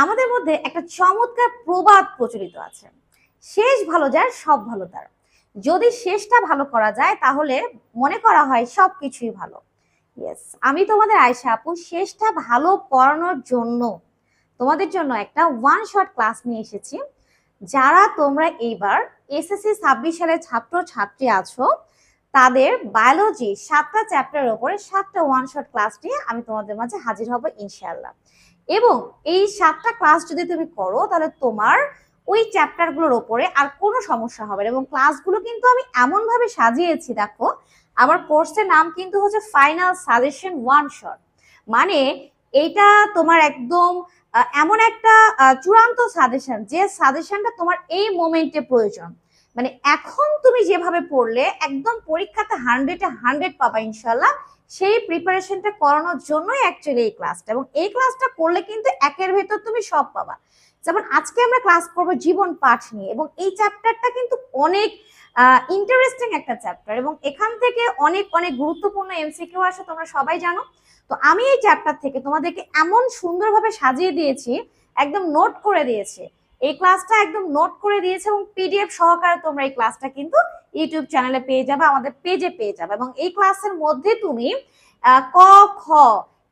আমাদের মধ্যে একটা চমৎকার প্রবাদ প্রচলিত আছে, শেষ ভালো যার সব ভালো তার। যদি শেষটা ভালো করা যায় তাহলে মনে করা হয় সবকিছুই ভালো। ইয়েস, আমি তোমাদের আয়েশা আপু শেষটা ভালো করানোর জন্য তোমাদের জন্য একটা ওয়ান শট ক্লাস নিয়ে এসেছি। যারা তোমরা এইবার এসএসসি 26 সালের ছাত্র ছাত্রী আছো, তাদের বায়োলজি 7টা চ্যাপ্টারের উপরে 7টা ওয়ান শট ক্লাস নিয়ে আমি তোমাদের মাঝে হাজির হব ইনশাআল্লাহ। এবং এই 7টা ক্লাস যদি তুমি করো তাহলে তোমার ওই চ্যাপ্টারগুলোর ওপরে আর কোনো সমস্যা হবে না। এবং ক্লাসগুলো কিন্তু আমি এমন ভাবে সাজিয়েছি, দেখো আমার কোর্সের নাম কিন্তু হচ্ছে ফাইনাল সাজেশন ওয়ান শট। মানে এইটা তোমার একদম এমন একটা চূড়ান্ত সাজেশন, যে সাজেশনটা তোমার এই মোমেন্টে প্রয়োজন। মানে এখন তুমি যেভাবে পড়লে একদম পরীক্ষাতে 100-100 পাবা ইনশাল্লাহ। সেই প্রিপারেশনটা করানোর জন্যই অ্যাকচুয়ালি এই ক্লাসটা। এবং এই ক্লাসটা করলে কিন্তু একের ভেতর তুমি সব পাবা। যেমন আজকে আমরা ক্লাস করব জীবন পাঠ নিয়ে, এবং এই চ্যাপ্টারটা কিন্তু অনেক ইন্টারেস্টিং একটা চ্যাপ্টার, এবং এখান থেকে অনেক অনেক গুরুত্বপূর্ণ এমসিকিউ আসে, তোমরা সবাই জানো। তো আমি এই চ্যাপ্টার থেকে তোমাদেরকে এমন সুন্দরভাবে সাজিয়ে দিয়েছি, একদম নোট করে দিয়েছি। এই ক্লাসটা একদম নোট করে দিয়েছে এবং পিডিএফ সহকারে তোমরা এই ক্লাসটা কিন্তু ইউটিউব চ্যানেলে পেয়ে যাবে, আমাদের পেজে পেয়ে যাবে। এবং এই ক্লাসের মধ্যে তুমি ক খ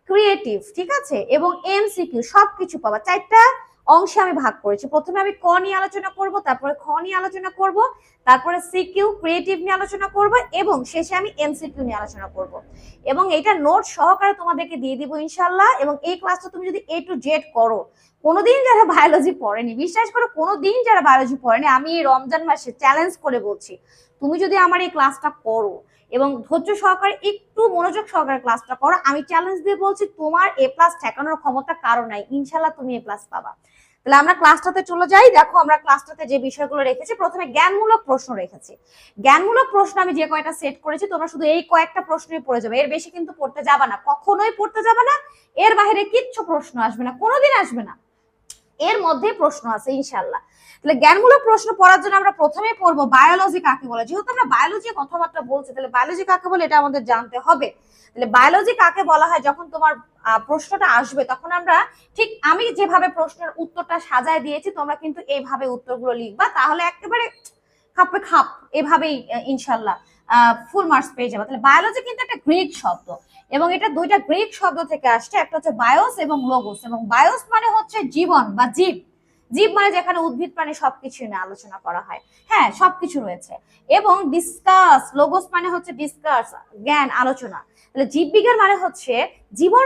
ক্রিয়েটিভ, ঠিক আছে, এবং এমসিকিউ সবকিছু পাবা। 4টা অংশে আমি ভাগ করেছি। প্রথমে আমি ক নিয়ে আলোচনা করব, তারপরে খ নিয়ে আলোচনা করব, তারপরে সিকিউ ক্রিয়েটিভ নিয়ে আলোচনা করব, এবং শেষে আমি এমসিকিউ নিয়ে আলোচনা করব। এবং এটা নোট সহকারে তোমাদেরকে দিয়ে দিব ইনশাল্লাহ। এবং এই ক্লাসটা তুমি যদি A to Z করো, কোনোদিন যারা বায়োলজি পড়েনি, বিশ্বাস করো কোনোদিন যারা বায়োলজি পড়েনি, আমি এই রমজান মাসে চ্যালেঞ্জ করে বলছি, তুমি যদি আমার এই ক্লাসটা করো এবং ধৈর্য সহকারে একটু মনোযোগ সহকারে ক্লাসটা করো, আমি চ্যালেঞ্জ দিয়ে বলছি তোমার A+ ঠেকানোর ক্ষমতা কারো নাই, ইনশাল্লাহ তুমি A+ পাবা। তাহলে আমরা ক্লাসটাতে চলে যাই। দেখো আমরা ক্লাসটাতে যে বিষয়গুলো রেখেছি, প্রথমে জ্ঞানমূলক প্রশ্ন রেখেছি। জ্ঞানমূলক প্রশ্ন আমি যে কয়টা সেট করেছি, তোমরা শুধু এই কয়েকটা প্রশ্নই পড়ে যাবে, এর বেশি কিন্তু পড়তে যাবে না, কখনোই পড়তে যাবে না। এর বাইরে কিচ্ছু প্রশ্ন আসবে না, কোনোদিন আসবে না। এর মধ্যে প্রশ্ন আছে ইনশাল্লাহ। তাহলে জ্ঞানমূলক প্রশ্ন পড়ার জন্য আমরা প্রথমে পড়বো বায়োলজি কাকে বলে। যেহেতু আমরা বায়োলজি কথাবার্তা বলছি, তাহলে বায়োলজি কাকে বলে এটা আমাদের জানতে হবে। তাহলে বায়োলজি কাকে বলা হয়, যখন তোমার প্রশ্নটা আসবে তখন আমরা ঠিক আমি যেভাবে প্রশ্নের উত্তরটা সাজায় দিয়েছি, তোমরা কিন্তু এইভাবে উত্তরগুলো লিখবা, তাহলে একেবারে খাপে খাপ এভাবেই ইনশাল্লাহ ফুল মার্কস পেয়ে যাবে। তাহলে বায়োলজি কিন্তু একটা গ্রিক শব্দ, এবং এটা দুইটা গ্রিক শব্দ থেকে আসছে, একটা হচ্ছে বায়োস এবং লোগোস। এবং বায়োস মানে হচ্ছে জীবন বা জীব, জীব মানে যেখানে উদ্ভিদ প্রাণী সবকিছু নিয়ে আলোচনা করা হয়, হ্যাঁ সবকিছু রয়েছে। এবং ডিসকাস, লোগোস মানে হচ্ছে ডিসকাস, জ্ঞান, আলোচনা। তাহলে জীববিজ্ঞান মানে হচ্ছে জীবন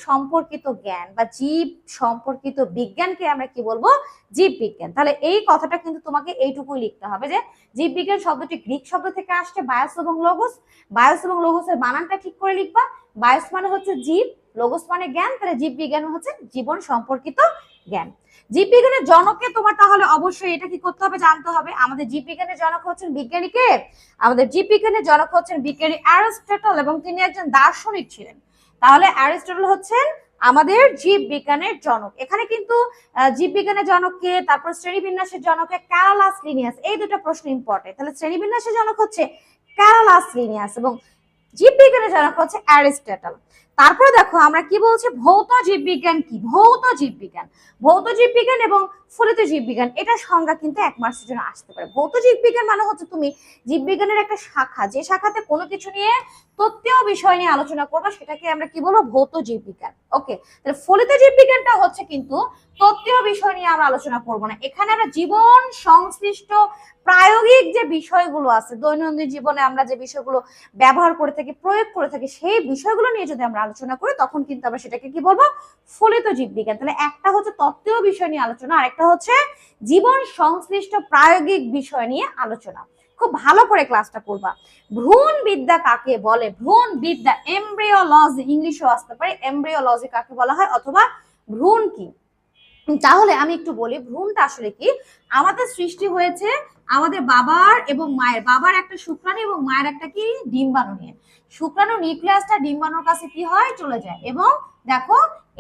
সম্পর্কিত জ্ঞান বা জীব সম্পর্কিত বিজ্ঞানকে আমরা কি বলবো, জীববিজ্ঞান। তাহলে এই কথাটা কিন্তু তোমাকে এইটুকুই লিখতে হবে যে জীববিজ্ঞান শব্দটি গ্রিক শব্দ থেকে আসছে, বায়োস এবং লোগোস। বায়োস এবং লোগোসের বানানটা ঠিক করে লিখবা। বায়োস মানে হচ্ছে জীব, লোগোস মানে জ্ঞান, তাহলে জীববিজ্ঞান হচ্ছে জীবন সম্পর্কিত জ্ঞান। জীববিজ্ঞানের জনককে তোমার তাহলে অবশ্যই এটা কি করতে হবে, জানতে হবে। আমাদের জীববিজ্ঞানের জনক হচ্ছেন বিজ্ঞানীকে, আমাদের জীববিজ্ঞানের জনক হচ্ছেন বিজ্ঞানী অ্যারিস্টটল, এবং তিনি একজন দার্শনিক ছিলেন। তাহলে অ্যারিস্টটল হচ্ছেন আমাদের জীববিজ্ঞানের জনক। এখানে কিন্তু জীববিজ্ঞানের জনককে, তারপর শ্রেণীবিন্যাসের জনককে ক্যারালাস লিনিয়াস, এই দুটো প্রশ্ন ইম্পর্টেন্ট। তাহলে শ্রেণীবিন্যাসের জনক হচ্ছে ক্যারালাস লিনিয়াস এবং জীববিজ্ঞানের জনক হচ্ছে অ্যারিস্টটল। তারপরে দেখো আমরা কি বলছি, ভৌত জীববিজ্ঞান কি, ভৌত জীববিজ্ঞান, ভৌত জীববিজ্ঞান এবং ফলিত জীববিজ্ঞান, এটা সংজ্ঞা কিন্তু 1 মার্কসের জন্য আসতে পারে। ভৌত জীববিজ্ঞান মানে হচ্ছে তুমি জীববিজ্ঞানের একটা শাখা, যে শাখাতে কোনো কিছু নিয়ে তত্ত্বীয় বিষয় নিয়ে আলোচনা করবো, সেটাকে আমরা কি বলবো, ভৌত জীববিজ্ঞান। ওকে, তাহলে ফলিত জীববিজ্ঞানটা হচ্ছে কিন্তু তত্ত্বীয় বিষয় নিয়ে আমরা আলোচনা করবো না, এখানে আমরা জীবন সংশ্লিষ্ট প্রায়োগিক যে বিষয়গুলো আছে, দৈনন্দিন জীবনে আমরা যে বিষয়গুলো ব্যবহার করে থাকি, প্রয়োগ করে থাকি, সেই বিষয়গুলো নিয়ে যদি আমরা আলোচনা করি, তখন কিন্তু আমরা সেটাকে কি বলবো, ফলিত জীববিজ্ঞান। তাহলে একটা হচ্ছে তত্ত্বীয় বিষয় নিয়ে আলোচনা, আর একটা হচ্ছে জীবন সংশ্লিষ্ট প্রায়োগিক বিষয় নিয়ে আলোচনা। খুব ভালো করে ক্লাসটা করবা। ভ্রূণ বিদ্যা কাকে বলে, ভ্রূণ বিদ্যা, এমব্রিওলজি, ইংলিশও আসতে পারে, এমব্রিওলজি কাকে বলা হয়, অথবা ভ্রূণ কি। তাহলে আমি একটু বলি, ভ্রূণটা আসলে কি, আমাদের সৃষ্টি হয়েছে আমাদের বাবার এবং মায়ের, বাবার একটা শুক্রাণু এবং মায়ের একটা কি ডিম্বাণু নিয়ে। শুক্রাণু নিউক্লিয়াসটা ডিম্বাণুর কাছে কি হয়, চলে যায়, এবং দেখো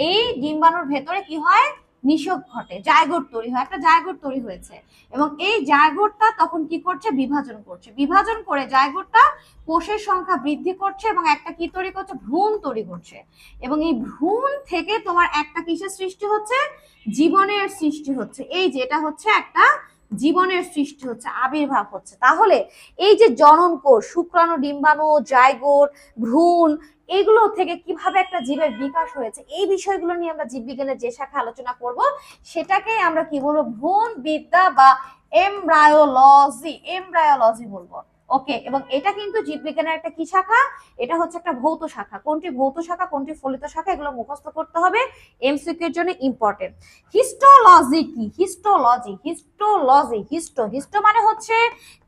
এই ডিম্বাণুর ভেতরে কি হয়, নিষেক ঘটে, জায়গোট তৈরি হয়, একটা জায়গোট তৈরি হয়েছে এবং এই জায়গোটটা তখন কি করছে, বিভাজন করছে, বিভাজন করে জায়গোটটা কোষের সংখ্যা বৃদ্ধি করছে এবং একটা কি তৈরি করছে, ভ্রূণ তৈরি করছে এবং এই ভ্রূণ থেকে তোমার একটা কিসের সৃষ্টি হচ্ছে, জীবনের সৃষ্টি হচ্ছে। এই যে এটা হচ্ছে একটা জীবনের সৃষ্টি হচ্ছে, আবির্ভাব হচ্ছে। তাহলে এই যে জনন কোষ, শুক্রাণু, ডিম্বাণু, জাইগোট, ভ্রূণ, এগুলো থেকে কিভাবে একটা জীবের বিকাশ হয়েছে, এই বিষয়গুলো নিয়ে আমরা জীববিজ্ঞানের যে শাখা আলোচনা করব সেটাকে আমরা কি বলবো, ভ্রূণ বিদ্যা বা এমব্রায়োলজি, এমব্রায়োলজি বলবো। ওকে, এবং এটা কিন্তু জীববিজ্ঞানের একটা কি শাখা, এটা হচ্ছে একটা ভৌত শাখা। কোনটি ভৌত শাখা, কোনটি ফলিত শাখা, এগুলো মুখস্থ করতে হবে, এমসিকিউ এর জন্য ইম্পর্টেন্ট। হিস্টোলজি কি, হিস্টোলজি, হিস্টোলজি, হিস্টো মানে হচ্ছে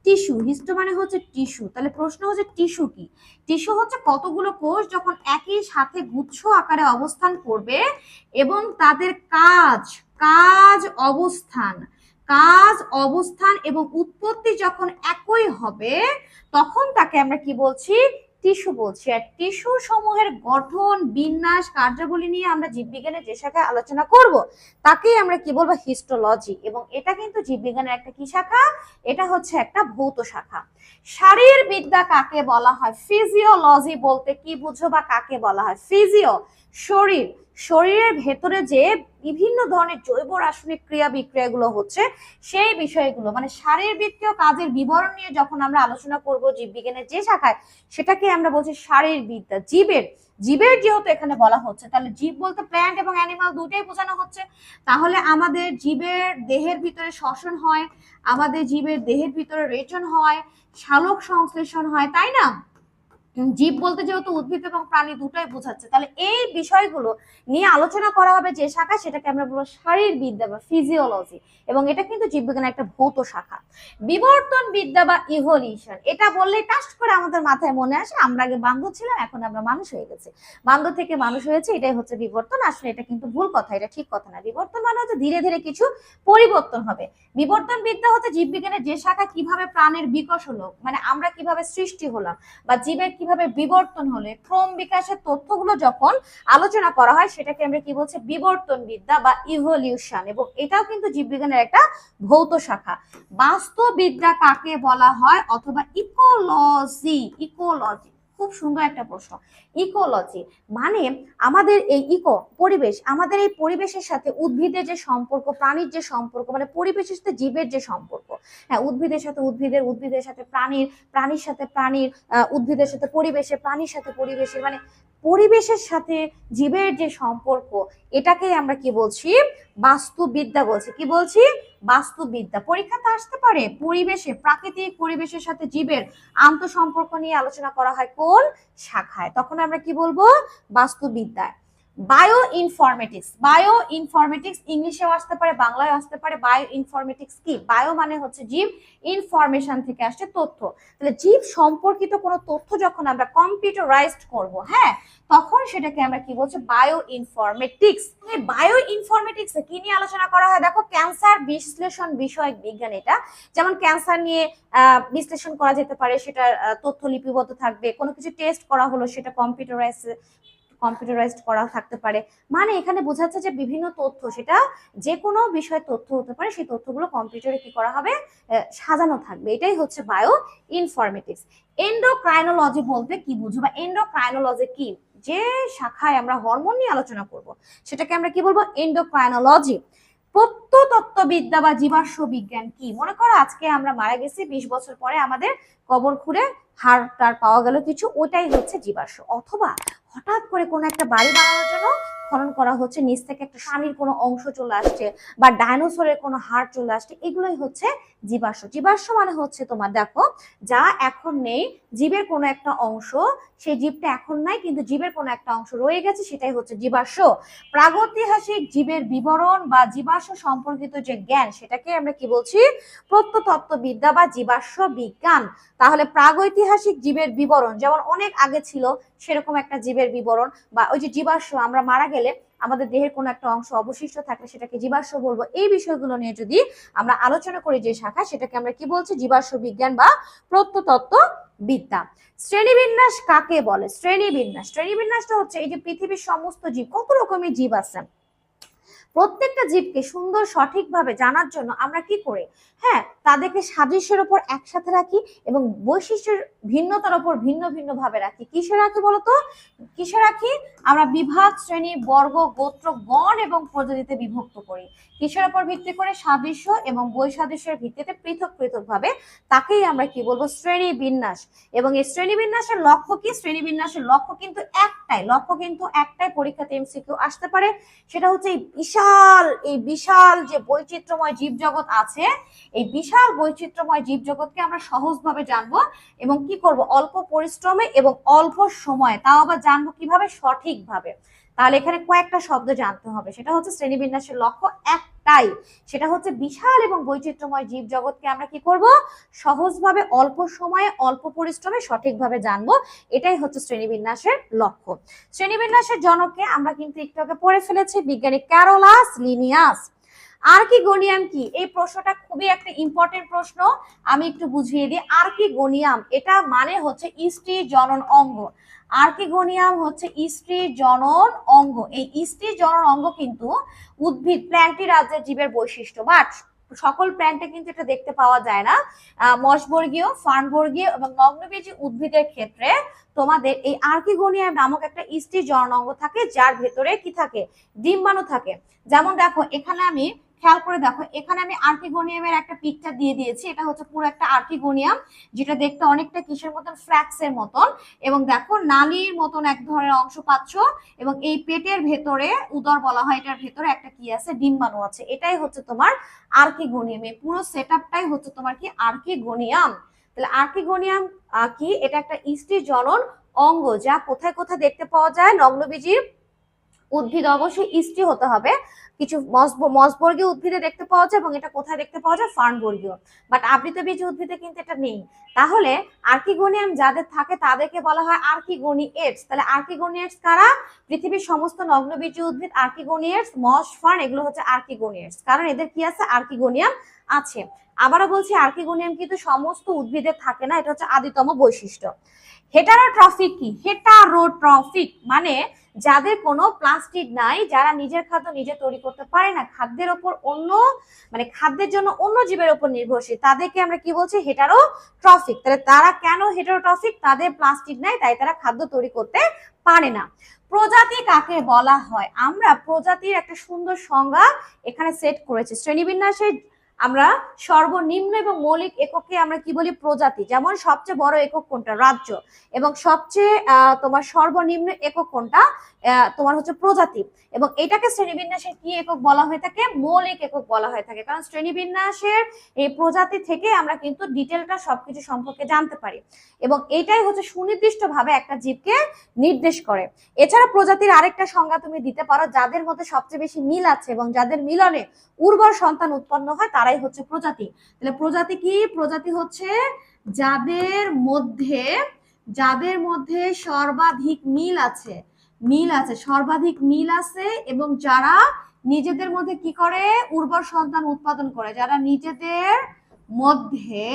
টিস্যু, হিস্টো মানে হচ্ছে টিস্যু। তাহলে প্রশ্ন হচ্ছে টিস্যু কি, টিস্যু হচ্ছে কতগুলো কোষ যখন একই সাথে গুচ্ছ আকারে অবস্থান করবে এবং তাদের কাজ, কাজ অবস্থান, কাজ অবস্থান এবং উৎপত্তি যখন একই হবে তখন তাকে আমরা কি বলছি, টিস্যু বলছি। আর টিস্যু সমূহের গঠন, বিন্যাস, কার্যাবলী নিয়ে আমরা জীববিজ্ঞানের যে শাখায় আলোচনা করব তাকেই আমরা কি বলবো, হিস্টোলজি। এবং এটা কিন্তু জীববিজ্ঞানের একটা কি শাখা, এটা হচ্ছে একটা ভৌত শাখা। শারীরবিদ্যা কাকে বলা হয়, ফিজিওলজি বলতে কি বুঝো বা কাকে বলা হয়, ফিজিও শরীর, শরীরের ভেতরে যে বিভিন্ন ধরনের জৈব রাসায়নিক ক্রিয়া বিক্রিয়াগুলো হচ্ছে সেই বিষয়গুলো, মানে শারীরবৃত্তীয় কাজের বিবরণ নিয়ে যখন আমরা আলোচনা করব জীববিজ্ঞানের যে শাখায় সেটাকে আমরা বলছি শারীরবিদ্যা। জীবের, জীবের যেহেতু এখানে বলা হচ্ছে তাহলে জীব বলতে প্ল্যান্ট এবং অ্যানিমাল দুটোই বোঝানো হচ্ছে। তাহলে আমাদের জীবের দেহের ভিতরে শ্বসন হয়, আমাদের জীবের দেহের ভিতরে রেচন হয়, সালোক সংশ্লেষণ হয়, তাই না? জীব বলতে যেহেতু উদ্ভিদ এবং প্রাণী দুটোই বোঝাচ্ছে, তাহলে এই বিষয়গুলো নিয়ে আলোচনা করা হবে যে শাখা সেটাকে আমরা বলবো শারীরবিদ্যা বা ফিজিওলজি, এবং এটা কিন্তু জীববিজ্ঞানের একটা ভৌত শাখা। বিবর্তন বিদ্যা বা ইভলিউশন, এটা বললে টাস করে আমাদের মাথায় মনে আসে আমরা আগে বান্দর ছিলাম এখন আমরা মানুষ হয়ে গেছি, বান্দর থেকে মানুষ হয়েছে, এটাই হচ্ছে বিবর্তন। আসলে এটা কিন্তু ভুল কথা, এটা ঠিক কথা না। বিবর্তন মানে হচ্ছে ধীরে ধীরে কিছু পরিবর্তন হবে। বিবর্তন বিদ্যা হচ্ছে জীববিজ্ঞানের যে শাখা কিভাবে প্রাণের বিকাশ হলো, মানে আমরা কিভাবে সৃষ্টি হলাম বা জীবের কিভাবে বিবর্তন হলে ক্রম বিকাশের তথ্যগুলো যখন আলোচনা করা হয় সেটাকে আমরা কি বলছি, বিবর্তন বিদ্যা বা ইভলিউশন। এবং এটাও কিন্তু জীববিজ্ঞানের একটা ভৌত শাখা। বাস্তুবিদ্যা কাকে বলা হয়, অথবা ইকোলজি, ইকোলজি খুব সুন্দর একটা প্রশ্ন। ইকোলজি মানে আমাদের এই ইকো পরিবেশ, আমাদের এই পরিবেশের সাথে উদ্ভিদের যে সম্পর্ক, প্রাণীর যে সম্পর্ক, মানে পরিবেশের সাথে জীবের যে সম্পর্ক, হ্যাঁ উদ্ভিদের সাথে উদ্ভিদের, উদ্ভিদের সাথে প্রাণীর, প্রাণীর সাথে প্রাণীর, উদ্ভিদের সাথে পরিবেশের, প্রাণীর সাথে পরিবেশের, মানে পরিবেশের সাথে জীবের যে সম্পর্ক, এটাকেই আমরা কি বলছি, বাস্তুবিদ্যা বলছি। কি বলছি, বাস্তুবিদ্যা। পরীক্ষাতে আসতে পারে পরিবেশে, প্রাকৃতিক পরিবেশের সাথে জীবের আন্তঃসম্পর্ক নিয়ে আলোচনা করা হয় কোন শাখায়, তখন আমরা কি বলবো, বাস্তুবিদ্যায়। বায়ো ইনফরমেটিক্স, বায়ো ইনফরমেটিক্স ইংলিশেও আসতে পারে, বাংলায় আসতে পারে। বায়ো ইনফরমেটিক্স কি, বায়ো মানে হচ্ছে জীব, ইনফরমেশন থেকে আসছে তথ্য। তাহলে জীব সম্পর্কিত কোনো তথ্য যখন আমরা কম্পিউটারাইজড করব, হ্যাঁ তখন সেটাকে আমরা কি বলছি, বায়ো ইনফরমেটিক্স। বায়ো ইনফরমেটিক্স কি নিয়ে আলোচনা করা হয়, দেখো ক্যান্সার বিশ্লেষণ বিষয়ক বিজ্ঞান এটা। যেমন ক্যান্সার নিয়ে বিশ্লেষণ করা যেতে পারে, সেটা তথ্য লিপিবদ্ধ থাকবে, কোনো কিছু টেস্ট করা হলো সেটা কম্পিউটারাইজড করা থাকতে পারে। মানে এখানে বোঝাচ্ছে যে বিভিন্ন তথ্য, সেটা যে কোনো বিষয়ের তথ্য হতে পারে, সেই তথ্যগুলো কম্পিউটারে কি করা হবে, সাজানো থাকবে। এটাই হচ্ছে বায়ো ইনফরমেটিক্স। এন্ডোক্রাইনোলজি বলতে কি বুঝো, বা এন্ডোক্রাইনোলজি কি, যে শাখায় আমরা হরমোন নিয়ে আলোচনা করব সেটাকে আমরা কি বলবো, এন্ডোক্রাইনোলজি। প্রত্নতত্ত্ববিদ্যা বা জীবাশ্ম বিজ্ঞান কি, মনে করো আজকে আমরা মারা গেছি, 20 বছর পরে আমাদের কবর খুঁড়ে হাড়টার পাওয়া গেল কিছু, ওটাই হচ্ছে জীবাশ্ম। অথবা হঠাৎ করে কোনো একটা বাড়ি বানানোর জন্য খনন করা হচ্ছে, নিচ থেকে একটা প্রাণীর কোনো অংশ চলে আসছে বা ডাইনোসরের কোনো হাড় চলে আসছে, এগুলোই হচ্ছে জীবাশ্ম। জীবাশ্ম মানে হচ্ছে তোমার দেখো যা এখন নেই, জীবের কোনো একটা অংশ, সেই জীবটা এখন নাই কিন্তু জীবের কোনো একটা অংশ রয়ে গেছে, সেটাই হচ্ছে জীবাশ্ম। প্রাগৈতিহাসিক জীবের বিবরণ বা জীবাশ্ম সম্পর্কিত যে জ্ঞান সেটাকে আমরা কি বলছি, প্রত্নতত্ত্ববিদ্যা বা জীবাশ্ম বিজ্ঞান। তাহলে প্রাগৈতিহাসিক জীবের বিবরণ যেমন অনেক আগে ছিল সেরকম একটা জীবের বিবরণ, বা ওই যে জীবাশ্ম, আমরা মারা গেলে আমাদের দেহের কোনো একটা অংশ অবশিষ্ট থাকলে সেটাকে জীবাশ্ম বলবো। এই বিষয়গুলো নিয়ে যদি আমরা আলোচনা করি যে শাখা, সেটাকে আমরা কি বলছি, জীবাশ্ম বিজ্ঞান বা প্রত্নতত্ত্ব বিদ্যা। শ্রেণীবিন্যাস কাকে বলে, শ্রেণীবিন্যাস, শ্রেণীবিন্যাসটা হচ্ছে এই যে পৃথিবীর সমস্ত জীব, কত রকমের জীব আছে, প্রত্যেকটা জীবকে সুন্দর সঠিকভাবে জানার জন্য আমরা কি করি, হ্যাঁ, তাদেরকে সাদৃশ্যের উপর একসাথে রাখি এবং বৈশিষ্ট্যের ভিন্নতার উপর ভিন্ন ভিন্ন ভাবে রাখি। কিসে রাখি বলতো, কিসে রাখি? আমরা বিভাগ, শ্রেণী, বর্গ, গোত্র, গণ এবং প্রজাতিতে বিভক্ত করি। কিসের উপর ভিত্তি করে? সাদৃশ্য এবং বৈসাদৃশ্যের ভিত্তিতে পৃথক পৃথক ভাবে, তাকেই আমরা কি বলবো? শ্রেণী বিন্যাস। এবং এই শ্রেণী বিন্যাসের লক্ষ্য কি? শ্রেণী বিন্যাসের লক্ষ্য কিন্তু একটাই, পরীক্ষাতে এমসিকিউ আসতে পারে। সেটা হচ্ছে এই বিশাল যে বৈচিত্র্যময় জীবজগৎ আছে, এই বিশাল বৈচিত্র্যময় জীবজগৎকে আমরা সহজভাবে জানবো এবং কি করব? অল্প পরিশ্রমে এবং অল্প সময়ে, তাও আবার জানবো কিভাবে? সঠিকভাবে। তাহলে এখানে কয়েকটা শব্দ জানতে হবে। সেটা হচ্ছে শ্রেণীবিন্যাসের লক্ষ্য একটাই, সেটা হচ্ছে বিশাল এবং বৈচিত্র্যময় জীবজগৎকে আমরা কি করব? সহজভাবে, অল্প সময়ে, অল্প পরিশ্রমে সঠিকভাবে জানবো। এটাই হচ্ছে শ্রেণীবিন্যাসের লক্ষ্য। শ্রেণীবিন্যাসের জনককে আমরা কিন্তু একটু আগে পড়ে ফেলেছি, বিজ্ঞানী ক্যারোলাস লিনিয়াস। আর্কিগোনিয়াম কি? এই প্রশ্নটা খুবই একটা ইম্পর্টেন্ট প্রশ্ন, আমি একটু বুঝিয়ে দিই। আর্কিগোনিয়াম এটা মানে হচ্ছে স্ত্রী জনন অঙ্গ। আর্কিগোনিয়াম হচ্ছে স্ত্রী জনন অঙ্গ। এই স্ত্রী জনন অঙ্গ কিন্তু উদ্ভিদ, প্ল্যান্টি রাজ্যের জীবের বৈশিষ্ট্য, বাট সকল প্ল্যান্টে কিন্তু এটা দেখতে পাওয়া যায় না। মশবর্গীয়, ফার্নবর্গীয় এবং নগ্নবীজী উদ্ভিদের ক্ষেত্রে তোমাদের এই আর্কিগোনিয়াম নামক একটা স্ত্রী জনন অঙ্গ থাকে, যার ভেতরে কি থাকে? ডিম্বাণু থাকে। যেমন দেখো এখানে আমি, খেয়াল করে দেখো, এখানে আমি আর্কিগোনিয়ামের একটা পিকচার দিয়ে দিয়েছি। এটা হচ্ছে পুরো একটা আর্কিগোনিয়াম, যেটা দেখতে অনেকটা কিসের মতন? ফ্ল্যাক্সের মতন। এবং দেখো নালীর মতন এক ধরনের অংশ পাচ্ছ, এবং এই পেটের ভেতরে, উদর বলা হয়, এটার ভেতরে একটা কি আছে? ডিম্বাণু আছে। এটাই হচ্ছে তোমার আর্কিগোনিয়াম। এই পুরো সেটআপটাই হচ্ছে তোমার কি? আর্কিগোনিয়াম। তাহলে আর্কিগোনিয়াম কি? এটা একটা স্ত্রী জনন অঙ্গ, যা কোথায় কোথায় দেখতে পাওয়া যায়? নগ্নবীজী উদ্ভিদ, অবশ্যই স্ত্রী হতে হবে। কিছু মসবর্গীয় উদ্ভিদে দেখতে পাওয়া যায়, এবং এটা কোথায় দেখতে পাওয়া যায়? ফার্নবর্গীয়। বাট আবৃতবীজী উদ্ভিদে কিন্তু এটা নেই। তাহলে আর্কিগোনিয়াম যাদের থাকে তাদেরকে বলা হয় আর্কিগোনিয়েটস। তাহলে আর্কিগোনিয়েটস কারা? পৃথিবীর সমস্ত নগ্নবীজী উদ্ভিদ আর্কিগোনিয়েটস, মস, ফার্ন এগুলো হচ্ছে আর্কিগোনিয়েটস, কারণ এদের কি আছে? আর্কিগোনিয়াম আছে। আবারও বলছি, আর্কিগোনিয়াম কিন্তু সমস্ত উদ্ভিদের থাকে না, এটা হচ্ছে আদিতম বৈশিষ্ট্য। হেটারোট্রফিক কি? হেটারোট্রফিক মানে যাদের কোনো প্লাস্টিড নাই, যারা নিজের খাদ্য নিজে তৈরি করতে পারে না, খাদ্যের ওপর অন্য, মানে খাদ্যের জন্য অন্য জীবের উপর নির্ভরশীল, তাদেরকে আমরা কি বলছি? হেটারোট্রফিক। তাহলে তারা কেন হেটারোট্রফিক? তাদের প্লাস্টিড নাই, তাই তারা খাদ্য তৈরি করতে পারে না। প্রজাতি কাকে বলা হয়? আমরা প্রজাতির একটা সুন্দর সংজ্ঞা এখানে সেট করেছি। শ্রেণীবিন্যাসের আমরা সর্বনিম্ন এবং মৌলিক এককে আমরা কি বলি? প্রজাতি। যেমন সবচেয়ে বড় একক কোনটা? রাজ্য। এবং সবচেয়ে তোমার সর্বনিম্ন একক কোনটা? তোমার হচ্ছে প্রজাতি। এবং এটাকে শ্রেণীবিন্যাসের কি একক বলা হয়ে থাকে? মৌলিক একক বলা হয়ে থাকে। কারণ শ্রেণীবিন্যাসের এই প্রজাতি থেকে আমরা কিন্তু ডিটেলটা সবকিছু সম্পর্কে জানতে পারি, এবং এটাই হচ্ছে সুনির্দিষ্ট ভাবে একটা জীবকে নির্দেশ করে। এছাড়া প্রজাতির আরেকটা সংজ্ঞা তুমি দিতে পারো, যাদের মধ্যে সবচেয়ে বেশি মিল আছে এবং যাদের মিলনে উর্বর সন্তান উৎপন্ন হয়, তারাই হচ্ছে প্রজাতি। তাহলে প্রজাতি কি? প্রজাতি হচ্ছে যাদের মধ্যে সর্বাধিক মিল আছে, সর্বাধিক মিল আছে, এবং যারা নিজেদের মধ্যে কি করে? উর্বর সন্তান উৎপাদন করে। যারা নিজেদের মধ্যে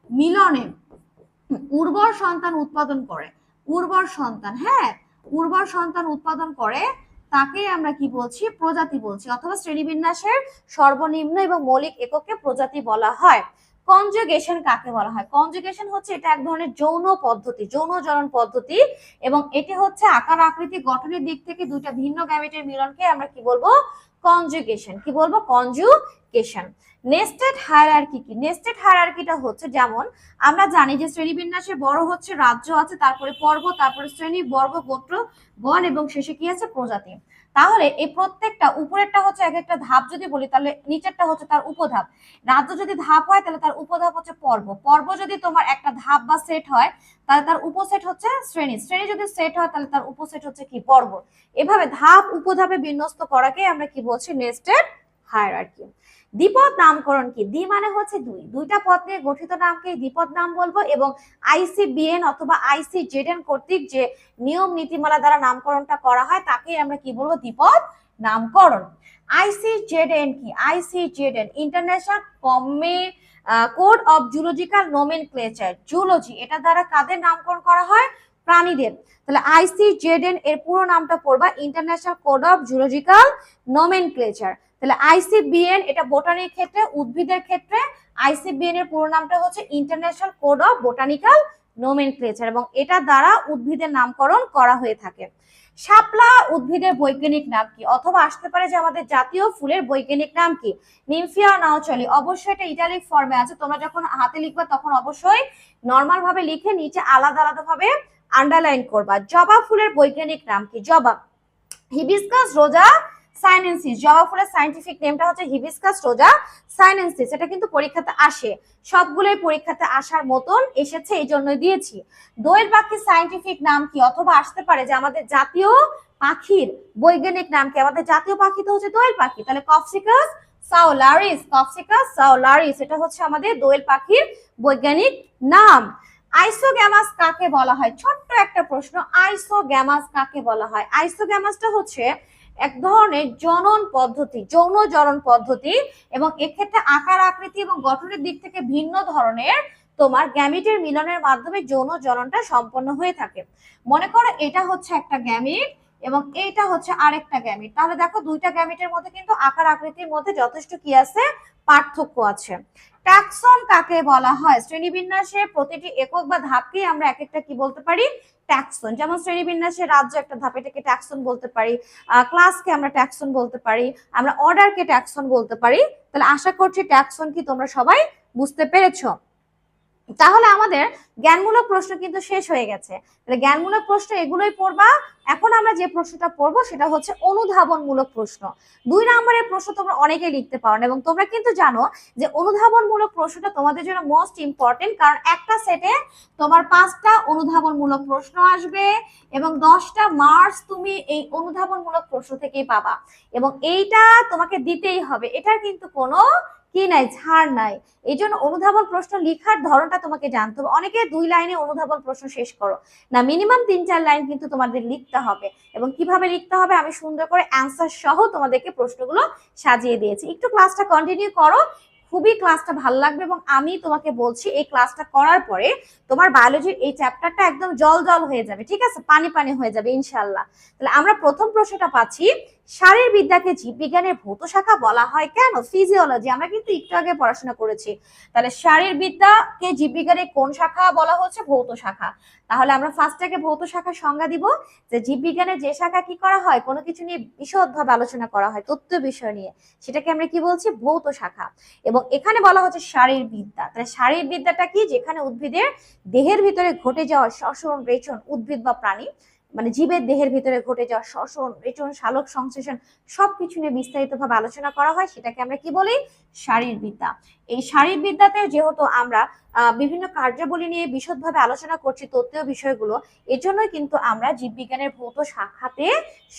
মিলনে উর্বর সন্তান উৎপাদন করে, উর্বর সন্তান, হ্যাঁ, উর্বর সন্তান উৎপাদন করে, তাকেই আমরা কি বলছি? প্রজাতি বলছি। অথবা শ্রেণীবিন্যাসের সর্বনিম্ন এবং মৌলিক এককে প্রজাতি বলা হয়। কনজুগেশন কাকে বলা হয়? কনজুগেশন হচ্ছে এটা এক ধরনের যৌন পদ্ধতি, যৌন জনন পদ্ধতি, এবং এটি হচ্ছে আকার, আকৃতি, গঠনের দিক থেকে দুইটা ভিন্ন গ্যামেটের মিলনকে আমরা কি বলবো? কনজুগেশন। কি বলবো? কনজুগেশন। নেস্টেড হায়ারার্কি কি? নেস্টেড হায়ারার্কিটা হচ্ছে, যেমন আমরা জানি যে শ্রেণীবিন্যাসের বড় হচ্ছে রাজ্য আছে, তারপরে পর্ব, তারপরে শ্রেণী, বর্গ, গোত্র, গণ, এবং শেষে কি আছে? প্রজাতি। তাহলে এই প্রত্যেকটা, উপরেরটা হচ্ছে এক একটা ধাপ যদি বলি, তাহলে নিচেরটা হচ্ছে তার উপধাপ। রাজ্য যদি ধাপ হয়, তাহলে তার উপধাপ হচ্ছে পর্ব। পর্ব যদি তোমার একটা ধাপ বা সেট হয়, তাহলে তার উপসেট হচ্ছে শ্রেণী। শ্রেণী যদি সেট হয়, তাহলে তার উপসেট হচ্ছে কি? পর্ব। এভাবে ধাপ উপধাপে বিন্যস্ত করাকে আমরা কি বলছি? Nested hierarchy. দ্বিপদ নামকরণ কি? দ্বি মানে হচ্ছে দুই, দুইটা পদ নিয়ে গঠিত নামকে দ্বিপদ নাম বলবো। এবং আইসিবিএন অথবা আইসিজেডএন কর্তৃক যে নিয়ম নীতিমালা দ্বারা নামকরণটা করা হয়, তাকেই আমরা কি বলবো? দ্বিপদ নামকরণ। আইসিজেডএন কি? আইসিজেডএন international code of zoological nomenclature, zoology, এটা দ্বারা কাদের নামকরণ করা হয়? প্রাণীদের। তাহলে ICZN এর পুরো নামটা পড়বা international code of zoological nomenclature. তাহলে ICBN এটা বোটানির ক্ষেত্রে, উদ্ভিদের ক্ষেত্রে ICBN এর পুরো নামটা হচ্ছে international code of botanical nomenclature, এবং এটা দ্বারা উদ্ভিদের নামকরণ করা হয়ে থাকে। শাপলা উদ্ভিদের বৈজ্ঞানিক নাম কি? অথবা আসতে পারে যে আমাদের জাতীয় ফুলের বৈজ্ঞানিক নাম কি? নিমফিয়া নাউচলি। অবশ্যই এটা ইটালিক ফর্মে আছে, তোমরা যখন হাতে লিখবা তখন অবশ্যই নর্মাল ভাবে লিখে নিচে আলাদা আলাদা ভাবে আন্ডারলাইন করবা। জবা ফুলের বৈজ্ঞানিক নাম কি? জবা, হিবিস্কাস রোজা সাইনেন্সিস। জবা ফুলের সায়েন্টিফিক নেমটা হচ্ছে হিবিস্কাস রোজা সাইনেন্সিস। এটা কিন্তু পরীক্ষাতে আসে, সবগুলোই পরীক্ষাতে আসার মতন এসেছে, এই জন্যই দিয়েছি। দোয়েল পাখির সায়েন্টিফিক নাম কি? অথবা আসতে পারে যে আমাদের জাতীয় পাখির বৈজ্ঞানিক নাম কি? আমাদের জাতীয় পাখি তো হচ্ছে দোয়েল পাখি, তাহলে কপসিকাস সাউলারিস। কপসিকাস সাউলারিস এটা হচ্ছে আমাদের দোয়েল পাখির বৈজ্ঞানিক নাম। আইসোগ্যামাস কাকে বলা হয়? ছোট্ট একটা প্রশ্ন, আইসোগ্যামাস কাকে বলা হয়? আইসোগ্যামাসটা হচ্ছে এক ধরনের জনন পদ্ধতি, যৌন জনন পদ্ধতি, এবং এক্ষেত্রে আকার আকৃতি এবং গঠনের দিক থেকে ভিন্ন ধরনের তোমার গ্যামিটের মিলনের মাধ্যমে যৌন জননটা সম্পন্ন হয়ে থাকে। মনে করো এটা হচ্ছে একটা গ্যামিট এবং এইটা হচ্ছে আরেকটা গ্যামিট, তাহলে দেখো দুইটা গ্যামিটের মধ্যে কিন্তু আকার আকৃতির মধ্যে যথেষ্ট কি আছে? পার্থক্য আছে। ট্যাক্সন কাকে বলা হয়? শ্রেণীবিন্যাসের প্রতিটি একক বা ধাপকে আমরা এক একটা কি বলতে পারি? ট্যাক্সন। যেমন শ্রেণীবিন্যাসের রাজ্য একটা ধাপ, এটাকে ট্যাক্সন বলতে পারি, ক্লাসকে আমরা ট্যাক্সন বলতে পারি, আমরা অর্ডারকে ট্যাক্সন বলতে পারি। তাহলে আশা করছি ট্যাক্সন কি তোমরা সবাই বুঝতে পেরেছো। তাহলে আমাদের জ্ঞানমূলক প্রশ্ন কিন্তু শেষ হয়ে গেছে। তাহলে জ্ঞানমূলক প্রশ্ন এগুলোই পড়বা। এখন আমরা যে প্রশ্নটা পড়বো সেটা হচ্ছে অনুধাবনমূলক প্রশ্ন। 2 নম্বরের প্রশ্ন তোমরা অনেকে লিখতে পারো না, এবং তোমরা কিন্তু জানো যে অনুধাবনমূলক প্রশ্নটা তোমাদের জন্য মোস্ট ইম্পর্টেন্ট, কারণ একটা সেটে তোমার 5টা অনুধাবনমূলক প্রশ্ন আসবে এবং 10টা মার্কস তুমি এই অনুধাবনমূলক প্রশ্ন থেকেই পাবা, এবং এইটা তোমাকে দিতেই হবে, এটার কিন্তু কোনো কি নাই, ছাড় নাই। এই জন্য অনুধাবন প্রশ্ন লেখার ধরনটা তোমাকে জানতে হবে। অনেকে 2 লাইনে অনুধাবন প্রশ্ন শেষ করো না, মিনিমাম 3-4 লাইন কিন্তু তোমাদের লিখতে হবে, এবং কিভাবে লিখতে হবে আমি সুন্দর করে অ্যান্সার সহ তোমাদেরকে প্রশ্নগুলো সাজিয়ে দিয়েছি। একটু ক্লাসটা কন্টিনিউ করো, খুবই ক্লাসটা ভালো লাগবে, এবং আমি তোমাকে বলছি এই ক্লাসটা করার পরে তোমার বায়োলজির এই চ্যাপ্টারটা একদম জল জল হয়ে যাবে, ঠিক আছে, পানি পানি হয়ে যাবে ইনশাল্লাহ। তাহলে আমরা প্রথম প্রশ্নটা পাচ্ছি, শারীরবিদ্যাকে জীববিজ্ঞানের ভৌত শাখা বলা হয় কেন? ফিজিওলজি, আমরা কিন্তু একটু আগে পড়াশোনা করেছি। তাহলে শারীরবিদ্যাকে জীববিজ্ঞানের কোন শাখা বলা হচ্ছে? ভৌত শাখা। তাহলে আমরা ফার্স্টটাকে ভৌত শাখার সংজ্ঞা দিব, যে জীববিজ্ঞানের যে শাখা কি করা হয়, কোনো কিছু নিয়ে বিশদভাবে আলোচনা করা হয়, তথ্য বিষয় নিয়ে, সেটাকে আমরা কি বলছি? ভৌত শাখা। এবং এখানে বলা হচ্ছে শারীরবিদ্যা। তাহলে শারীরবিদ্যাটা কি? যেখানে উদ্ভিদের দেহের ভিতরে ঘটে যাওয়া শ্বসন রেচন, উদ্ভিদ বা প্রাণী মানে জীবের দেহের ভিতরে ঘটে যাওয়া শ্বসন রেচন সালোক সংশ্লেষণ সবকিছু নিয়ে বিস্তারিতভাবে আলোচনা করা হয়, সেটাকে আমরা কি বলি? শারীরবিদ্যা। এই শারীরবিদ্যাতে যেহেতু আমরা বিভিন্ন কার্যাবলী নিয়ে বিশদভাবে আলোচনা করছি, তত্ত্বীয় বিষয়গুলো, এজন্যই কিন্তু আমরা জীববিজ্ঞানের ভৌত শাখাতে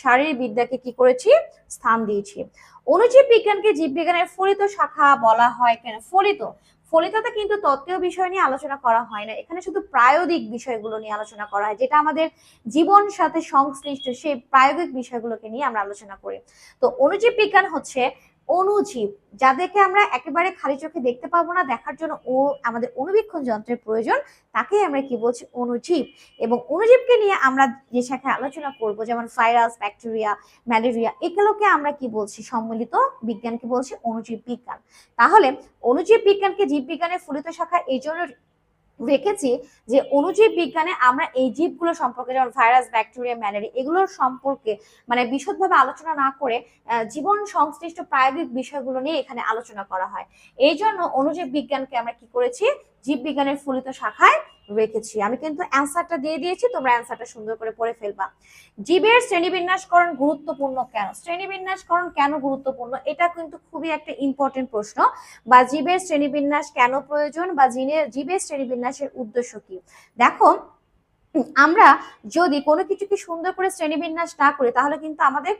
শারীরবিদ্যাকে কি করেছি? স্থান দিয়েছি। অণুজীব বিজ্ঞানকে জীববিজ্ঞানের ফলিত শাখা বলা হয় কেন? ফলিততে কিন্তু তত্ত্বীয় বিষয় নিয়ে আলোচনা করা হয় না, এখানে শুধু প্রায়োগিক বিষয়গুলো নিয়ে আলোচনা করা হয়, যেটা আমাদের জীবন সাথে সংশ্লিষ্ট সেই প্রায়োগিক বিষয়গুলোকে নিয়ে আমরা আলোচনা করি। তো অণুজীব বিজ্ঞান হচ্ছে অণুজীব, যাদেরকে আমরা একেবারে খালি চোখে দেখতে পাবো না, দেখার জন্য আমাদের অণুবীক্ষণ যন্ত্রের প্রয়োজন, তাকে আমরা কি বলছি? অণুজীব। এবং অণুজীবকে নিয়ে আমরা যে শাখায় আলোচনা করব, যেমন ভাইরাস, ব্যাকটেরিয়া, ম্যালেরিয়া, এগুলোকে আমরা কি বলছি? সম্মিলিত বিজ্ঞানকে বলছি অণুজীব বিজ্ঞান। তাহলে অণুজীব বিজ্ঞানকে জীববিজ্ঞানের ফলিত শাখা এই জন্য রেখেছি যে অণুজীব বিজ্ঞানে আমরা এই জীবগুলো সম্পর্কে, যেমন ভাইরাস, ব্যাকটেরিয়া, ম্যালেরিয়া, এগুলোর সম্পর্কে মানে বিশদভাবে আলোচনা না করে জীবন সংশ্লিষ্ট প্রায়োগিক বিষয়গুলো নিয়ে এখানে আলোচনা করা হয়। এই জন্য অণুজীব বিজ্ঞানকে আমরা কি করেছি? জীববিজ্ঞানের ফলিত শাখায় রেখেছি। আমি কিন্তু অ্যান্সারটা দিয়ে দিয়েছি, তোমরা অ্যান্সারটা সুন্দর করে পড়ে ফেলবা। জীবের শ্রেণীবিন্যাসকরণ গুরুত্বপূর্ণ কেন? শ্রেণীবিন্যাসকরণ কেন গুরুত্বপূর্ণ? এটা কিন্তু খুবই একটা ইম্পর্টেন্ট প্রশ্ন। বা জীবের শ্রেণীবিন্যাস কেন প্রয়োজন, বা জীবের শ্রেণীবিন্যাসের উদ্দেশ্য কি? দেখো, আমরা যদি কোনো কিছুকে সুন্দর করে শ্রেণীবিন্যাস না করি, তাহলে কিন্তু আমাদের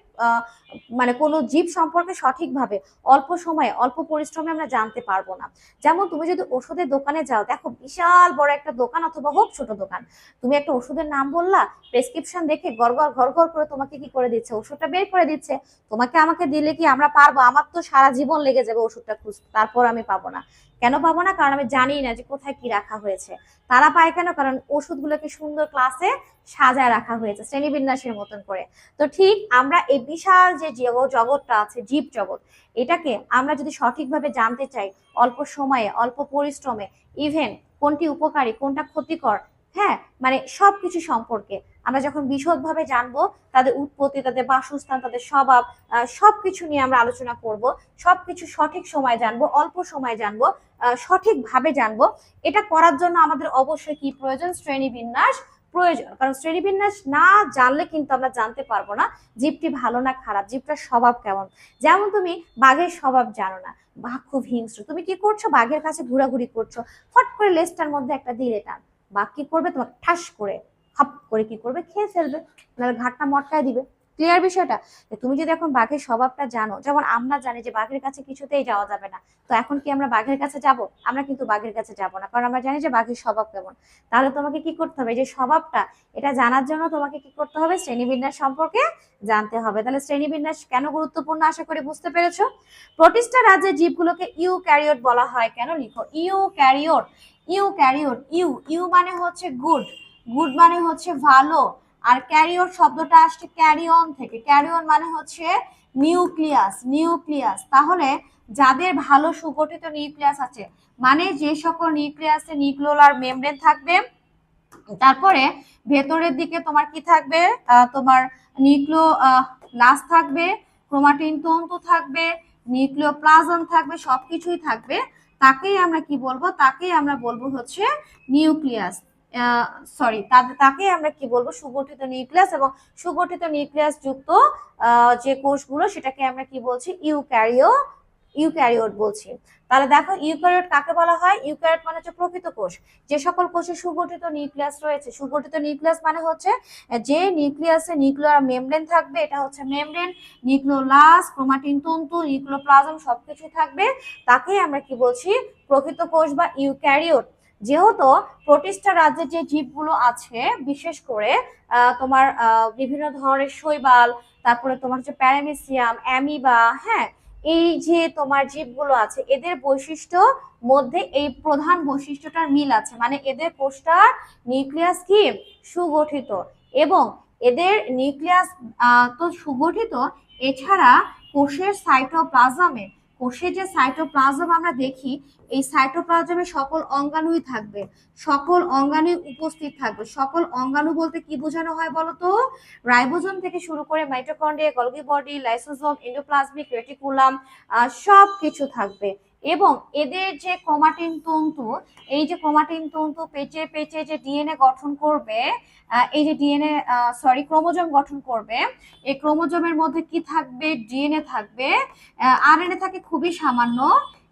মানে কোনো জীব সম্পর্কে সঠিকভাবে অল্প সময়ে অল্প পরিশ্রমে আমরা জানতে পারবো না। যেমন তুমি যদি ওষুধের দোকানে যাও, দেখো বিশাল বড় একটা দোকান অথবা হোক ছোট দোকান, তুমি একটা ওষুধের নাম বললা, প্রেসক্রিপশন দেখে ঘর ঘর করে তোমাকে কি করে দিচ্ছে? ওষুধটা বের করে দিচ্ছে। তোমাকে আমাকে দিলে কি আমরা পারবো? আমার তো সারা জীবন লেগে যাবে ওষুধটা খুঁজতে, তারপর আমি পাবো না। কেন পাবো না? কারণ আমি জানি না যে কোথায় কি রাখা হয়েছে। তারা পায় কেন? কারণ ওষুধগুলোকে সুন্দর সুন্দর ক্লাসে সাজায় রাখা হয়েছে শ্রেণীবিন্যাসের মতন করে। তো ঠিক আমরা এই বিশাল যে জগৎটা আছে, জীব জগৎ, এটাকে আমরা যদি সঠিকভাবে জানতে চাই, অল্প সময়ে অল্প পরিশ্রমে, ইভেন কোনটি উপকারী কোনটা ক্ষতিকর, হ্যাঁ মানে সবকিছু সম্পর্কে আমরা যখন বিশদভাবে জানবো, তাদের উৎপত্তি, তাদের বাসস্থান, তাদের স্বভাব, সবকিছু নিয়ে আমরা আলোচনা করব, সবকিছু সঠিক সময় জানবো, অল্প সময় জানবো, সঠিকভাবে জানবো। এটা করার জন্য আমাদের অবশ্যই কি প্রয়োজন? শ্রেণীবিন্যাস প্রয়োজন। কারণ শ্রেণীবিন্যাস না জানলে কিন্তু আমরা জানতে পারবো না জীবটি ভালো না খারাপ, জীবটার স্বভাব কেমন। যেমন তুমি বাঘের স্বভাব জানো না, বাঘ খুব হিংস্র, তুমি কি করছো? বাঘের কাছে ঘোরাঘুরি করছো, ফট করে লেজটার মধ্যে একটা দিলে টান, বাঘ কি করবে? তোমাকে ঠাস করে হাপ করে কি করবে? খেয়ে ফেলবে, নাহলে ঘাটটা মটকায় দিবে। ক্লিয়ার বিষয়টা? তুমি যদি এখন বাঘের স্বভাবটা জানো, যেমন আমরা জানি যে বাঘের কাছে কিছুতেই যাওয়া যাবে না, তো এখন কি আমরা বাঘের কাছে যাব? আমরা কিন্তু বাঘের কাছে যাব না, কারণ আমরা জানি যে বাঘের স্বভাব কেমন। তাহলে তোমাকে কি করতে হবে? যে স্বভাবটা, এটা জানার জন্য তোমাকে কি করতে হবে? শ্রেণীবিন্যাস সম্পর্কে জানতে হবে। তাহলে শ্রেণীবিন্যাস কেন গুরুত্বপূর্ণ আশা করি বুঝতে পেরেছো। প্রোটিস্টা রাজ্যের জীবগুলোকে ইউক্যারিওট বলা হয় কেন? লিখো ইউক্যারিওট। ইউক্যারিওট, ইউ মানে হচ্ছে গুড, গুড মানে হচ্ছে ভালো, আর ক্যারিওট শব্দটা আসছে ক্যারিয়ন থেকে, ক্যারিয়ন মানে হচ্ছে নিউক্লিয়াস, নিউক্লিয়াস। তাহলে যাদের ভালো সুগঠিত নিউক্লিয়াস আছে, মানে যে সকল নিউক্লিয়াসে নিউক্লিওলার মেমব্রেন থাকবে, তারপরে ভেতরের দিকে তোমার কি থাকবে? তোমার নিউক্লিওলাস থাকবে, ক্রোমাটিন তন্তু থাকবে, নিউক্লিওপ্লাজম থাকবে, সবকিছুই থাকবে, তাকেই আমরা কি বলবো? তাকেই আমরা বলবো হচ্ছে নিউক্লিয়াস। সরি, তাকে আমরা কি বলবো? সুগঠিত নিউক্লিয়াস। এবং সুগঠিত নিউক্লিয়াস যুক্ত যে কোষগুলো, সেটাকে আমরা কি বলছি? ইউক্যারিওট বলছি। তাহলে দেখো ইউক্যারিওট কাকে বলা হয়? ইউক্যারিওট মানে হচ্ছে প্রকৃত কোষ। যে সকল কোষে সুগঠিত নিউক্লিয়াস রয়েছে, সুগঠিত নিউক্লিয়াস মানে হচ্ছে যে নিউক্লিয়াসে নিউক্লিয়ার মেমব্রেন থাকবে, এটা হচ্ছে মেমব্রেন, নিউক্লিওলাস, ক্রোমাটিন তন্তু, নিউক্লিওপ্লাজম সবকিছু থাকবে, তাকেই আমরা কি বলছি? প্রকৃত কোষ বা ইউক্যারিওট। যেহেতু প্রোটিস্টা রাজ্যের যে জীবগুলো আছে, বিশেষ করে তোমার বিভিন্ন ধরনের শৈবাল, তারপরে তোমার হচ্ছে প্যারামেসিয়াম, অ্যামিবা, হ্যাঁ, এই যে তোমার জীবগুলো আছে, এদের বৈশিষ্ট্য মধ্যে এই প্রধান বৈশিষ্ট্যটার মিল আছে, মানে এদের কোষটার নিউক্লিয়াস কি? সুগঠিত। এবং এদের নিউক্লিয়াস তো সুগঠিত, এছাড়া কোষের সাইটোপ্লাজমে, কোষের যে সাইটোপ্লাজম আমরা দেখি, এই সাইটোপ্লাজমে সকল অঙ্গাণুই থাকবে, সকল অঙ্গাণু উপস্থিত থাকবে। সকল অঙ্গাণু বলতে কি বোঝানো হয় বলতো? রাইবোজোম থেকে শুরু করে mitochondria, Golgi body, lysosome, endoplasmic reticulum, সব কিছু থাকবে। এবং এদের যে ক্রোমাটিন তন্তু, এই যে ক্রোমাটিন তন্তু পেঁচে পেঁচে যে ডিএনএ গঠন করবে, এই যে ডিএনএ ক্রোমোজোম গঠন করবে, এই ক্রোমোজোমের মধ্যে কি থাকবে? ডিএনএ থাকবে, আরএনএ থাকে খুবই সামান্য,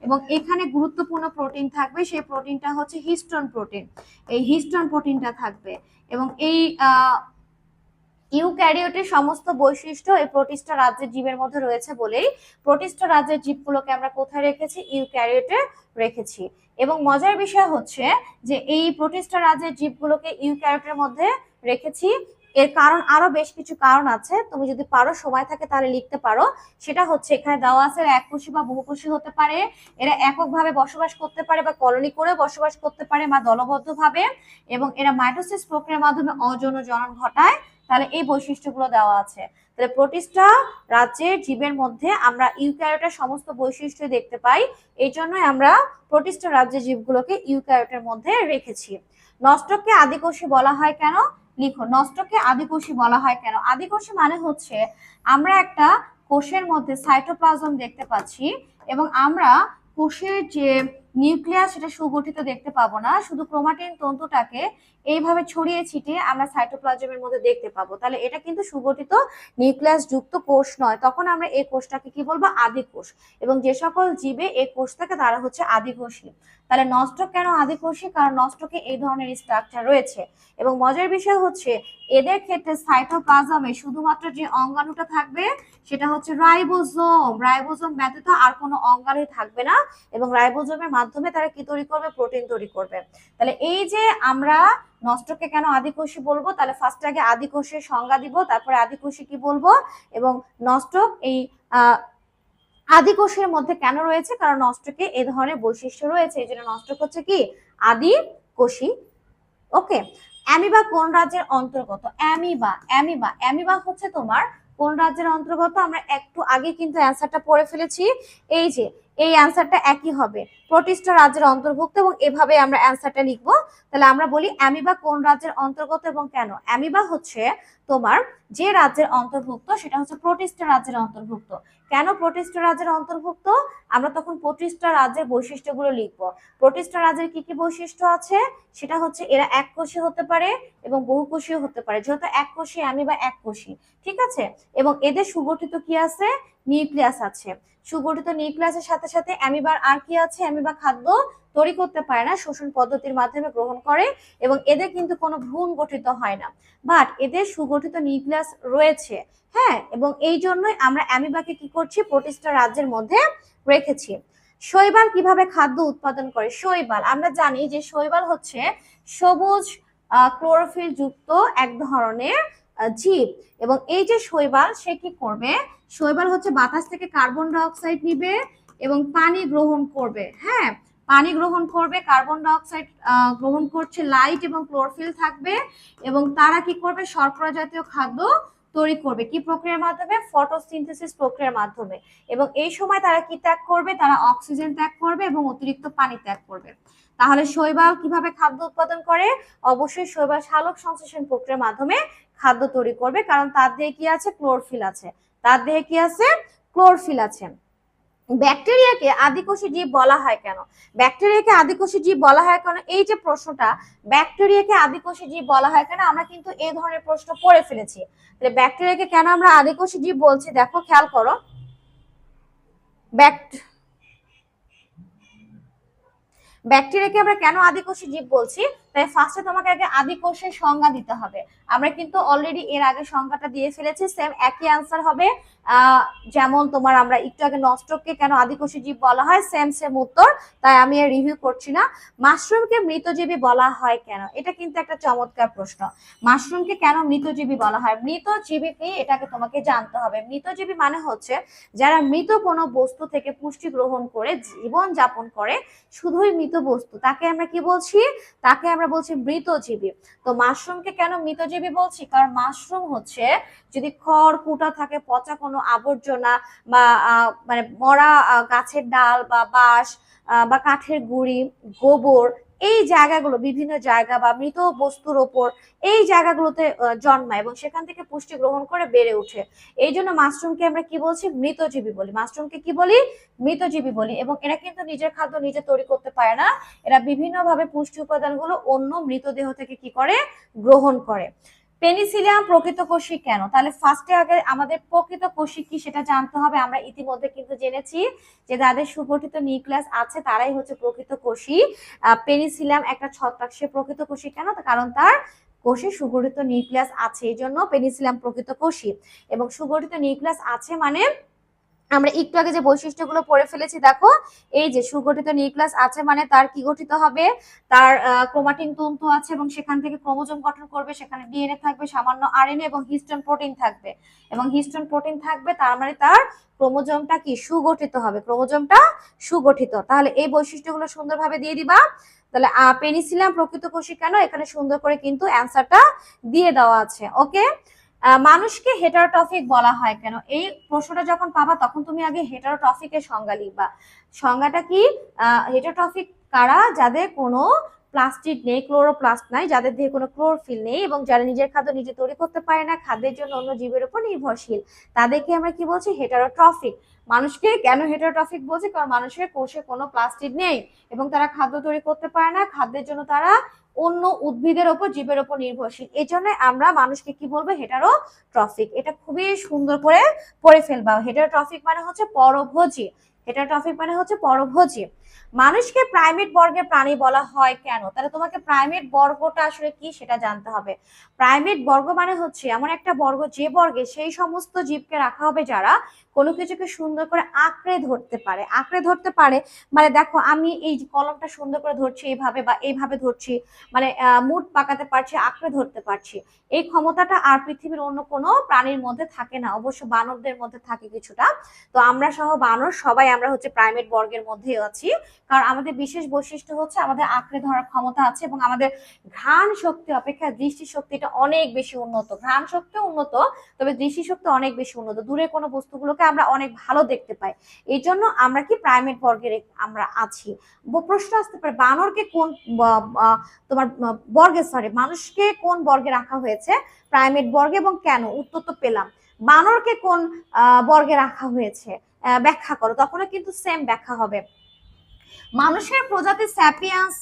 এবং এখানে গুরুত্বপূর্ণ প্রোটিন থাকবে, সেই প্রোটিনটা হচ্ছে হিস্টোন প্রোটিন। এই হিস্টোন প্রোটিনটা থাকবে। এবং এই ইউক্যারিওটের সমস্ত বৈশিষ্ট্য এই প্রোটিস্টা রাজ্যের জীবের মধ্যে রয়েছে বলেই প্রোটিস্টা রাজ্যের জীবগুলোকে আমরা কোথায় রেখেছি? ইউক্যারিওটে রেখেছি। এবং মজার বিষয় হচ্ছে যে এই প্রোটিস্টা রাজ্যের জীবগুলোকে ইউক্যারিওটের মধ্যে রেখেছি, এর কারণ আরো বেশ কিছু কারণ আছে, তুমি যদি পারো, সময় থাকে তাহলে লিখতে পারো। সেটা হচ্ছে এখানে দেওয়া আছে এককোষী বা বহুকোষী হতে পারে, এরা এককভাবে বসবাস করতে পারে বা কলোনি করে বসবাস করতে পারে বা দলবদ্ধভাবে, এবং এরা মাইটোসিস প্রক্রিয়ার মাধ্যমে অযৌন জনন ঘটায়। তাহলে এই বৈশিষ্ট্যগুলো দেওয়া আছে। তাহলে প্রোটিস্টা রাজ্যের জীবের মধ্যে আমরা ইউক্যারিওটের সমস্ত বৈশিষ্ট্য দেখতে পাই, এই জন্যই আমরা প্রোটিস্টা রাজ্যের জীবগুলোকে ইউক্যারিওটের মধ্যে রেখেছি। নষ্টককে আদিকোষী বলা হয় কেন? লিখো, নষ্টকে আদিকোষী বলা হয় কেন? আদিকোষী মানে হচ্ছে আমরা একটা কোষের মধ্যে সাইটোপ্লাজম দেখতে পাচ্ছি, এবং আমরা কোষের যে নিউক্লিয়াস সেটা সুগঠিত দেখতে পাবো না, শুধু ক্রোমাটিন তন্তুটাকে এইভাবে ছড়িয়ে ছিটিয়ে আমরা সাইটোপ্লাজমের মধ্যে দেখতে পাবো। তাহলে এটা কিন্তু সুগঠিত নিউক্লিয়াস যুক্ত কোষ নয়, তখন আমরা এই কোষটাকে কি বলবো? আদিকোষ। এবং যে সকল জীবে এই কোষ থাকে তারা হচ্ছে আদিকোষী। তাহলে নষ্টক কেন আদিকোষী? কারণ নষ্টকে এই ধরনের স্ট্রাকচার রয়েছে। এবং মজার বিষয় হচ্ছে এদের ক্ষেত্রে সাইটোপ্লাজমে শুধুমাত্র যে অঙ্গাণুটা থাকবে সেটা হচ্ছে রাইবোজোম, রাইবোজোম ব্যতীত আর কোনো অঙ্গাণুই থাকবে না, এবং রাইবোজোমের মাধ্যমে তারা কি তৈরি করবে? প্রোটিন তৈরি করবে। তাহলে এই যে আমরা নষ্টকে কেন আদিকোষী বলবো, তাহলে ফার্স্ট আগে আদিকোষের সংজ্ঞা দিব, তারপরে আদিকোষী কি বলবো, এবং নষ্টক এই আদিকোষের মধ্যে কেন রয়েছে, কারণ নষ্টকে এই ধরনের বৈশিষ্ট্য রয়েছে, এই জন্য নষ্টক হচ্ছে কি? আদিকোষী। ওকে, অ্যামিবা কোন রাজ্যের অন্তর্গত? অ্যামিবা অ্যামিবা অ্যামিবা হচ্ছে তোমার কোন রাজ্যের অন্তর্গত? আমরা একটু আগে কিন্তু অ্যান্সারটা পড়ে ফেলেছি। এই যে এই অ্যান্সারটা একই হবে, প্রোটিস্টা রাজ্যের অন্তর্ভুক্ত, এবং এভাবে আমরা অ্যান্সারটা লিখবো। তাহলে আমরা বলি অ্যামিবা কোন রাজ্যের অন্তর্গত এবং কেন? অ্যামিবা হচ্ছে তোমার যে রাজ্যের অন্তর্ভুক্ত সেটা হচ্ছে প্রোটিস্টা রাজ্যের অন্তর্ভুক্ত। কেন প্রোটিস্টা রাজ্যের অন্তর্ভুক্ত? আমরা তখন প্রোটিস্টা রাজ্যের বৈশিষ্ট্যগুলো লিখবো। প্রোটিস্টা রাজ্যের কি কি বৈশিষ্ট্য আছে? সেটা হচ্ছে এরা এককোষী হতে পারে এবং বহুকোষীয় হতে পারে। যেহেতু এককোষী, অ্যামিবা এককোষী, ঠিক আছে। এবং এদের সুগঠিত কি আছে? নিউক্লিয়াস আছে। সুগঠিত নিউক্লিয়াসের সাথে সাথে অ্যামিবার আর কি আছে? অ্যামিবা খাদ্য তৈরি করতে পারে না, শোষণ পদ্ধতির মাধ্যমে গ্রহণ করে, এবং এদের কিন্তু কোনো ভ্রূণ গঠিত হয় না, বাট এদের সুগঠিত নিউক্লিয়াস রয়েছে। হ্যাঁ, এবং এই জন্যই আমরা অ্যামিবাকে কি করছি? প্রোটিস্টা রাজ্যের মধ্যে রেখেছি। শৈবাল কিভাবে খাদ্য উৎপাদন করে? শৈবাল আমরা জানি যে শৈবাল হচ্ছে সবুজ ক্লোরোফিল যুক্ত এক ধরনের জীব, এবং এই যে শৈবাল সে কি করবে? শৈবাল হচ্ছে বাতাস থেকে কার্বন ডাই অক্সাইড নিবে এবং পানি গ্রহণ করবে। হ্যাঁ, পানি গ্রহণ করবে, কার্বন ডাই অক্সাইড গ্রহণ করছে, লাইট এবং ক্লোরোফিল থাকবে, এবং তারা কি করবে? শর্করা জাতীয় খাদ্য তৈরি করবে। কি প্রক্রিয়ার মাধ্যমে? ফটোসিনথেসিস প্রক্রিয়ার মাধ্যমে। এবং এই সময় তারা কি ত্যাগ করবে? তারা অক্সিজেন ত্যাগ করবে এবং অতিরিক্ত পানি ত্যাগ করবে। তাহলে শৈবাল কিভাবে খাদ্য উৎপাদন করে? অবশ্যই শৈবাল সালোক সংশ্লেষণ প্রক্রিয়ার মাধ্যমে খাদ্য তৈরি করবে, কারণ তার দেহে কি আছে? ক্লোরোফিল আছে। তার দেহে কি আছে? ক্লোরোফিল আছে। ব্যাকটেরিয়াকে আদিকোষী জীব বলা হয় কেন? ব্যাকটেরিয়াকে আদিকোষী জীব বলা হয় কেন? এই যে প্রশ্নটা, ব্যাকটেরিয়াকে আদিকোষী জীব বলা হয় কেন, আমরা কিন্তু এই ধরনের প্রশ্ন পড়ে ফেলেছি। তাহলে ব্যাকটেরিয়াকে কেন আমরা আদিকোষী জীব বলছি? দেখো, খেয়াল করো। ব্যাকটেরিয়াকে আমরা কেন আদিকোষী জীব বলছি? তাই ফার্স্টে তোমাকে আগে আদিকোষের সংজ্ঞা দিতে হবে। আমরা কিন্তু অলরেডি এর আগে সংজ্ঞাটা দিয়ে ফেলেছি, সেম একই আনসার হবে। যেমন তোমার আমরা একটু আগে নস্টককে কেন আদিকোষী জীব বলা হয়, সেম সেম উত্তর, তাই আমি আর রিভিউ করছি না। মাশরুমকে মৃতজীবী বলা হয় কেন? এটা কিন্তু একটা চমৎকার প্রশ্ন। মাশরুমকে কেন মৃতজীবী বলা হয়? মৃতজীবী কি এটাকে তোমাকে জানতে হবে। মৃতজীবী মানে হচ্ছে যারা মৃত কোনো বস্তু থেকে পুষ্টি গ্রহণ করে জীবন যাপন করে, শুধুই মৃত বস্তু, তাকে আমরা কি বলছি? তাকে আমরা বলছি মৃতজীবী। তো মাশরুমকে কেন মৃতজীবী বলছি? কারণ মাশরুম হচ্ছে যদি খড় কুটা থাকে, পচা কোনো আবর্জনা বা মানে মরা গাছের ডাল বা বাঁশ বা কাঠের গুঁড়ি, গোবর, এই জায়গাগুলো, বিভিন্ন জায়গা বা মৃত বস্তুর ওপর এই জায়গাগুলোতে জন্মায় এবং সেখান থেকে পুষ্টি গ্রহণ করে বেড়ে ওঠে। এই জন্য মাশরুমকে আমরা কি বলছি? মৃতজীবী বলি। মাশরুমকে কি বলি? মৃতজীবী বলি। এবং এরা কিন্তু নিজের খাদ্য নিজে তৈরি করতে পারে না, এরা বিভিন্নভাবে পুষ্টি উপাদানগুলো অন্য মৃতদেহ থেকে কি করে? গ্রহণ করে। পেনিসিলিয়াম প্রকৃতকোষী কেন? তাহলে ফার্স্টে আগে আমাদের প্রকৃতকোষী কি সেটা জানতে হবে। আমরা ইতিমধ্যে কিন্তু জেনেছি যে যাদের সুগঠিত নিউক্লিয়াস আছে তারাই হচ্ছে প্রকৃতকোষী। পেনিসিলিয়াম একটা ছত্রাক, সে প্রকৃতকোষী কেন? কারণ তার কোষে সুগঠিত নিউক্লিয়াস আছে, এই জন্য পেনিসিলিয়াম প্রকৃতকোষী। এবং সুগঠিত নিউক্লিয়াস আছে মানে আমরা একটু আগে যে বৈশিষ্ট্যগুলো পড়ে ফেলেছি, দেখো, এই যে সুগঠিত নিউক্লিয়াস আছে মানে তার কি গঠিত হবে? তার ক্রোমাটিন তন্তু আছে এবং সেখান থেকে ক্রোমোজোম গঠন করবে, সেখানে ডিএনএ থাকবে, সামান্য আরএনএ এবং হিস্টোন প্রোটিন থাকবে। এবং হিস্টোন প্রোটিন থাকবে, তার মানে তার ক্রোমোজোমটা কি? সুগঠিত হবে, ক্রোমোজোমটা সুগঠিত। তাহলে এই বৈশিষ্ট্যগুলো সুন্দরভাবে দিয়ে দিবা। তাহলে পেনিসিলিয়াম প্রকৃতকোষী কেন, এখানে সুন্দর করে কিন্তু অ্যান্সারটা দিয়ে দেওয়া আছে। ওকে, মানুষকে হেটারোট্রফিক বলা হয় কেন? এই প্রশ্নটা যখন পাবা তখন তুমি আগে হেটারোট্রফিকের সংজ্ঞা লিখবা। সংজ্ঞাটা কি? হেটারোট্রফিক কারা? যাদের কোনো প্লাস্টিড নেই, ক্লোরোপ্লাস্ট নাই, যাদের দেহে কোনো ক্লোরোফিল নেই এবং যারা নিজের খাদ্য নিজে তৈরি করতে পারে না, খাদ্যের জন্য অন্য জীবের উপর নির্ভরশীল, তাদেরকে আমরা কি বলছি? হেটারোট্রফিক। মানুষকে কেন হেটারোট্রফিক বলছি? কারণ মানুষের কোষে কোনো প্লাস্টিড নেই এবং তারা খাদ্য তৈরি করতে পারে না, খাদ্যের জন্য তারা অন্য উদ্ভিদের ওপর, জীবের ওপর নির্ভরশীল। এই জন্য আমরা মানুষকে কি বলবো? হেটারোট্রফিক। এটা খুবই সুন্দর করে পড়ে ফেলবা। হেটারোট্রফিক মানে হচ্ছে পরভোজী। হেটারোট্রফিক মানে হচ্ছে পরভোজী। মানুষকে প্রাইমেট বর্গের প্রাণী বলা হয় কেন? তাহলে তোমাকে প্রাইমেট বর্গটা আসলে কি সেটা জানতে হবে। প্রাইমেট বর্গ মানে হচ্ছে এমন একটা বর্গ যে বর্গে সেই সমস্ত জীবকে রাখা হবে যারা কোনো কিছুকে সুন্দর করে আঁকড়ে ধরতে পারে। আঁকড়ে ধরতে পারে মানে দেখো আমি এই কলমটা সুন্দর করে ধরছি এইভাবে বা এইভাবে ধরছি, মানে মুড পাকাতে পারছি, আঁকড়ে ধরতে পারছি। এই ক্ষমতাটা আর পৃথিবীর অন্য কোনো প্রাণীর মধ্যে থাকে না, অবশ্য বানরদের মধ্যে থাকে কিছুটা। তো আমরা সহ বানর সবাই আমরা হচ্ছে প্রাইমেট বর্গের মধ্যেই আছি, কারণ আমাদের বিশেষ বৈশিষ্ট্য হচ্ছে আমাদের আঁকড়ে ধরার ক্ষমতা আছে এবং আমাদের ঘ্রাণ শক্তি অপেক্ষা দৃষ্টি শক্তিটা অনেক বেশি উন্নত। ঘ্রাণ শক্তি উন্নত, তবে দৃষ্টি শক্তি অনেক বেশি উন্নত, দূরে কোনো বস্তুগুলোকে আমরা অনেক ভালো দেখতে পাই। এই জন্য আমরা কি প্রাইমেট বর্গের আমরা আছি। প্রশ্ন আসতে পারে বানরকে কোন তোমার বর্গে, সরি, মানুষকে কোন বর্গে রাখা হয়েছে, প্রাইমেট বর্গে, এবং কেন? উত্তর তো পেলাম। বানরকে কোন বর্গে রাখা হয়েছে ব্যাখ্যা করো, তখনও কিন্তু সেম ব্যাখ্যা হবে। মানুষের প্রজাতি স্যাপিয়ান্স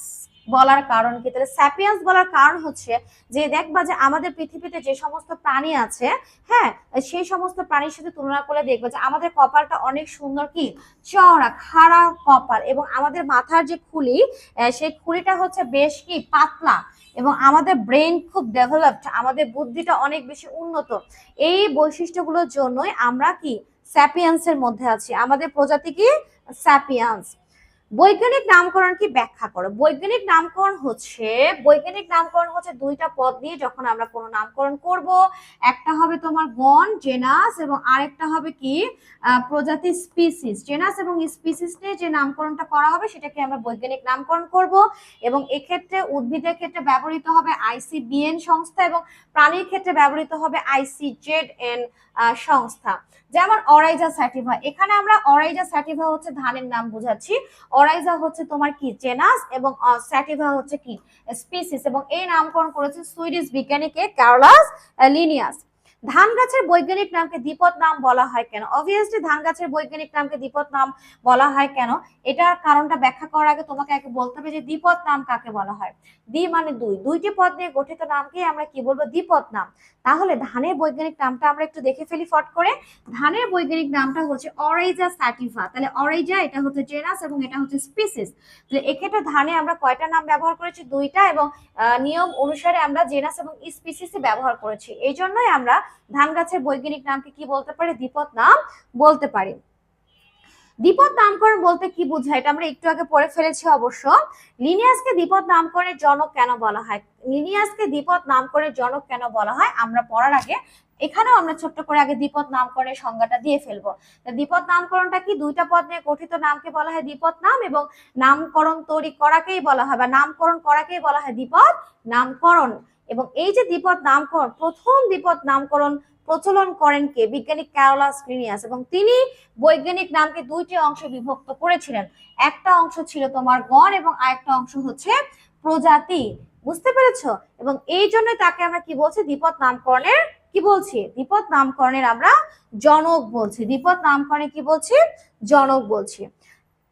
বলার কারণ কি? তাহলে স্যাপিয়ান্স বলার কারণ হচ্ছে যে দেখবা যে আমাদের পৃথিবীতে যে সমস্ত প্রাণী আছে, হ্যাঁ, সেই সমস্ত প্রাণীর সাথে তুলনা করে দেখবা যে আমাদের কপালটা অনেক সুন্দর, কি চওড়া খাড়া কপাল, এবং আমাদের মাথার যে খুলি সেই খুলিটা হচ্ছে বেশ কি পাতলা, এবং আমাদের ব্রেন খুব ডেভেলপড, আমাদের বুদ্ধিটা অনেক বেশি উন্নত। এই বৈশিষ্ট্যগুলোর জন্যই আমরা কি স্যাপিয়ান্সের মধ্যে আছি, আমাদের প্রজাতি কি স্যাপিয়ান্স। বৈজ্ঞানিক নামকরণ কি ব্যাখ্যা করো। বৈজ্ঞানিক নামকরণ হচ্ছে দুইটা পদ নিয়ে যখন আমরা কোনো নামকরণ করব, একটা হবে তোমার গণ জেনাস এবং আরেকটা হবে কি প্রজাতি স্পিসিস। জেনাস এবং স্পিসিস নিয়ে যে নামকরণটা করা হবে সেটাকে আমরা বৈজ্ঞানিক নামকরণ করব, এবং এক্ষেত্রে উদ্ভিদের ক্ষেত্রে ব্যবহৃত হবে ICBN সংস্থা এবং প্রাণীর ক্ষেত্রে ব্যবহৃত হবে ICZN সংস্থা। যেমন অরাইজা স্যাটিভা, এখানে আমরা অরাইজা স্যাটিভা হচ্ছে ধানের নাম বোঝাচ্ছি, অরাইজা হচ্ছে তোমার কি জেনাস এবং স্যাটিভা হচ্ছে কি স্পিসিস, এবং এই নামকরণ করেছে সুইডিশ বিজ্ঞানীকে কার্লাস লিনিয়াস। ধান গাছের বৈজ্ঞানিক নামকে দ্বিপদ নাম বলা হয় কেন? অবভিয়াসলি ধান গাছের বৈজ্ঞানিক নামকে দ্বিপদ নাম বলা হয় কেন, এটার কারণটা ব্যাখ্যা করার আগে তোমাকে আগে বলতে হবে যে দ্বিপদ নাম কাকে বলা হয়। দ্বি মানে দুই, দুইটি পদ নিয়ে গঠিত নামকে আমরা কি বলবো? দ্বিপদ নাম। তাহলে ধানের বৈজ্ঞানিক নামটা আমরা একটু দেখে ফেলি ফট করে। ধানের বৈজ্ঞানিক নামটা হচ্ছে অরাইজা স্যাটিভা। তাহলে অরাইজা এটা হচ্ছে জেনাস এবং এটা হচ্ছে স্পিসিস। তাহলে এক্ষেত্রে ধানে আমরা কয়টা নাম ব্যবহার করেছি? দুইটা, এবং নিয়ম অনুসারে আমরা জেনাস এবং স্পিসিস ব্যবহার করেছি। এই জন্যই আমরা ধান গাছের বৈজ্ঞানিক নামকে কি বলতে পারি? দ্বিপদ নাম বলতে পারি। দ্বিপদ নামকরণ বলতে কি বোঝায় এটা আমরা একটু আগে পড়ে ফেলেছি অবশ্য। লিনিয়াসকে দ্বিপদ নামকরণের জনক কেন বলা হয়? লিনিয়াসকে দ্বিপদ নামকরণের জনক কেন বলা হয় আমরা পড়ার আগে এখানেও আমরা ছোট্ট করে আগে দ্বিপদ নামকরণের সংজ্ঞাটা দিয়ে ফেলবো। দ্বিপদ নামকরণটা কি? দুইটা পদ নিয়ে গঠিত নামকে বলা হয় দ্বিপদ নাম, এবং নামকরণ তৈরি করাকেই বলা হয় বা নামকরণ করাকেই বলা হয় দ্বিপদ নামকরণ। এবং এই যে দ্বিপদ নামকরণ, প্রথম দ্বিপদ নামকরণ প্রচলন করেন কে? বিজ্ঞানী কার্লাস লিনিয়াস, এবং তিনি বৈজ্ঞানিক নামকে দুইটি অংশে বিভক্ত করেছিলেন। একটা অংশ ছিল তোমার গণ এবং আরেকটা অংশ হচ্ছে প্রজাতি। বুঝতে পেরেছো? এবং এই জন্য তাকে আমরা কি বলছি? দ্বিপদ নামকরণের কি বলছি? দ্বিপদ নামকরণের আমরা জনক বলছি। দ্বিপদ নামকরণে কি বলছি? জনক বলছি।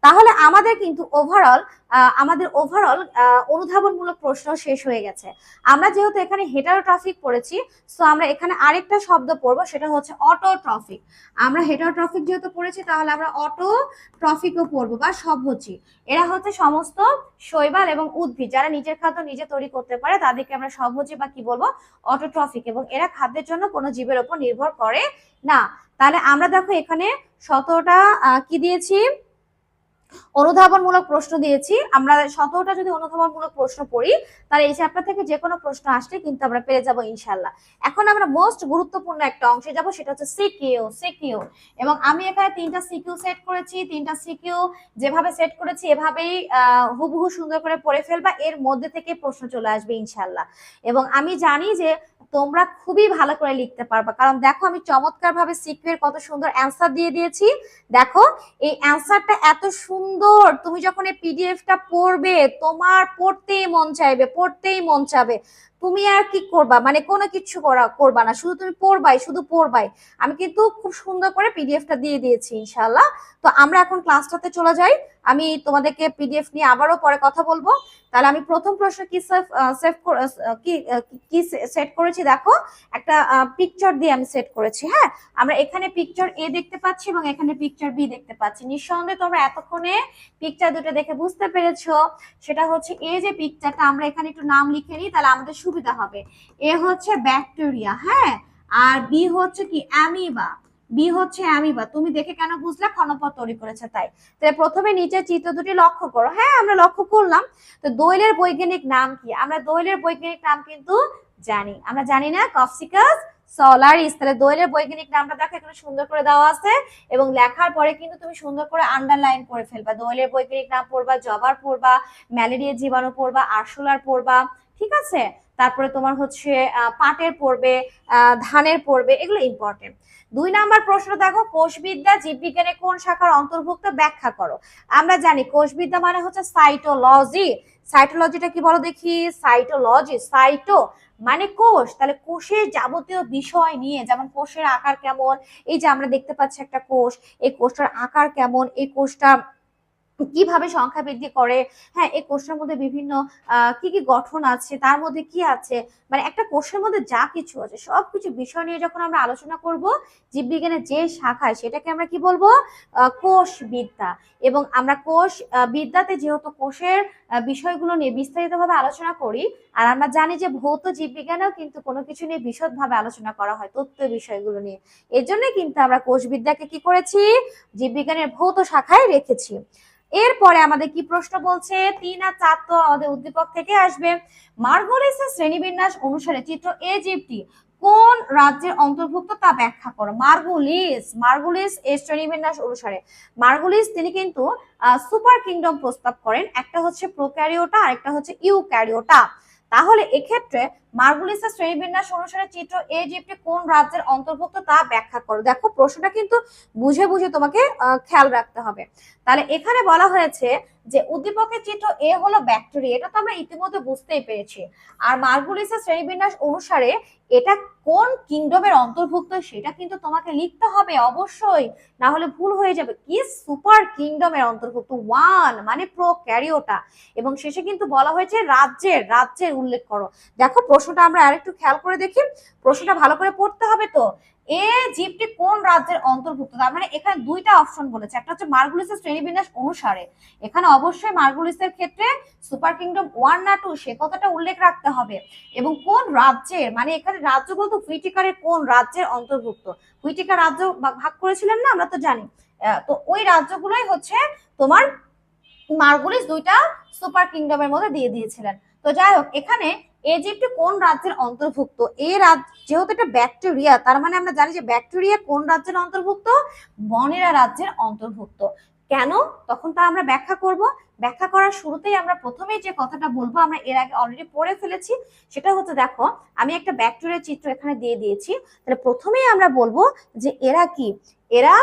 তাহলে আমাদের কিন্তু ওভারঅল অনুধাবনমূলক প্রশ্ন শেষ হয়ে গেছে। আমরা যেহেতু এখানে হেটারোট্রফিক পড়েছি, সো আমরা এখানে আরেকটা শব্দ পড়বো, সেটা হচ্ছে অটোট্রফিক। আমরা হেটারোট্রফিক যেহেতু পড়েছি তাহলে আমরা অটোট্রফিকও পড়বো বা সভোজী। এরা হচ্ছে সমস্ত শৈবাল এবং উদ্ভিদ যারা নিজের খাদ্য নিজে তৈরি করতে পারে, তাদেরকে আমরা সভোজী বা কি বলবো? অটোট্রফিক, এবং এরা খাদ্যের জন্য কোনো জীবের উপর নির্ভর করে না। তাহলে আমরা দেখো এখানে 17টা কি দিয়েছি? অনুধাবনমূলক প্রশ্ন দিয়েছি। আমরা 17টা যদি অনুধাবনমূলক প্রশ্ন পড়ি তাহলে এই চ্যাপ্টার থেকে যে কোনো প্রশ্ন আসলে কিন্তু আমরা পেরে যাব ইনশাল্লাহ। এখন আমরা মোস্ট গুরুত্বপূর্ণ একটা অংশে যাব, সেটা হচ্ছে সিকিউ। এবং আমি এখানে 3টা সিকিউ সেট করেছি। 3টা সিকিউ যেভাবে সেট করেছি এভাবেই হুবহু সুন্দর করে পড়ে ফেলবা, এর মধ্যে থেকে প্রশ্ন চলে আসবে ইনশাল্লাহ। এবং আমি জানি যে তোমরা খুবই ভালো করে লিখতে পারবা, কারণ দেখো আমি চমৎকার ভাবে সিকিউ এর কত সুন্দর অ্যান্সার দিয়ে দিয়েছি। দেখো এই অ্যান্সারটা এত সুন্দর, তুমি যখন এই পিডিএফটা পড়বে তোমার পড়তেই মন চাইবে। তুমি আর কি করবা, মানে কোনো কিছু করবা না, শুধু তুমি শুধু পড়বাই। আমি কিন্তু খুব সুন্দর করে পিডিএফটা দিয়ে দিয়েছি ইনশাআল্লাহ। তো আমরা এখন ক্লাসটাতে চলে যাই। আমি তোমাদেরকে পিডিএফ নিয়ে আবারও পরে কথা বলবো। তাহলে আমি প্রথম প্রশ্ন কি সেট করেছি, দেখো একটা পিকচার দিয়ে আমি সেট করেছি। হ্যাঁ, আমরা এখানে পিকচার এ দেখতে পাচ্ছি এবং এখানে পিকচার বি দেখতে পাচ্ছি। নিঃসন্দেহে তোমরা এতক্ষণে পিকচার দুটো দেখে বুঝতে পেরেছো। সেটা হচ্ছে এই যে পিকচারটা, আমরা এখানে একটু নাম লিখে নিই তাহলে আমাদের সুবিধা হবে। এ হচ্ছে ব্যাকটেরিয়া, হ্যাঁ, আর বি হচ্ছে কি অ্যামিবা, বি হচ্ছে অ্যামিবা। তুমি দেখে কেন বুঝলে ক্ষণপথ তৈরি করেছে তাই। তাহলে প্রথমে নিচের চিত্র দুটি লক্ষ্য করো। হ্যাঁ আমরা লক্ষ্য করলাম। তো দোয়েলের বৈজ্ঞানিক নাম কি? আমরা দোয়েলের বৈজ্ঞানিক নাম কিন্তু জানি। আমরা জানি না? কপসিকাস সলারিস। তাহলে দোয়েলের বৈজ্ঞানিক নামটা দেখো এখানে সুন্দর করে দেওয়া আছে, এবং লেখার পরে কিন্তু তুমি সুন্দর করে আন্ডারলাইন করে ফেলবা। দোয়েলের বৈজ্ঞানিক নাম পড়বা, জবার পড়বা, ম্যালেরিয়া জীবাণু পড়বা, আরশোলার পড়বা, ঠিক আছে? তারপরে তোমার হচ্ছে পাটের পড়বে, ধানের পড়বে, এগুলো ইম্পর্টেন্ট। 2 নাম্বার প্রশ্ন দেখো, কোষবিদ্যা জীববিজ্ঞানের কোন শাখার অন্তর্ভুক্ত ব্যাখ্যা করো। আমরা জানি কোষবিদ্যা মানে হচ্ছে সাইটোলজি। সাইটোলজিটা কি বলো দেখি? সাইটোলজি, সাইটো মানে কোষ, তাহলে কোষের যাবতীয় বিষয় নিয়ে, যেমন কোষের আকার কেমন, এই যে আমরা দেখতে পাচ্ছি একটা কোষ, এই কোষটার আকার কেমন, এই কোষটা কিভাবে সংখ্যা বৃদ্ধি করে, হ্যাঁ এই কোষের মধ্যে বিভিন্ন কি কি গঠন আছে, তার মধ্যে কি আছে, মানে একটা কোষের মধ্যে যা কিছু আছে সবকিছু বিষয় নিয়ে যখন আমরা আলোচনা করব জীববিজ্ঞানের যে শাখায়, সেটাকে আমরা কি বলবো? কোষ বিদ্যা। এবং আমরা কোষ বিদ্যাতে যেহেতু কোষের বিষয়গুলো নিয়ে বিস্তারিতভাবে আলোচনা করি, আর আমরা জানি যে ভৌত জীববিজ্ঞানেও কিন্তু কোনো কিছু নিয়ে বিশদভাবে আলোচনা করা হয়, তথ্য বিষয়গুলো নিয়ে, এর জন্য কিন্তু আমরা কোষ বিদ্যাকে কি করেছি? জীববিজ্ঞানের ভৌত শাখায় রেখেছি। এরপরে আমাদের কি প্রশ্ন বলছে? 3 আর 4 তো আমাদের উদ্দীপক থেকে আসবে। মার্গলিসের শ্রেণীবিন্যাস অনুসারে চিত্র এ জীবটি কোন রাজ্যের অন্তর্ভুক্ত তা ব্যাখ্যা করো। মার্গুলিস এর শ্রেণীবিন্যাস অনুসারে, মার্গুলিস তিনি কিন্তু সুপার কিংডম প্রস্তাব করেন। একটা হচ্ছে প্রোক্যারিওটা আর একটা হচ্ছে ইউক্যারিওটা। তাহলে এক্ষেত্রে মার্গুলিসের শ্রেণীবিন্যাস অনুসারে চিত্র এ জীবটি কোন রাজ্যের অন্তর্ভুক্ত তা ব্যাখ্যা করো। দেখো প্রশ্নটা কিন্তু বুঝে বুঝে তোমাকে খেয়াল রাখতে হবে। তাহলে এখানে বলা হয়েছে যে উদ্দীপকের চিত্র এ হলো ব্যাকটেরিয়া, এটা তো আমরা ইতিমধ্যে বুঝতেই পেরেছি। আর মার্গুলিসের শ্রেণীবিন্যাস অনুসারে এটা কোন কিংডমের অন্তর্ভুক্ত সেটা কিন্তু তোমাকে লিখতে হবে অবশ্যই, না হলে ভুল হয়ে যাবে। কি? সুপার কিংডমের অন্তর্ভুক্ত, 1 মানে প্রোক্যারিওটা। এবং শেষে কিন্তু বলা হয়েছে রাজ্যের উল্লেখ করো। দেখো প্রশ্নটা আমরা আরেকটু খেয়াল করে দেখি, প্রশ্নটা ভালো করে পড়তে হবে। তো এ জীবটি কোন রাজ্যের অন্তর্ভুক্ত, তার মানে এখানে 2টা অপশন বলেছে, একটা হচ্ছে মার্গুলিসের শ্রেণীবিন্যাস অনুসারে, এখানে অবশ্যই মার্গুলিসের ক্ষেত্রে সুপার কিংডম 1 না 2 সে কথাটা উল্লেখ রাখতে হবে, এবং কোন রাজ্যের, মানে এখানে রাজ্য বলতে হুইটেকারের কোন রাজ্যের অন্তর্ভুক্ত। হুইটেকার রাজ্য ভাগ করেছিলেন না, আমরা তো জানি। তো ওই রাজ্যগুলোই হচ্ছে তোমার মার্গুলিস 2টা সুপার কিংডমের মধ্যে দিয়ে দিয়েছিলেন। তো যাই হোক, এখানে এই জীবটি কোন রাজ্যের অন্তর্ভুক্ত, এই রাজ্য যেহেতু এটা ব্যাকটেরিয়া, তার মানে আমরা জানি যে ব্যাকটেরিয়া কোন রাজ্যের অন্তর্ভুক্ত? বনেরা রাজ্যের অন্তর্ভুক্ত। কেন? তখন তা আমরা ব্যাখ্যা করব। ব্যাখ্যা করার শুরুতেই আমরা প্রথমেই যে কথাটা বলবো, আমরা এর আগে অলরেডি পড়ে ফেলেছি, সেটা হচ্ছে দেখো আমি একটা ব্যাকটেরিয়ার চিত্র এখানে দিয়ে দিয়েছি। তাহলে প্রথমেই আমরা বলবো যে এরা কি? এরা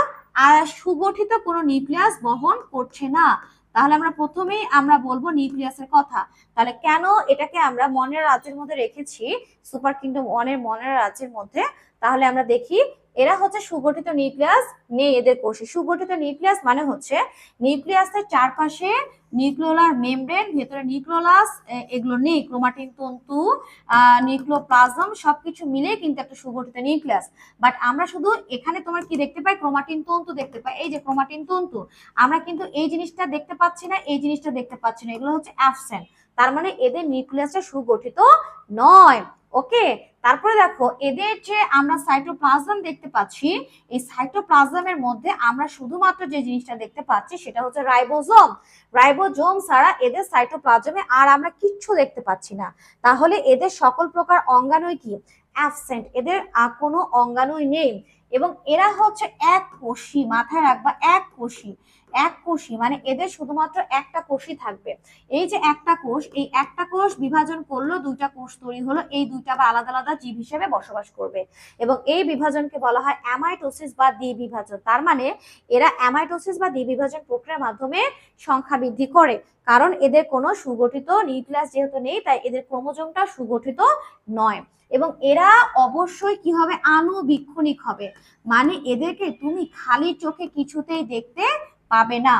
সুগঠিত কোনো নিউক্লিয়াস বহন করছে না। তাহলে আমরা প্রথমেই আমরা বলবো নিউক্লিয়াসের কথা। তাহলে কেন এটাকে আমরা মনেরা রাজ্যের মধ্যে রেখেছি, সুপার কিংডম 1 এর মনেরা রাজ্যের মধ্যে? তাহলে আমরা দেখি এরা হচ্ছে সুগঠিত নিউক্লিয়াস নেই এদের কোষে। সুগঠিত নিউক্লিয়াস মানে হচ্ছে নিউক্লিয়াসের চারপাশে নিউক্লিওলার মেমব্রেন, ভেতরে নিউক্লিওলাস, এগুলো নেই। ক্রোমাটিন তন্তু, নিউক্লিওপ্লাজম সবকিছু মিলে কিন্তু একটা সুগঠিত নিউক্লিয়াস। বাট আমরা শুধু এখানে তোমার কি দেখতে পাই? ক্রোমাটিন তন্তু দেখতে পাই। এই যে ক্রোমাটিন তন্তু, আমরা কিন্তু এই জিনিসটা দেখতে পাচ্ছি না, এই জিনিসটা দেখতে পাচ্ছি না, এগুলো হচ্ছে অ্যাবসেন্ট। তার মানে এদের নিউক্লিয়াসটা সুগঠিত নয়। ওকে, তারপরে দেখো এদের যে আমরা সাইটোপ্লাজম দেখতে পাচ্ছি, এই সাইটোপ্লাজমের মধ্যে আমরা শুধুমাত্র যে জিনিসটা দেখতে পাচ্ছি সেটা হচ্ছে রাইবোজোম। রাইবোজোম ছাড়া এদের সাইটোপ্লাজমে আর আমরা কিচ্ছু দেখতে পাচ্ছি না। তাহলে এদের সকল প্রকার অঙ্গাণুই কি? অ্যাবসেন্ট, এদের কোনো অঙ্গাণুই নেই। এবং এরা হচ্ছে এক কোষী, মাথায় রাখবা, এক কোষী মানে এদের শুধুমাত্র একটা কোষই থাকবে। এই যে একটা কোষ, এই একটা কোষ বিভাজন করলো, 2টা কোষ তৈরি হলো, এই 2টা আবার আলাদা আলাদা জীব হিসেবে বসবাস করবে। এবং এই বিভাজনকে বলা হয় অ্যামাইটোসিস বা দ্বিবিভাজন। তার মানে এরা অ্যামাইটোসিস বা দ্বিবিভাজন প্রক্রিয়ার মাধ্যমে সংখ্যা বৃদ্ধি করে, কারণ এদের কোনো সুগঠিত নিউক্লিয়াস যেহেতু নেই, তাই এদের ক্রোমোজোমটা সুগঠিত নয়। এবং এরা অবশ্যই কি হবে? আনুবীক্ষণিক হবে, মানে এদেরকে তুমি খালি চোখে কিছুতেই দেখতে পাবে না।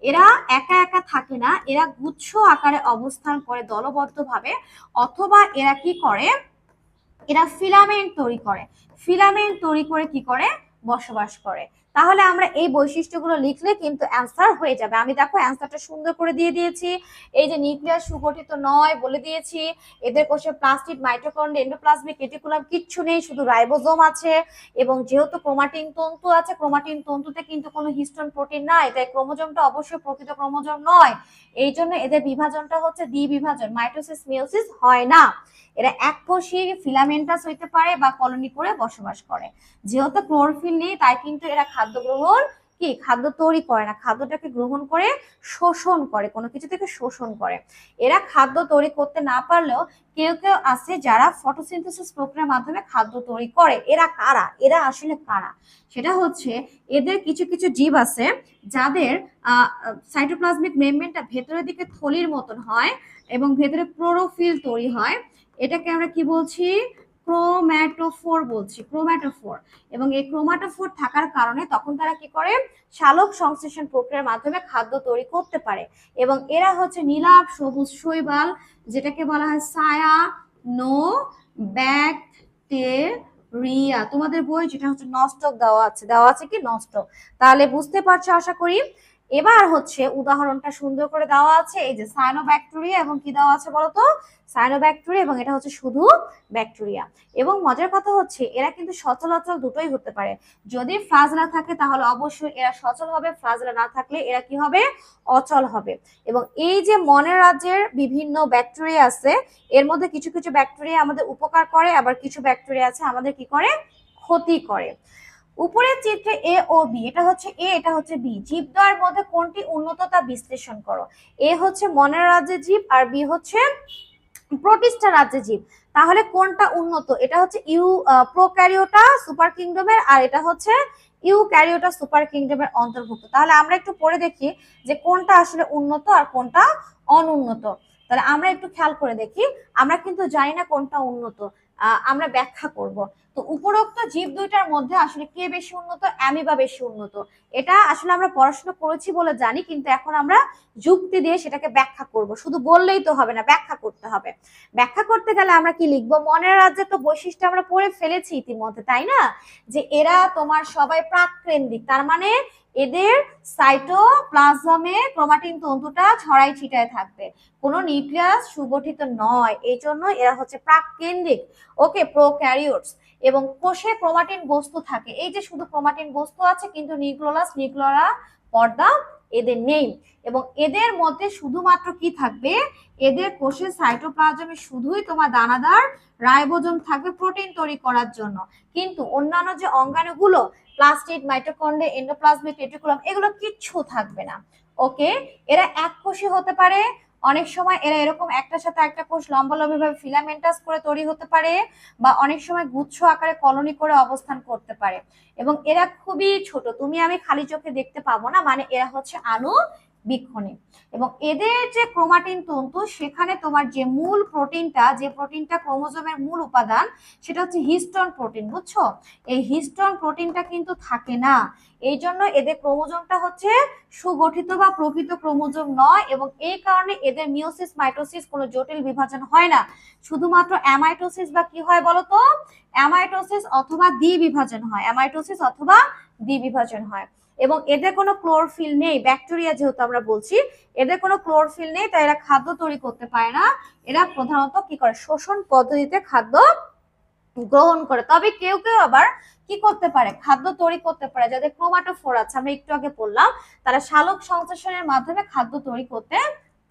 এরা একা একা থাকে না, এরা গুচ্ছ আকারে অবস্থান করে দলবদ্ধভাবে, অথবা এরা কি করে? এরা ফিলামেন্ট তৈরি করে। ফিলামেন্ট তৈরি করে কি করে? বসবাস করে। তাহলে আমরা এই বৈশিষ্ট্যগুলো লিখলে কিন্তু অ্যান্সার হয়ে যাবে। আমি দেখো অ্যান্সারটা সুন্দর করে দিয়ে দিয়েছি। এই যে নিউক্লিয়াস সুগঠিত নয় বলে দিয়েছি, এদের কোষে প্লাস্টিড, মাইটোকন্ড্রিয়া, এন্ডোপ্লাজমিক রেটিকুলাম কিচ্ছু নেই, শুধু রাইবোজোম আছে। এবং যেহেতু ক্রোমাটিন তন্তু আছে, ক্রোমাটিন তন্তুতে কিন্তু কোনো হিস্টোন প্রোটিন নাই, তাই ক্রোমোজোমটা অবশ্যই প্রকৃত ক্রোমোজোম নয়। এই জন্য এদের বিভাজনটা হচ্ছে দ্বিবিভাজন, মাইটোসিস মিওসিস হয় না। এরা এককোষী ফিলামেন্টাস হইতে পারে বা কলোনি করে বসবাস করে। যেহেতু ক্লোরোফিল নেই তাই কিন্তু এরা খাদ্য গ্রহণ খাদ্য তৈরি করে না, খাদ্যটাকে গ্রহণ করে শোষণ করে, কোনো কিছু থেকে শোষণ করে। এরা খাদ্য তৈরি করতে না পারলেও কেউ কেউ আছে যারা ফটোসিনথেসিস প্রক্রিয়ার মাধ্যমে খাদ্য তৈরি করে। এরা কারা? এরা আসলে কারা? সেটা হচ্ছে এদের কিছু কিছু জীব আছে যাদের সাইটোপ্লাজমিক মেমব্রেনটা ভেতরের দিকে থলির মতন হয় এবং ভেতরে ক্লোরোফিল তৈরি হয়। এটাকে আমরা কি বলছি? ক্রোম্যাটোফোর বলছি, ক্রোম্যাটোফোর। এবং এই ক্রোম্যাটোফোর থাকার কারণে তখন তারা কি করে? সালোক সংশ্লেষণ প্রক্রিয়ার মাধ্যমে খাদ্য তৈরি করতে পারে। এবং এরা হচ্ছে নীলাভ সবুজ শৈবাল, যেটাকে বলা হয় সায়ানোব্যাকটেরিয়া। তোমাদের বই যেটা হচ্ছে নস্টক দেওয়া আছে কি নস্টক, তাহলে বুঝতে পারছো আশা করি। এবার হচ্ছে উদাহরণটা সুন্দর করে দেওয়া আছে, এই যে সায়ানোব্যাকটেরিয়া এবং কি দেওয়া আছে বলতো? সায়ানোব্যাকটেরিয়া, এবং এটা হচ্ছে শুধু ব্যাকটেরিয়া। এবং মজার কথা হচ্ছে এরা কিন্তু সচল অচল দুটোই হতে পারে। যদি ফ্লাজেলা থাকে তাহলে অবশ্যই এরা সচল হবে, ফ্লাজেলা না থাকলে এরা কি হবে? অচল হবে। এবং এই যে মনের রাজ্যের বিভিন্ন ব্যাকটেরিয়া আছে, এর মধ্যে কিছু কিছু ব্যাকটেরিয়া আমাদের উপকার করে, আবার কিছু ব্যাকটেরিয়া আছে আমাদের কি করে? ক্ষতি করে। উপরের চিত্রে এ ও বি, এটা হচ্ছে এ, এটা হচ্ছে বি, জীবদ্বয়ের মধ্যে কোনটি উন্নত তা বিশ্লেষণ করো। এ হচ্ছে মনের রাজ্যের জীব আর বি হচ্ছে প্রোটিস্টা রাজ্যের জীব। তাহলে কোনটা উন্নত? এটা হচ্ছে প্রোক্যারিওটা সুপার কিংডমের, আর এটা হচ্ছে ইউক্যারিওটা সুপার কিংডমের অন্তর্ভুক্ত। তাহলে আমরা একটু পড়ে দেখি যে কোনটা আসলে উন্নত আর কোনটা অনুন্নত। তাহলে আমরা একটু খেয়াল করে দেখি, আমরা কিন্তু জানি না কোনটা উন্নত, আমরা ব্যাখ্যা করব। তো উপরোক্ত জীব দুইটার মধ্যে আসলে কে বেশি উন্নত? অ্যামিবা বেশি উন্নত। এটা আসলে আমরা পড়াশোনা করেছি বলে জানি, কিন্তু এখন আমরা যুক্তি দিয়ে সেটাকে ব্যাখ্যা করব। শুধু বললেই তো হবে না, ব্যাখ্যা করতে হবে। ব্যাখ্যা করতে গেলে আমরা কি লিখবো? মনের রাজ্যে তো বৈশিষ্ট্য আমরা পড়ে ফেলেছি ইতিমধ্যে, তাই না? যে এরা তোমার সবাই প্রাককেন্দ্রিক, তার মানে এদের সাইটোপ্লাজমে ক্রোমাটিন তন্তুটা ছড়াই ছিটায় থাকবে, কোনো নিউক্লিয়াস সুগঠিত নয়, এই জন্য এরা হচ্ছে প্রাককেন্দ্রিক। ওকে, প্রোক্যারিওটস। এবং কোষে ক্রোমাটিন বস্তু থাকে, এই যে শুধু ক্রোমাটিন বস্তু আছে কিন্তু নিউক্লিওলাস পর্দা এদের নেই। এবং এদের মধ্যে শুধুমাত্র কি থাকবে? এদের কোষের সাইটোপ্লাজমে শুধুই তোমার দানাদার রাইবোজোম থাকবে প্রোটিন তৈরি করার জন্য, কিন্তু অন্যান্য যে অঙ্গাণুগুলো প্লাস্টিড, মাইটোকন্ড্রিয়া, এন্ডোপ্লাজমিক রেটিকুলাম এগুলো কিচ্ছু থাকবে না। ওকে, এরা এককোষী হতে পারে, অনেক সময় এরা এরকম একটার সাথে একটা কোষ লম্বালম্বি ভাবে ফিলামেন্টাস করে তৈরি হতে পারে, বা অনেক সময় গুচ্ছ আকারে কলোনি করে অবস্থান করতে পারে। এবং এরা খুবই ছোট, তুমি আমি খালি চোখে দেখতে পাবো না, মানে এরা হচ্ছে আণুবীক্ষণী। এবং এদের যে ক্রোমাটিন তন্তু, সেখানে তোমার যে মূল প্রোটিনটা, যে প্রোটিনটা ক্রোমোজোমের মূল উপাদান, সেটা হচ্ছে হিস্টোন প্রোটিন, বুঝছো? এই হিস্টোন প্রোটিনটা কিন্তু থাকে না, এই জন্য এদের ক্রোমোজোমটা হচ্ছে সুগঠিত বা প্রকৃত ক্রোমোজোম নয়। এবং এই কারণে এদের মিওসিস, মাইটোসিস কোনো জটিল বিভাজন হয় না, শুধুমাত্র অ্যামাইটোসিস বা কি হয় বলতো? অ্যামাইটোসিস অথবা দ্বিবিভাজন হয়, অ্যামাইটোসিস অথবা দ্বিবিভাজন হয়। এবং এদের কোনো ক্লোরোফিল নেই, ব্যাকটেরিয়া যেহেতু আমরা বলছি, এদের কোনো ক্লোরোফিল নেই, তাই এরা খাদ্য তৈরি করতে পারে না। এরা প্রধানত কি করে? শোষণ পদ্ধতিতে খাদ্য গ্রহণ করে। তবে কেউ কেউ আবার কি করতে পারে? খাদ্য তৈরি করতে পারে। যাদের ক্রোমাটোফোর আছে, আমরা একটু আগে বললাম, তারা সালোক সংশ্লেষণের মাধ্যমে খাদ্য তৈরি করতে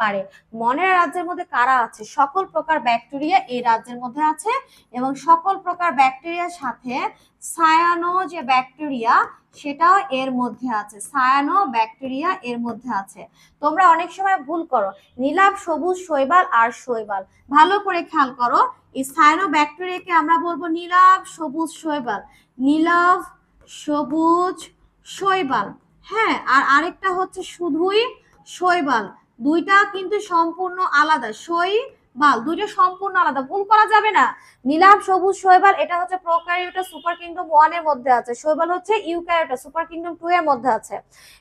পারে। মনের রাজ্যের মধ্যে কারা আছে? সকল প্রকার ব্যাকটেরিয়া এই রাজ্যের মধ্যে আছে, এবং সকল প্রকার ব্যাকটেরিয়ার সাথে সায়ানো যে ব্যাকটেরিয়া সেটাও এর মধ্যে আছে, সায়ানো ব্যাকটেরিয়া এর মধ্যে আছে। তোমরা অনেক সময় ভুল করো, নীলাভ সবুজ শৈবাল আর শৈবাল। ভালো করে খেয়াল করো, এই সায়ানো ব্যাকটেরিয়াকে আমরা বলবো নীলাভ সবুজ শৈবাল, নীলাভ সবুজ শৈবাল। হ্যাঁ, আর আরেকটা হচ্ছে শুধুই শৈবাল। দুইটা কিন্তু সম্পূর্ণ আলাদা, শৈবাল বাল, দুইটা সম্পূর্ণ আলাদা, ভুল করা যাবে না। নীলাভ, সবুজ, শৈবাল এটা হচ্ছে প্রোক্যারিওটা সুপার কিংডম 1 এর মধ্যে আছে, শৈবাল হচ্ছে ইউক্যারিওটা সুপার কিংডম 2 এর মধ্যে আছে।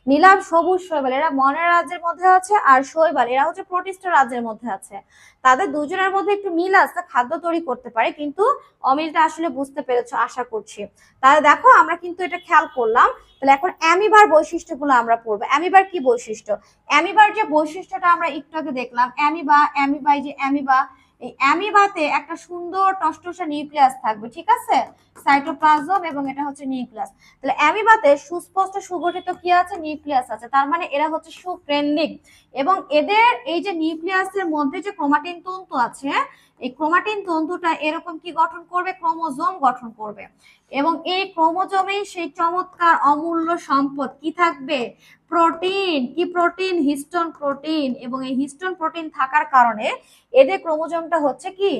নীলাভ, সবুজ, শৈবাল এরা মনের রাজ্যের মধ্যে আছে, আর শৈবাল এরা হচ্ছে প্রোটিস্টা রাজ্যের মধ্যে আছে। তাদের দুজনের মধ্যে একটু মিল আছে, খাদ্য তৈরি করতে পারে, কিন্তু অমিলটা আসলে বুঝতে পেরেছো আশা করছি। তাহলে দেখো আমরা কিন্তু এটা খেয়াল করলাম। তাহলে এখন অ্যামিবার বৈশিষ্ট্যগুলো আমরা পড়বো। অ্যামিবার কি বৈশিষ্ট্য? অ্যামিবার যে বৈশিষ্ট্যটা আমরা একটু আগে দেখলাম, অ্যামিবাই যে অ্যামিবা, এই অ্যামিবাতে একটা সুন্দর টসটসে নিউক্লিয়াস থাকবে, ঠিক আছে, সাইটোপ্লাজম, এবং এটা হচ্ছে নিউক্লিয়াস। তাহলে অ্যামিবাতে সুস্পষ্ট সুগঠিত কি আছে? নিউক্লিয়াস আছে। তার মানে এরা হচ্ছে সুকেন্দ্রিক, এবং এদের এই যে নিউক্লিয়াসের মধ্যে যে ক্রোমাটিন তন্তু আছে, এই ক্রোমাটিন তন্তুটা এরকম কি গঠন করবে? ক্রোমোজোম গঠন করবে, এবং এই ক্রোমোজোমেই সেই চমৎকার অমূল্য সম্পদ কি থাকবে? প্রোটিন। কি প্রোটিন? Histone protein. এবং এই হিস্টোন প্রোটিন থাকার কারণে এদের ক্রোমোজোমটা হচ্ছে কি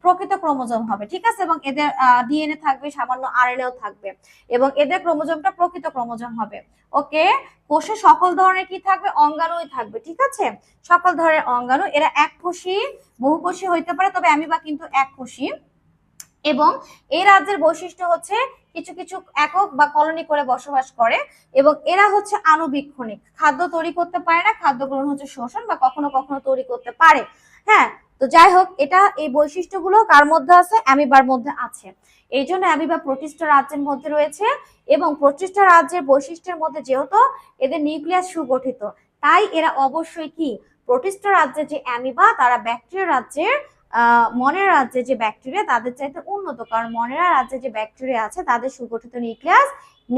প্রকৃত ক্রোমোজোম হবে, ঠিক আছে, এবং এদের ডিএনএ থাকবে, সামান্য আরএনএও থাকবে, এবং এদের ক্রোমোজোমটা প্রকৃত ক্রোমোজোম হবে। ওকে, কোষে সকল ধরনের কি থাকবে? অঙ্গাণুই থাকবে, ঠিক আছে, সকল ধরনের অঙ্গাণু। এরা এককোষী, বহুকোষী হইতে পারে, তবে অ্যামিবা কিন্তু এককোষী। এবং এই রাজ্যের বৈশিষ্ট্য হচ্ছে কিছু কিছু একক বা কলোনি করে বসবাস করে, এবং এরা হচ্ছে আণুবীক্ষণিক, খাদ্য তৈরি করতে পারে না, খাদ্য গ্রহণ হচ্ছে শোষণ, বা কখনো কখনো তৈরি করতে পারে। হ্যাঁ, তো যাই হোক, এটা এই বৈশিষ্ট্যগুলো কার মধ্যে আছে? অ্যামিবার মধ্যে আছে। এই জন্য অ্যামিবা প্রোটিস্টা রাজ্যের মধ্যে রয়েছে, এবং প্রোটিস্টা রাজ্যের বৈশিষ্ট্যের মধ্যে যেহেতু এদের নিউক্লিয়াস সুগঠিত, তাই এরা অবশ্যই কি প্রোটিস্টা রাজ্যের যে অ্যামিবা, তারা ব্যাকটেরিয়া রাজ্যের মনের রাজ্যে যে ব্যাকটেরিয়া তাদের চাইতে উন্নত, কারণ মনেরা রাজ্যে যে ব্যাকটেরিয়া আছে তাদের সুগঠিত নিউক্লিয়াস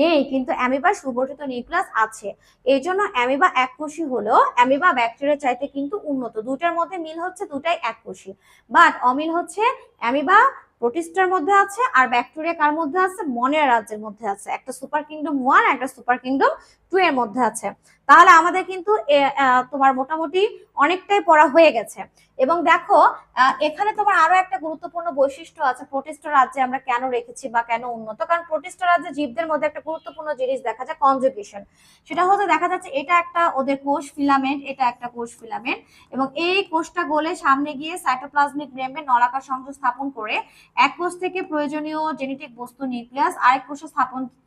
নেই, কিন্তু অ্যামিবার সুগঠিত নিউক্লিয়াস আছে। এই জন্য অ্যামিবা এককোষী হলেও অ্যামিবা ব্যাকটেরিয়া চাইতে কিন্তু উন্নত। দুটার মধ্যে মিল হচ্ছে দুটাই এককোষী, বাট অমিল হচ্ছে অ্যামিবা প্রোটিস্টার মধ্যে আছে, আর ব্যাকটেরিয়া কার মধ্যে আছে? মনের রাজ্যের মধ্যে আছে। একটা সুপার কিংডম 1, একটা সুপার কিংডম 2 এর মধ্যে আছে। তাহলে আমাদের কিন্তু তোমার মোটামুটি অনেকটাই পড়া হয়ে গেছে। এবং দেখো, এখানে তোমার আরো একটা গুরুত্বপূর্ণ বৈশিষ্ট্য আছে প্রোটিস্টা রাজ্যে আমরা কেন রেখেছি বা কেন উন্নত, কারণ প্রোটিস্টা রাজ্যে জীবদের মধ্যে একটা গুরুত্বপূর্ণ জিনিস দেখা যায়, কনজুগেশন। সেটা হচ্ছে দেখা যাচ্ছে এটা একটা ওদের কোষ ফিলামেন্ট, এটা একটা কোষ ফিলামেন্ট, এবং এই কোষটা গলে সামনে গিয়ে সাইটোপ্লাজমিক মেমব্রেন নলাকার সংযোগ স্থাপন করে এক কোষ থেকে প্রয়োজনীয় জেনেটিক বস্তু নিউক্লিয়াস আরেক কোষে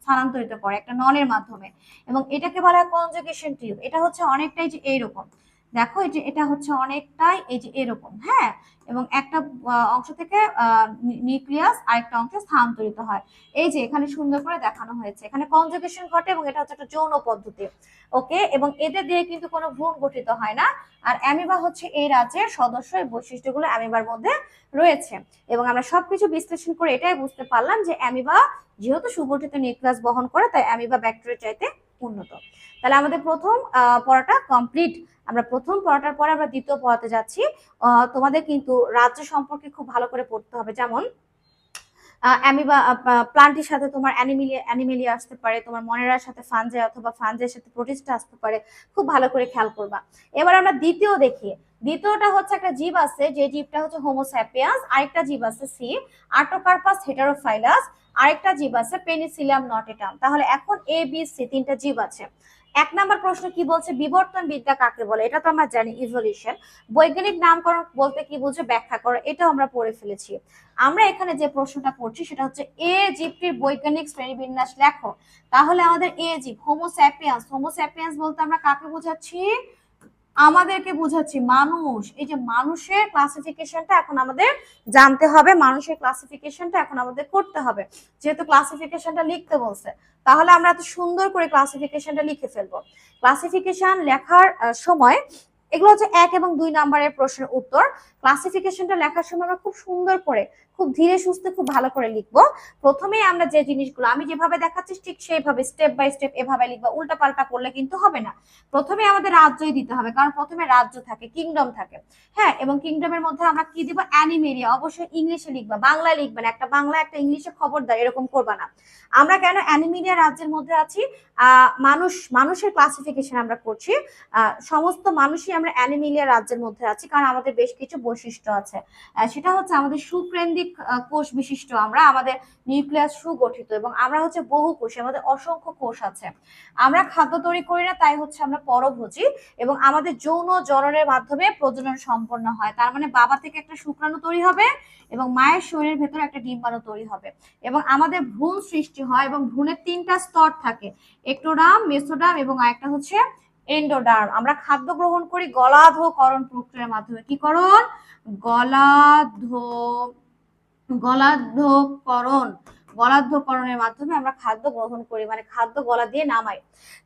স্থানান্তরিত করে একটা নলের মাধ্যমে, এবং এটাকে বলা হয় কনজুগেশন টিউব। এটা হচ্ছে অনেকটাই যে এইরকম, দেখো এই যে এটা হচ্ছে অনেকটাই এই যে এরকম, হ্যাঁ, এবং একটা অংশ থেকে নিউক্লিয়াস আরেকটা অংশে স্থানান্তরিত হয়। এই যে এখানে সুন্দর করে দেখানো হয়েছে, এখানে কনজুগেশন ঘটে, এবং এটা হচ্ছে একটা যৌন পদ্ধতি। ওকে, এবং এদের দিয়ে কিন্তু কোনো ভ্রূণ গঠিত হয় না। আর অ্যামিবা হচ্ছে এই রাজ্যের সদস্য, এই বৈশিষ্ট্যগুলো অ্যামিবার মধ্যে রয়েছে। এবং আমরা সবকিছু বিশ্লেষণ করে এটাই বুঝতে পারলাম যে অ্যামিবা যেহেতু সুগঠিত নিউক্লিয়াস বহন করে, তাই অ্যামিবা ব্যাকটেরিয়া চাইতে উন্নত। তাহলে আমাদের প্রথম পড়াটা কমপ্লিট। আমরা প্রথম পড়াটার পরে আমরা দ্বিতীয় পড়াতে যাচ্ছি। তোমাদের কিন্তু রাজ্য সম্পর্কে খুব ভালো করে পড়তে হবে, যেমন অ্যামিবা প্লান্টের সাথে তোমার অ্যানিমেলিয়া আসতে পারে, তোমার মনেরার সাথে ফানজাই, অথবা ফানজাইয়ের সাথে প্রোটিস্টা আসতে পারে, খুব ভালো করে খেয়াল করবা। এবার আমরা দ্বিতীয় দেখি। দ্বিতীয়টা হচ্ছে একটা জীব আছে, যে জীবটা হচ্ছে হোমোস্যাপিয়ান্স, আরেকটা জীব আছে সি আর্টোকার্পাস হেটারোফাইলাস, আরেকটা জীব আছে পেনিসিলিয়াম নটেটাম। তাহলে এখন এ বি সি তিনটা জীব আছে। এক নাম্বার প্রশ্ন কি বলছে? বিবর্তন বিদ্যা কাকে বলে? এটা তো আমরা জানি, ইভলিউশন। বৈজ্ঞানিক নামকরণ বলতে কি বুঝে ব্যাখ্যা করো, এটাও আমরা পড়ে ফেলেছি। আমরা এখানে যে প্রশ্নটা করছি সেটা হচ্ছে এ জীবটির বৈজ্ঞানিক শ্রেণীবিন্যাস লেখো। তাহলে আমাদের এ জীব হোমোস্যাপিয়ান্স, হোমোস্যাপিয়ান্স বলতে আমরা কাকে বোঝাচ্ছি? আমাদেরকে বুঝাচ্ছি মানুষ। এই যে মানুষের ক্লাসিফিকেশনটা এখন আমাদের জানতে হবে, মানুষের ক্লাসিফিকেশনটা এখন আমাদের করতে হবে, যেহেতু ক্লাসিফিকেশনটা লিখতে বলছে, তাহলে আমরা এত সুন্দর করে ক্লাসিফিকেশনটা লিখে ফেলবো। ক্লাসিফিকেশন লেখার সময় এগুলো হচ্ছে 1 এবং 2 নাম্বারের প্রশ্নের উত্তর। ক্লাসিফিকেশনটা লেখার সময় আমরা খুব সুন্দর করে, খুব ধীরে সুস্থে, খুব ভালো করে লিখবো। প্রথমেই আমরা যে জিনিসগুলো আমি যেভাবে দেখাচ্ছি ঠিক সেইভাবে স্টেপ বাই স্টেপ এভাবে লিখবো, উল্টা পাল্টা করলে কিন্তু হবে না। প্রথমে আমাদের রাজ্যই দিতে হবে, কারণ প্রথমে রাজ্য থাকে, কিংডম থাকে, হ্যাঁ, এবং কিংডমের মধ্যে আমরা কি দিব? অ্যানিমেলিয়া। অবশ্যই ইংলিশে লিখবা, বাংলায় লিখবা না, একটা বাংলা একটা ইংলিশে খবরদার এরকম করবা না। আমরা কেন অ্যানিমেলিয়া রাজ্যের মধ্যে আছি? মানুষের ক্লাসিফিকেশন আমরা করছি, সমস্ত মানুষই আমরা অ্যানিমেলিয়া রাজ্যের মধ্যে আছি, কারণ আমাদের বেশ কিছু বৈশিষ্ট্য আছে। সেটা হচ্ছে আমাদের সুকেন্দ্রিক দ্বিমাত্রিক কোষ বিশিষ্ট আমরা, আমাদের নিউক্লিয়াস সুগঠিত এবং আমরা হচ্ছে বহুকোষী, আমাদের অসংখ্য কোষ আছে। আমরা খাদ্য তৈরি করি না, তাই হচ্ছে আমরা পরভোজী এবং আমাদের যৌন জননের মাধ্যমে প্রজনন সম্পন্ন হয়। তার মানে বাবা থেকে একটা শুক্রাণু তৈরি হবে এবং মায়ের শরীরের ভেতরে একটা ডিম্বাণু তৈরি হবে এবং আমাদের ভ্রূণ সৃষ্টি হয় এবং ভ্রূণের 3টা স্তর থাকে, একটোডার্ম, মেসোডার্ম এবং আরেকটা হচ্ছে এন্ডোডার্ম। আমরা খাদ্য গ্রহণ করি গলাধঃকরণ প্রক্রিয়ার মাধ্যমে। কি করণ? গলাধঃকরণের মাধ্যমে আমরা খাদ্য গ্রহণ করি, মানে খাদ্য গলা দিয়ে নামাই।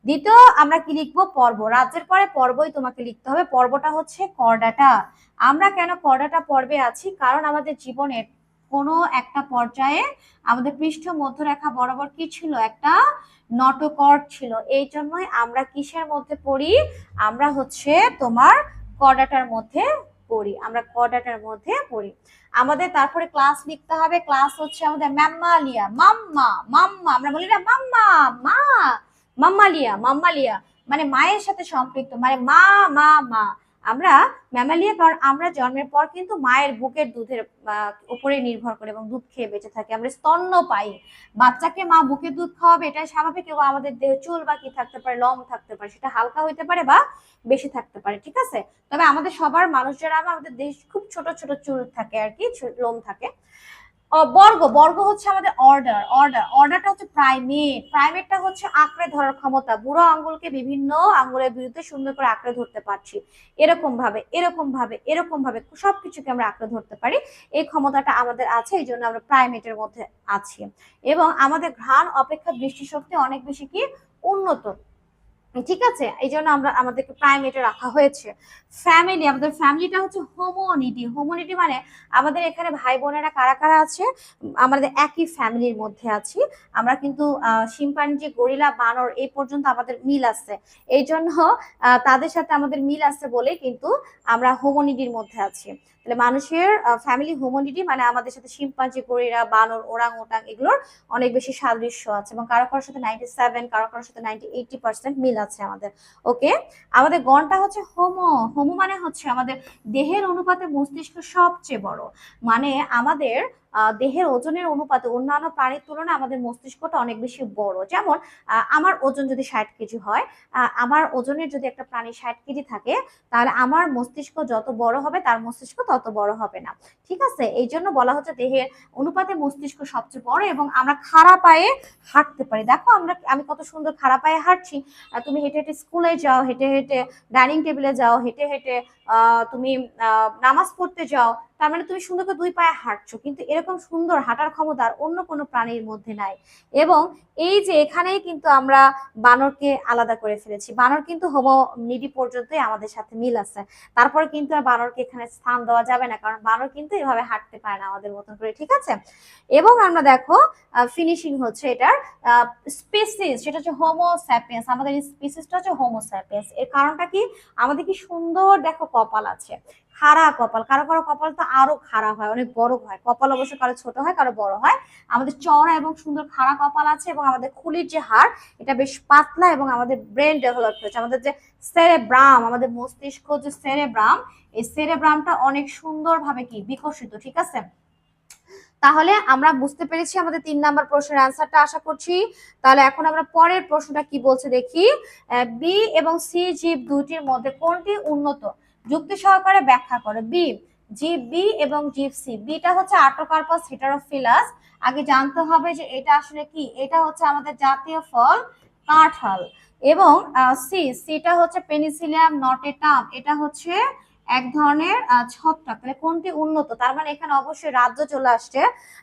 দ্বিতীয় আমরা কি লিখবো? পর্ব। রাজ্যের পরে পর্বই তোমাকে লিখতে হবে। পর্বটা হচ্ছে করডাটা। আমরা কেন করডাটা পর্বে আছি? কারণ আমাদের জীবনের কোনো একটা পর্যায়ে আমাদের পৃষ্ঠ মধ্যরেখা বরাবর কি ছিল? একটা নটোকর্ড ছিল। এই জন্যই আমরা কিসের মধ্যে পড়ি? আমরা হচ্ছে তোমার করডাটার মধ্যে পড়ি, আমরা করডাটার মধ্যে পড়ি। আমাদের তারপরে ক্লাস লিখতে হবে। ক্লাস হচ্ছে আমাদের ম্যামালিয়া। মাম্মা মাম্মা, আমরা বলি না মাম্মা মা, মাম্মালিয়া মাম্মালিয়া মানে মায়ের সাথে সম্পৃক্ত, মানে মা মা মা। আমরা ম্যামালিয়া কারণ আমরা জন্মের পর কিন্তু মায়ের বুকের দুধের উপরে নির্ভর করে এবং দুধ খেয়ে বেঁচে থাকি, আমরা স্তন্যপায়ী। বাচ্চাকে মা বুকের দুধ খাওয়াবে, এটাই স্বাভাবিক। এবং আমাদের দেহে চুল বা কি থাকতে পারে, লোম থাকতে পারে, সেটা হালকা হইতে পারে বা বেশি থাকতে পারে, ঠিক আছে। তবে আমাদের সবার মানুষ যারা আমাদের দেহে খুব ছোট ছোট চুল থাকে আর কি, লোম থাকে। বর্গ। বর্গ হচ্ছে আমাদের অর্ডার। অর্ডারটা হচ্ছে প্রাইমেট। প্রাইমেটটা হচ্ছে আঁকড়ে ধরার ক্ষমতা। বুড়ো আঙ্গুলকে বিভিন্ন আঙ্গুলের বিরুদ্ধে সুন্দর করে আঁকড়ে ধরতে পারছি, এরকম ভাবে এরকম ভাবে এরকম ভাবে সবকিছুকে আমরা আঁকড়ে ধরতে পারি। এই ক্ষমতাটা আমাদের আছে, এই জন্য আমরা প্রাইমেটের মধ্যে আছি। এবং আমাদের ঘ্রাণ অপেক্ষা দৃষ্টিশক্তি অনেক বেশি কি উন্নত, ঠিক আছে। এই জন্য আমরা আমাদেরকে প্রাইমেটে রাখা হয়েছে। ফ্যামিলি, আমাদের ফ্যামিলিটা হচ্ছে হোমোনিটি। হোমোনিটি মানে আমাদের এখানে ভাই বোনেরা কারা কারা আছে? আমাদের একই ফ্যামিলির মধ্যে আছি আমরা, কিন্তু শিম্পাঞ্জি, গরিলা, বানর এই পর্যন্ত আমাদের মিল আছে। এই জন্য তাদের সাথে আমাদের মিল আছে বলে কিন্তু আমরা হোমোনিটির মধ্যে আছি। তাহলে মানুষের ফ্যামিলি হোমোনিটি মানে আমাদের সাথে শিম্পাঞ্জি, গরিলা, বানর, ওরাং ওটাং এগুলোর অনেক বেশি সাদৃশ্য আছে এবং কারো কারোর সাথে 97, কারো কারোর সাথে 80% মিল আছে আমাদের। ওকে, আমাদের গণটা হচ্ছে হোমো। হোমো মানে হচ্ছে আমাদের দেহের অনুপাতে মস্তিষ্ক সবচেয়ে বড়, মানে আমাদের দেহের ওজনের অনুপাতে অন্যান্য প্রাণীর তুলনায় আমাদের মস্তিষ্কটা অনেক বেশি বড়। যেমন আমার ওজন যদি 60 কেজি হয়, আমার ওজনের যদি একটা প্রাণী 60 কেজি থাকে, তাহলে আমার মস্তিষ্ক যত বড় হবে তার মস্তিষ্ক তত বড় হবে না, ঠিক আছে। এই জন্য বলা হচ্ছে দেহের অনুপাতে মস্তিষ্ক সবচেয়ে বড় এবং আমরা খাড়া পায়ে হাঁটতে পারি। দেখো আমি কত সুন্দর খাড়া পায়ে হাঁটছি। তুমি হেঁটে হেঁটে স্কুলে যাও, হেঁটে হেঁটে ডাইনিং টেবিলে যাও, হেঁটে হেঁটে তুমি নামাজ পড়তে যাও, তার মানে তুমি সুন্দর করে 2 পায়ে হাঁটছো। কিন্তু এরকম সুন্দর হাঁটার ক্ষমতা আর অন্য কোনো প্রাণীর মধ্যে নাই। এবং এই যে এখানেই কিন্তু আমরা বানরকে আলাদা করে ফেলেছি। বানর কিন্তু হোমোনিডি পর্যন্তই আমাদের সাথে মিল আছে, তারপরে কিন্তু আর বানরকে এখানে স্থান দেওয়া যাবে না, কারণ বানর কিন্তু এভাবে হাঁটতে পারে না আমাদের মতন করে, ঠিক আছে। এবং আমরা দেখো ফিনিশিং হচ্ছে এটার স্পিসিস, সেটা হচ্ছে হোমো স্যাপিয়েন্স। আমাদের স্পিসিসটা হচ্ছে হোমো স্যাপিয়েন্স। এর কারণটা কি? আমাদের কি সুন্দর দেখো কপাল আছে, খাড়া কপাল। কারো কারো কপাল তো আরো খাড়া হয়, অনেক বড় হয় কপাল, অবশ্য কারো ছোট হয় কারো বড় হয়। আমাদের চওড়া এবং সুন্দর খাড়া কপাল আছে এবং আমাদের খুলির যে হাড় এটা বেশ পাতলা এবং আমাদের ব্রেন ডেভেলপ হয়েছে। আমাদের যে সেরেব্রাম, আমাদের মস্তিষ্ক যে সেরেব্রাম, এই সেরেব্রামটা অনেক সুন্দরভাবে কি বিকশিত, ঠিক আছে। তাহলে আমরা বুঝতে পেরেছি আমাদের 3 নাম্বার প্রশ্নের অ্যান্সারটা, আশা করছি। তাহলে এখন আমরা পরের প্রশ্নটা কি বলছে দেখি। বি এবং সি জীব দুইটির মধ্যে কোনটি উন্নত? যুক্তি সহকারে ব্যাখ্যা করো। জীব বি এবং জীব সি। বিটা হচ্ছে আর্টোকার্পাস হেটারোফিলাস। আগে জানতে হবে যে এটা আসলে কি। এটা হচ্ছে আমাদের জাতীয় ফল কাঁঠাল। এবং সিটা হচ্ছে পেনিসিলিয়াম নটেটাম। এটা হচ্ছে এক ধরনের ছত্রাক। তাহলে কোনটি উন্নত? তার মানে এখানে অবশ্যই রাজ্য চলে আসছে।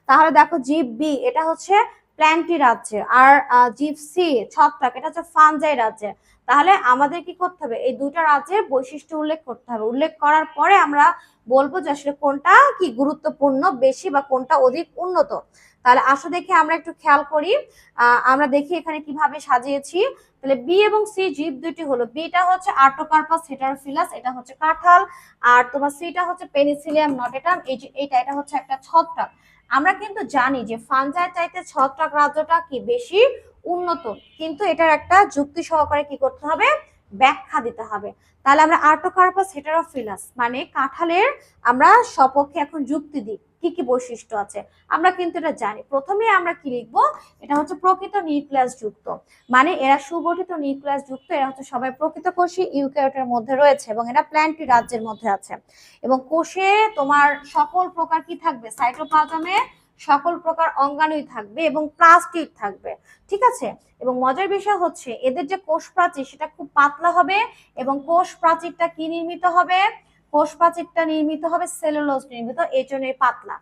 তাহলে দেখো জীব বি এটা হচ্ছে প্ল্যান্টি রাজ্যের, আর জীব সি ছত্রাক এটা হচ্ছে ফানজাই রাজ্যের। তাহলে আমাদের কি করতে হবে? এই দুটা রাজ্যের বৈশিষ্ট্য উল্লেখ করতে হবে। উল্লেখ করার পরে আমরা বলবো যে আসলে কোনটা কি গুরুত্বপূর্ণ বেশি বা কোনটা অধিক উন্নত। তাহলে আসো দেখি আমরা একটু খেয়াল করি। আমরা দেখি এখানে কিভাবে সাজিয়েছি। তাহলে বি এবং সি জীব দুইটি হলো, বিটা হচ্ছে আর্টোকার্পাস হেটারোফিলাস, এটা হচ্ছে কাঁঠাল, আর তোমার সিটা হচ্ছে পেনিসিলিয়াম নটেটাম, এই যে এটা হচ্ছে একটা ছত্রাক। আমরা কিন্তু জানি যে ফানজাই চাইতে ছত্রাক রাজ্যটা কি বেশি উন্নত, কিন্তু এটার একটা যুক্তি সহকারে কি করতে হবে? ব্যাখ্যা দিতে হবে। তাহলে আমরা আর্টোকার্পাস হেটারোফিলাস মানে কাঁঠালের আমরা সপক্ষে এখন যুক্তি দিই। কি কি বৈশিষ্ট্য আছে আমরা কিন্তু এটা জানি। প্রথমে আমরা কি লিখবো, এটা হচ্ছে প্রকৃত নিউক্লিয়াস যুক্ত, মানে এরা সুগঠিত নিউক্লিয়াস যুক্ত, এরা হচ্ছে সবাই প্রকৃতকোষী ইউক্যারিওটের মধ্যে রয়েছে এবং এরা প্ল্যান্টি রাজ্যের মধ্যে আছে। এবং কোষে তোমার সকল প্রকার কি থাকবে, সাইটোপ্লাজমে সকল প্রকার অঙ্গাণুই থাকবে এবং প্লাস্টিড থাকবে, ঠিক আছে। এবং মজার বিষয় হচ্ছে এদের যে কোষ প্রাচীর সেটা খুব পাতলা হবে এবং কোষ প্রাচীরটা কি নির্মিত হবে, কোষ প্রাচীরটা নির্মিত হবে সেলুলোজ নির্মিত, এই জন্য পাতলা।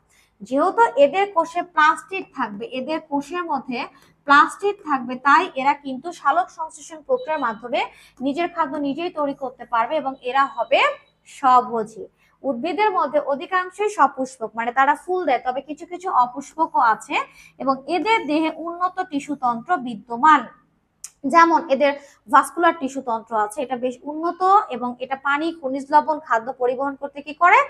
যেহেতু এদের কোষে প্লাস্টিড থাকবে, এদের কোষের মধ্যে প্লাস্টিড থাকবে, তাই এরা কিন্তু সালোক সংশ্লেষণ প্রক্রিয়ার মাধ্যমে নিজের খাদ্য নিজেই তৈরি করতে পারবে এবং এরা হবে স্বভোজী। উদ্ভিদের মধ্যে অধিকাংশই সপুষ্পক, মানে তারা ফুল দেয়, তবে কিছু কিছু অপুষ্পকও আছে এবং এদের দেহে উন্নত টিস্যুতন্ত্র বিদ্যমান, যেমন এদের ভাস্কুলার টিস্যু তন্ত্র আছে, এটা বেশ উন্নত এবং এটা পানি, খনিজ লবণ, খাদ্য পরিবহন করতে কি করে,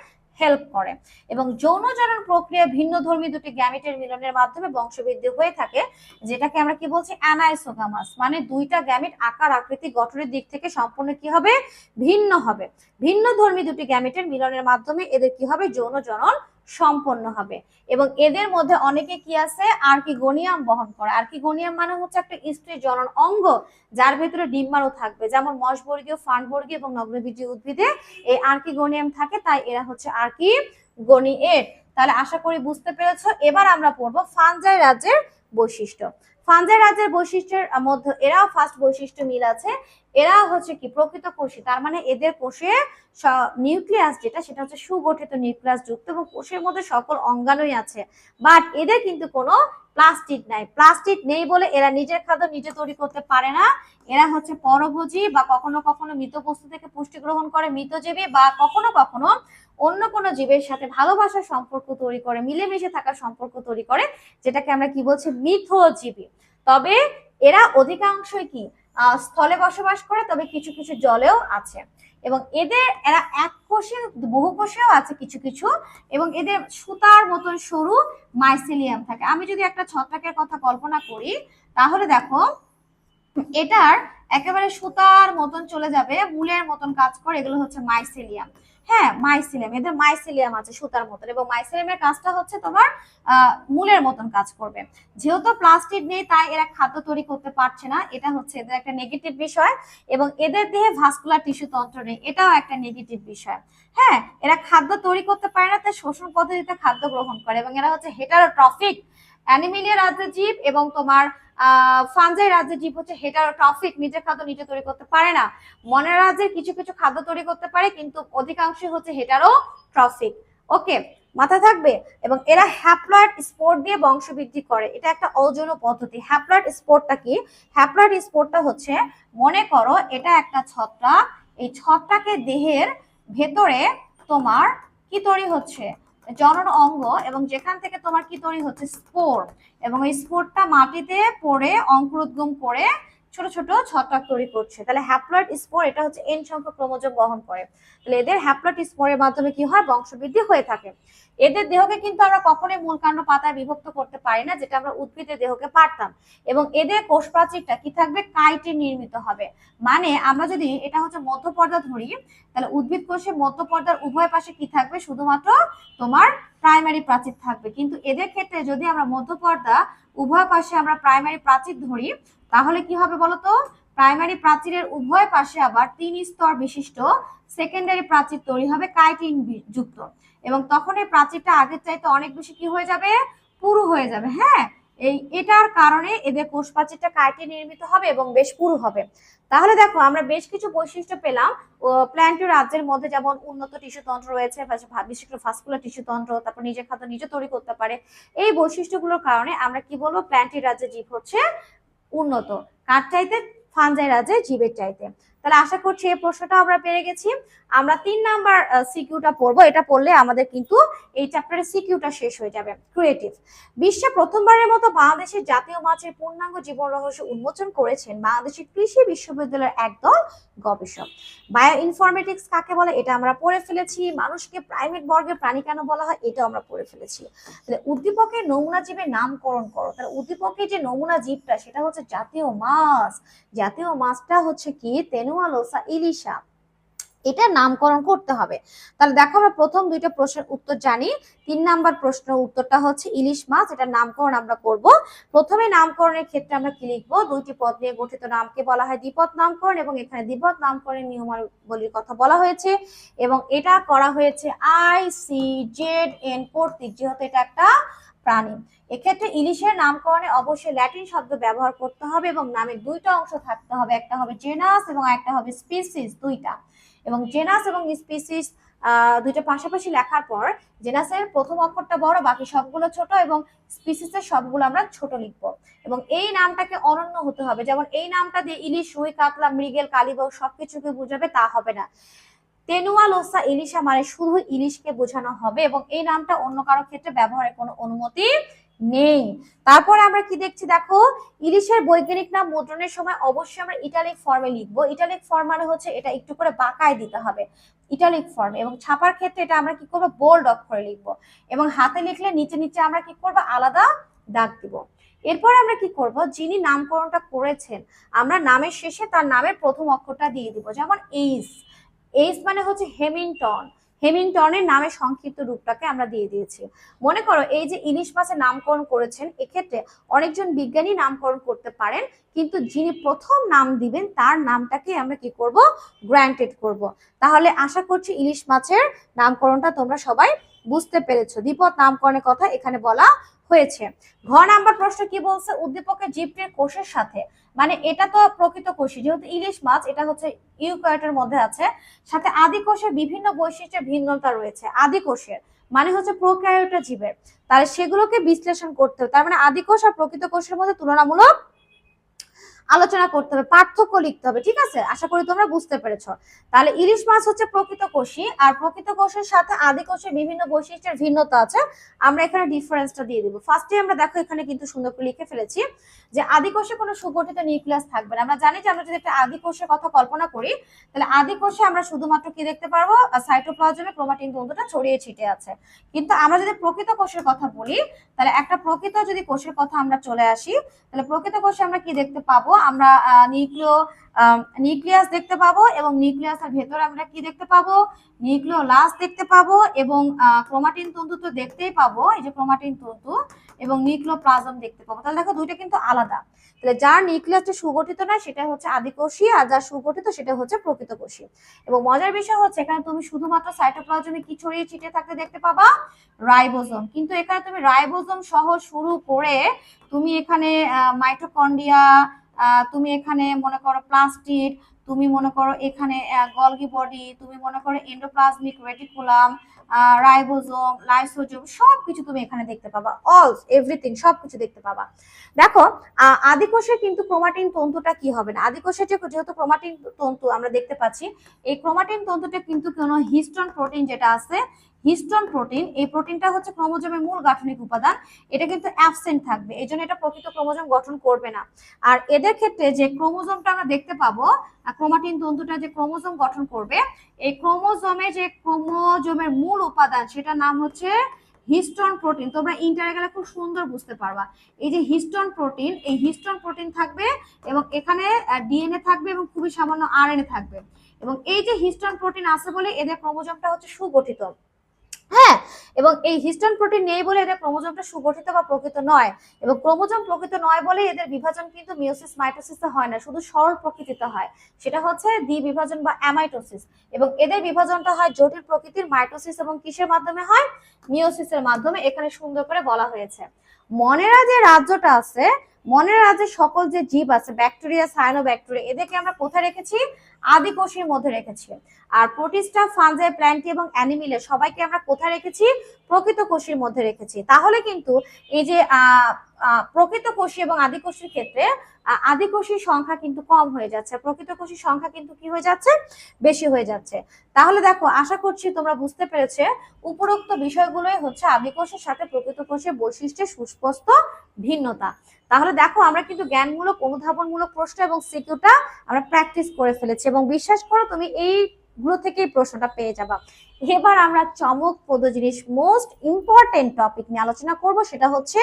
হেল্প করে। এবং যৌন জনন প্রক্রিয়া ভিন্ন ধর্মী দুটি গ্যামেটের মিলনের মাধ্যমে বংশবৃদ্ধি হয়ে থাকে, যেটাকে আমরা কি বলছি, অ্যানাইসোগামাস, মানে দুইটা গ্যামেট আকার, আকৃতি, গঠনের দিক থেকে সম্পূর্ণ কি হবে, ভিন্ন হবে। ভিন্ন ধর্মী দুটি গ্যামেটের মিলনের মাধ্যমে এদের কি হবে, যৌন জনন সম্পন্ন হবে। এবং এদের মধ্যে অনেকে কি আছে, আর্কিগোনিয়াম বহন করে। আর্কিগোনিয়াম মানে হচ্ছে একটা স্ত্রী জনন অঙ্গ, যার ভেতরে ডিম্বাণু থাকবে, যেমন মশবর্গীয়, ফার্নবর্গীয় এবং নগ্নবীজীয় উদ্ভিদে এই আর্কিগোনিয়াম থাকে, তাই এরা হচ্ছে আর্কিগোনিয়েড। তাহলে আশা করি বুঝতে পেরেছো। এবার আমরা পড়বো ফানজাই রাজ্যের বৈশিষ্ট্য। ফানজাই রাজ্যের বৈশিষ্ট্যের মধ্যে এরাও ফার্স্ট বৈশিষ্ট্য মিল আছে, এরা হচ্ছে কি প্রকৃত কোষী, তার মানে এদের কোষে নিউক্লিয়াস যেটা সেটা হচ্ছে সুগঠিত নিউক্লিয়াস যুক্ত এবং কোষের মধ্যে সকল অঙ্গাণুই আছে, বাট এদের কিন্তু কোনো প্লাস্টিড নাই। প্লাস্টিড নেই বলে এরা নিজের খাদ্য নিজে তৈরি করতে পারে না। এরা হচ্ছে পরভোজী বা কখনো কখনো মৃত বস্তু থেকে পুষ্টি গ্রহণ করে, মৃতজীবী, বা কখনো কখনো অন্য কোনো জীবের সাথে ভালোবাসার সম্পর্ক তৈরি করে, মিলেমিশে থাকার সম্পর্ক তৈরি করে, যেটাকে আমরা কি বলছি, মিথজীবী। তবে এরা অধিকাংশই কি স্থলে বসবাস করে, তবে কিছু কিছু জলেও আছে। এবং এরা এক কোষে, বহু কোষেও আছে কিছু কিছু, এবং এদের সুতার মতন সরু মাইসেলিয়াম থাকে। আমি যদি একটা ছত্রাকের কথা কল্পনা করি, তাহলে দেখো এটার একেবারে সুতার মতন চলে যাবে, মূলের মতন কাজ করে, এগুলো হচ্ছে মাইসেলিয়াম। হ্যাঁ, মাইসেলিয়াম, এদের মাইসেলিয়াম আছে সুতার মতন, এবং মাইসেলিয়ামের কাজটা হচ্ছে তোমার মূলের মতন কাজ করবে। যেহেতু প্লাস্টিড নেই তাই এরা খাদ্য তৈরি করতে পারছে না, এটা হচ্ছে এদের একটা নেগেটিভ বিষয়। এবং এদের দেহে ভাস্কুলার টিস্যু তন্ত্র নেই, এটাও একটা নেগেটিভ বিষয়। হ্যাঁ, এরা খাদ্য তৈরি করতে পারে না, তাই শোষণ পদ্ধতিতে খাদ্য গ্রহণ করে। এবং এরা হচ্ছে হেটারোট্রফিক, অ্যানিমেলিয়া রাজ্যের জীব, এবং তোমার ফানজাই রাজ্যের জীব হচ্ছে হেটারোট্রফিক, নিজের খাদ্য নিজে তৈরি করতে পারে না। মনের রাজ্যের কিছু কিছু খাদ্য তৈরি করতে পারে, কিন্তু অধিকাংশই হচ্ছে হেটারোট্রফিক। ওকে, মাথা থাকবে। এবং এরা হ্যাপ্লয়েড স্পোর দিয়ে বংশবৃদ্ধি করে, এটা একটা অযৌন পদ্ধতি। হ্যাপ্লয়েড স্পোরটা কি, হ্যাপ্লয়েড স্পোরটা হচ্ছে, মনে করো এটা একটা ছত্রাক, এই ছত্রাকের দেহের ভেতরে তোমার কি তৈরি হচ্ছে, জনন অঙ্গ, এবং যেখান থেকে তোমার কি তৈরি হচ্ছে, স্পোর, এবং এই স্পোরটা মাটিতে পড়ে অঙ্কুরোদ্গম করে ছোট ছোট ছত্রাক তৈরি করছে। তাহলে হ্যাপ্লয়েড স্পোর, এটা হচ্ছে এন সংখ্যক ক্রোমোজোম বহন করে। তাহলে এদের হ্যাপ্লয়েড স্পোরের মাধ্যমে কি হয়, বংশবৃদ্ধি হয়ে থাকে। এদের দেহকে কিন্তু আমরা কখনোই মূল কাণ্ড পাতায় বিভক্ত করতে পারি না, যেটা আমরা উদ্ভিদের দেহকে পারতাম। এবং এদের কোষ প্রাচীরটা কি থাকবে, কাইটিন নির্মিত হবে। মানে আমরা যদি এটা হচ্ছে মধ্যপর্দা ধরি, তাহলে উদ্ভিদ কোষে মধ্যপর্দার উভয় পাশে কি থাকবে, শুধুমাত্র তোমার প্রাইমারি প্রাচীর থাকবে। কিন্তু এদের ক্ষেত্রে যদি আমরা মধ্যপর্দা উভয় পাশে আমরা প্রাইমারি প্রাচীর ধরি, তাহলে কি হবে বলতো, প্রাইমারি প্রাচীরের উভয় পাশে আবার 3 স্তর বিশিষ্ট সেকেন্ডারি প্রাচীর তৈরি হবে, কাইটিন যুক্ত। এবং তখন এই প্রাচীরটা আগের চাইতে অনেক বেশি কি হয়ে যাবে, পুরু হয়ে যাবে। হ্যাঁ, এটার কারণে এদের কোষ প্রাচীরটা কাইটিন নির্মিত হবে এবং বেশ পুরু হবে। তাহলে দেখো আমরা বেশ কিছু বৈশিষ্ট্য পেলাম প্ল্যান্টীয় রাজ্যের মধ্যে, যেমন উন্নত টিস্যু তন্ত্র রয়েছে, বিশেষ করে ভাস্কুলার টিস্যু তন্ত্র, তারপর নিজের খাদ্য নিজে তৈরি করতে পারে। এই বৈশিষ্ট্যগুলোর কারণে আমরা কি বলবো, প্ল্যান্টীয় রাজ্যের জীব হচ্ছে উন্নত, কার চাইতে, ফানজাই রাজ্যের জীবের চাইতে। তাহলে আশা করছি এই প্রশ্নটা আমরা পেরে গেছি। আমরা 3 নাম্বার সিকিউটা পড়বো, এটা পড়লে আমাদের কিন্তু এই চ্যাপ্টারের সিকিউটা শেষ হয়ে যাবে। ক্রিয়েটিভ। বিশ্বে প্রথমবারের মতো বাংলাদেশের জাতীয় মাছের পূর্ণাঙ্গ জীবন রহস্য উন্মোচন করেছেন বাংলাদেশের কৃষি বিশ্ববিদ্যালয়ের একদল গবেষক। বায়ো ইনফরমেটিক্স কাকে বলে এটা আমরা পড়ে ফেলেছি। মানুষকে প্রাইমেট বর্গের প্রাণী কেন বলা হয় এটা আমরা পড়ে ফেলেছি। তাহলে উদ্দীপকের নমুনা জীবের নামকরণ করো। তাহলে উদ্দীপকের যে নমুনা জীবটা সেটা হচ্ছে জাতীয় মাছ। জাতীয় মাছটা হচ্ছে কি, তেনুয়ালোসা ইলিশা। এটা নামকরণ করতে হবে। তাহলে দেখো আমরা প্রথম দুইটা প্রশ্নের উত্তর জানি। 3 নাম্বার প্রশ্নের উত্তরটা হচ্ছে ইলিশ মাছ, এটা নামকরণ আমরা করব। প্রথমে নামকরণের ক্ষেত্রে আমরা কি লিখবো, দুইটি পদ নিয়ে গঠিত নামকে বলা হয় দ্বিপদ নামকরণ, এবং এখানে দ্বিপদ নামকরণের নিয়মাবলীর কথা বলা হয়েছে, এবং এটা করা হয়েছে ICZN কর্তৃক, যেহেতু এটা একটা প্রাণী। এক্ষেত্রে ইলিশের নামকরণে অবশ্যই ল্যাটিন শব্দ ব্যবহার করতে হবে, এবং নামের দুইটা অংশ থাকতে হবে, একটা হবে জেনাস এবং একটা হবে স্পিসিস, দুইটা। এবং জেনাস এবং স্পিসিস দুইটা পাশাপাশি লেখার পর জেনাসের প্রথম অক্ষরটা বড়, বাকি সবগুলো ছোট, এবং স্পিসিসের সবগুলো আমরা ছোট লিখবো। এবং এই নামটাকে অনন্য হতে হবে, যেমন এই নামটা দিয়ে ইলিশ, রুই, কাতলা, মৃগেল, কালীবাউ সবকিছুকে বুঝাবে তা হবে না। তেনুয়া লোসা ইলিশা মানে শুধু ইলিশকে বোঝানো হবে, এবং এই নামটা অন্য কারো ক্ষেত্রে ব্যবহারের কোনো অনুমতি নেই। তারপরে আমরা কি দেখছি দেখো, ইলিশের বৈজ্ঞানিক নাম মুদ্রণের সময় অবশ্যই আমরা ইটালিক ফর্মে লিখবো। ইটালিক ফর্ম মানে হচ্ছে এটা একটু করে বাঁকায় দিতে হবে, ইটালিক ফর্মে। এবং ছাপার ক্ষেত্রে এটা আমরা কি করবো, বোল্ড অক্ষরে লিখবো। এবং হাতে লিখলে নিচে নিচে আমরা কি করবো, আলাদা দাগ দিব। এরপর আমরা কি করব, যিনি নামকরণটা করেছেন আমরা নামের শেষে তার নামের প্রথম অক্ষরটা দিয়ে দিব। যেমন এইস, এইস মানে হচ্ছে হেমিংটন, হেমিংটনের নামের সংক্ষিপ্ত রূপটাকে আমরা দিয়ে দিয়েছি। মনে করো এই যে ইলিশ মাছের নামকরণ করেছেন, এক্ষেত্রে অনেকজন বিজ্ঞানী নামকরণ করতে পারেন, কিন্তু যিনি প্রথম নাম দিবেন তার নামটাকে আমরা কি করব, গ্র্যান্টেড করব। তাহলে আশা করছি ইলিশ মাছের নামকরণটা তোমরা সবাই বুঝতে পেরেছো। দ্বিপদ নামকরণের কথা এখানে বলা হয়েছে। ঘ নাম্বার প্রশ্ন কি বলছে, উদ্দীপকের জীবটির কোষের সাথে, মানে এটা তো প্রকৃত কোষী, যেহেতু ইলিশ মাছ এটা হচ্ছে ইউক্যারিওটের মধ্যে আছে, সাথে আদি কোষের বিভিন্ন বৈশিষ্ট্যের ভিন্নতা রয়েছে। আদি কোষের মানে হচ্ছে প্রোক্যারিওট জীবের, তাহলে সেগুলোকে বিশ্লেষণ করতে হবে। তার মানে আদি কোষ আর প্রকৃত কোষের মধ্যে তুলনামূলক আলোচনা করতে হবে, পার্থক্য লিখতে হবে। ঠিক আছে, আশা করি তোমরা বুঝতে পেরেছো। তাহলে ইলিশ মাছ হচ্ছে প্রকৃত কোষী, আর প্রকৃত কোষের সাথে আদি কোষের বিভিন্ন বৈশিষ্ট্যের ভিন্নতা আছে। আমরা এখানে ডিফারেন্সটা দিয়ে দিব। ফার্স্টে আমরা দেখো এখানে কিন্তু সুন্দর করে লিখে ফেলেছি যে আদি কোষে কোনো সুগঠিত নিউক্লিয়াস থাকবে না। আমরা জানি যে আমরা যদি একটা আদি কোষের কথা কল্পনা করি, তাহলে আদি কোষে আমরা শুধুমাত্র কি দেখতে পারবো, সাইটোপ্লাজমে ক্রোমাটিন তন্তুটা ছড়িয়ে ছিটে আছে। কিন্তু আমরা যদি প্রকৃত কোষের কথা বলি, তাহলে একটা প্রকৃত যদি কোষের কথা আমরা চলে আসি, তাহলে প্রকৃত কোষে আমরা কি দেখতে পাবো, আমরা নিউক্লিয়াস দেখতে পাবো, এবং নিউক্লিয়াসের ভেতরে আমরা কি দেখতে পাবো, নিউক্লিওলাস দেখতে পাবো, এবং ক্রোমাটিন তন্তু তো দেখতেই পাবো, এই যে ক্রোমাটিন তন্তু, এবং নিউক্লিওপ্লাজম দেখতে পাবো। তাহলে দেখো দুইটা কিন্তু আলাদা। তাহলে যার নিউক্লিয়াসটা সুগঠিত নয় সেটা হচ্ছে আদিকোষী, আর যার সুগঠিত সেটা হচ্ছে প্রকৃত কোষী। এবং মজার বিষয় হচ্ছে এখানে তুমি শুধুমাত্র সাইটোপ্লাজমে কি ছড়িয়ে ছিটিয়ে থাকতে দেখতে পাবা, রাইবোজোম। কিন্তু এখানে তুমি রাইবোজোম সহ শুরু করে তুমি এখানে মাইটোকন্ড্রিয়া, তুমি এখানে মনে করো প্লাস্টিড, তুমি মনে করো এখানে গলগি বডি, তুমি মনে করো এন্ডোপ্লাজমিক রেটিকুলাম, রাইবোজোম, লাইসোজোম, সবকিছু তুমি এখানে দেখতে পাবা, অল এভরিথিং সবকিছু দেখতে পাবা। দেখো আদিকোষে কিন্তু ক্রোমাটিন তন্তুটা কি হবে না, আদিকোষে যেহেতু ক্রোমাটিন তন্তু আমরা দেখতে পাচ্ছি, এই ক্রোমাটিন তন্তুটা কিন্তু কোনো হিস্টোন প্রোটিন যেটা আছে, হিস্টোন প্রোটিন, এই প্রোটিনটা হচ্ছে ক্রোমোজোমের মূল গাঠনিক উপাদান, এটা কিন্তু অ্যাবসেন্ট থাকবে, এই জন্য এটা প্রকৃত ক্রোমোজোম গঠন করবে না। আর এদের ক্ষেত্রে যে ক্রোমোজোমটা আমরা দেখতে পাবো, ক্রোমাটিন তন্তুটা যে ক্রোমোজোম গঠন করবে, এই ক্রোমোজোমে যে ক্রোমোজোমের মূল উপাদান সেটার নাম হচ্ছে হিস্টোন প্রোটিন। তোমরা ইন্টারে গেলে খুব সুন্দর বুঝতে পারবা, এই যে হিস্টোন প্রোটিন, এই হিস্টোন প্রোটিন থাকবে, এবং এখানে ডিএনএ থাকবে, এবং খুবই সামান্য আরএনএ থাকবে। এবং এই যে হিস্টোন প্রোটিন আছে বলে এদের ক্রোমোজোমটা হচ্ছে সুগঠিত। হ্যাঁ, এবং এই হিস্টোন প্রোটিন নেই বলে এদের ক্রোমোজোমটা সুগঠিত বা প্রকৃত নয়। এবং ক্রোমোজোম প্রকৃত নয় বলে এদের বিভাজন কিন্তু মিওসিস মাইটোসিসে হয় না, শুধু সরল প্রকৃতিতে হয়, সেটা হচ্ছে দ্বিবিভাজন বা অ্যামাইটোসিস। এবং এদের বিভাজনটা হয় জটিল প্রকৃতির মাইটোসিস, এবং কিসের মাধ্যমে হয়, মিওসিসের মাধ্যমে। এখানে সুন্দর করে বলা হয়েছে। মনেরা যে রাজ্যটা আছে, মনের রাজ্যে সকল যে জীব আছে, ব্যাকটেরিয়া, সায়ানোব্যাকটেরিয়া, এদেরকে আমরা কোথায় রেখেছি, আদিকোষের মধ্যে রেখেছি। আর প্রোটিস্টা, ফাঞ্জাই, প্ল্যান্টি এবং অ্যানিমেলে সবাইকে আমরা কোথায় রেখেছি, প্রকৃত কোষের মধ্যে রেখেছি। তাহলে কিন্তু এই যে প্রকৃত কোষী এবং আদিকোষীর ক্ষেত্রে আদিকোষীর সংখ্যা কিন্তু কম হয়ে যাচ্ছে, প্রকৃত কোষীর সংখ্যা কিন্তু কি হয়ে যাচ্ছে, বেশি হয়ে যাচ্ছে। তাহলে দেখো আশা করছি তোমরা বুঝতে পেরেছে, উপরোক্ত বিষয়গুলোই হচ্ছে আদিকোষের সাথে প্রকৃত কোষের বৈশিষ্ট্যের সুস্পষ্ট ভিন্নতা। তাহলে দেখো আমরা কিন্তু জ্ঞানমূলক, অনুধাবনমূলক প্রশ্ন এবং সিকিউটা আমরা প্র্যাকটিস করে ফেলেছি, এবং বিশ্বাস করো তুমি এইগুলো থেকেই প্রশ্নটা পেয়ে যাবা। এবার আমরা চমকপ্রদ জিনিস, মোস্ট ইম্পর্টেন্ট টপিক নিয়ে আলোচনা করব, সেটা হচ্ছে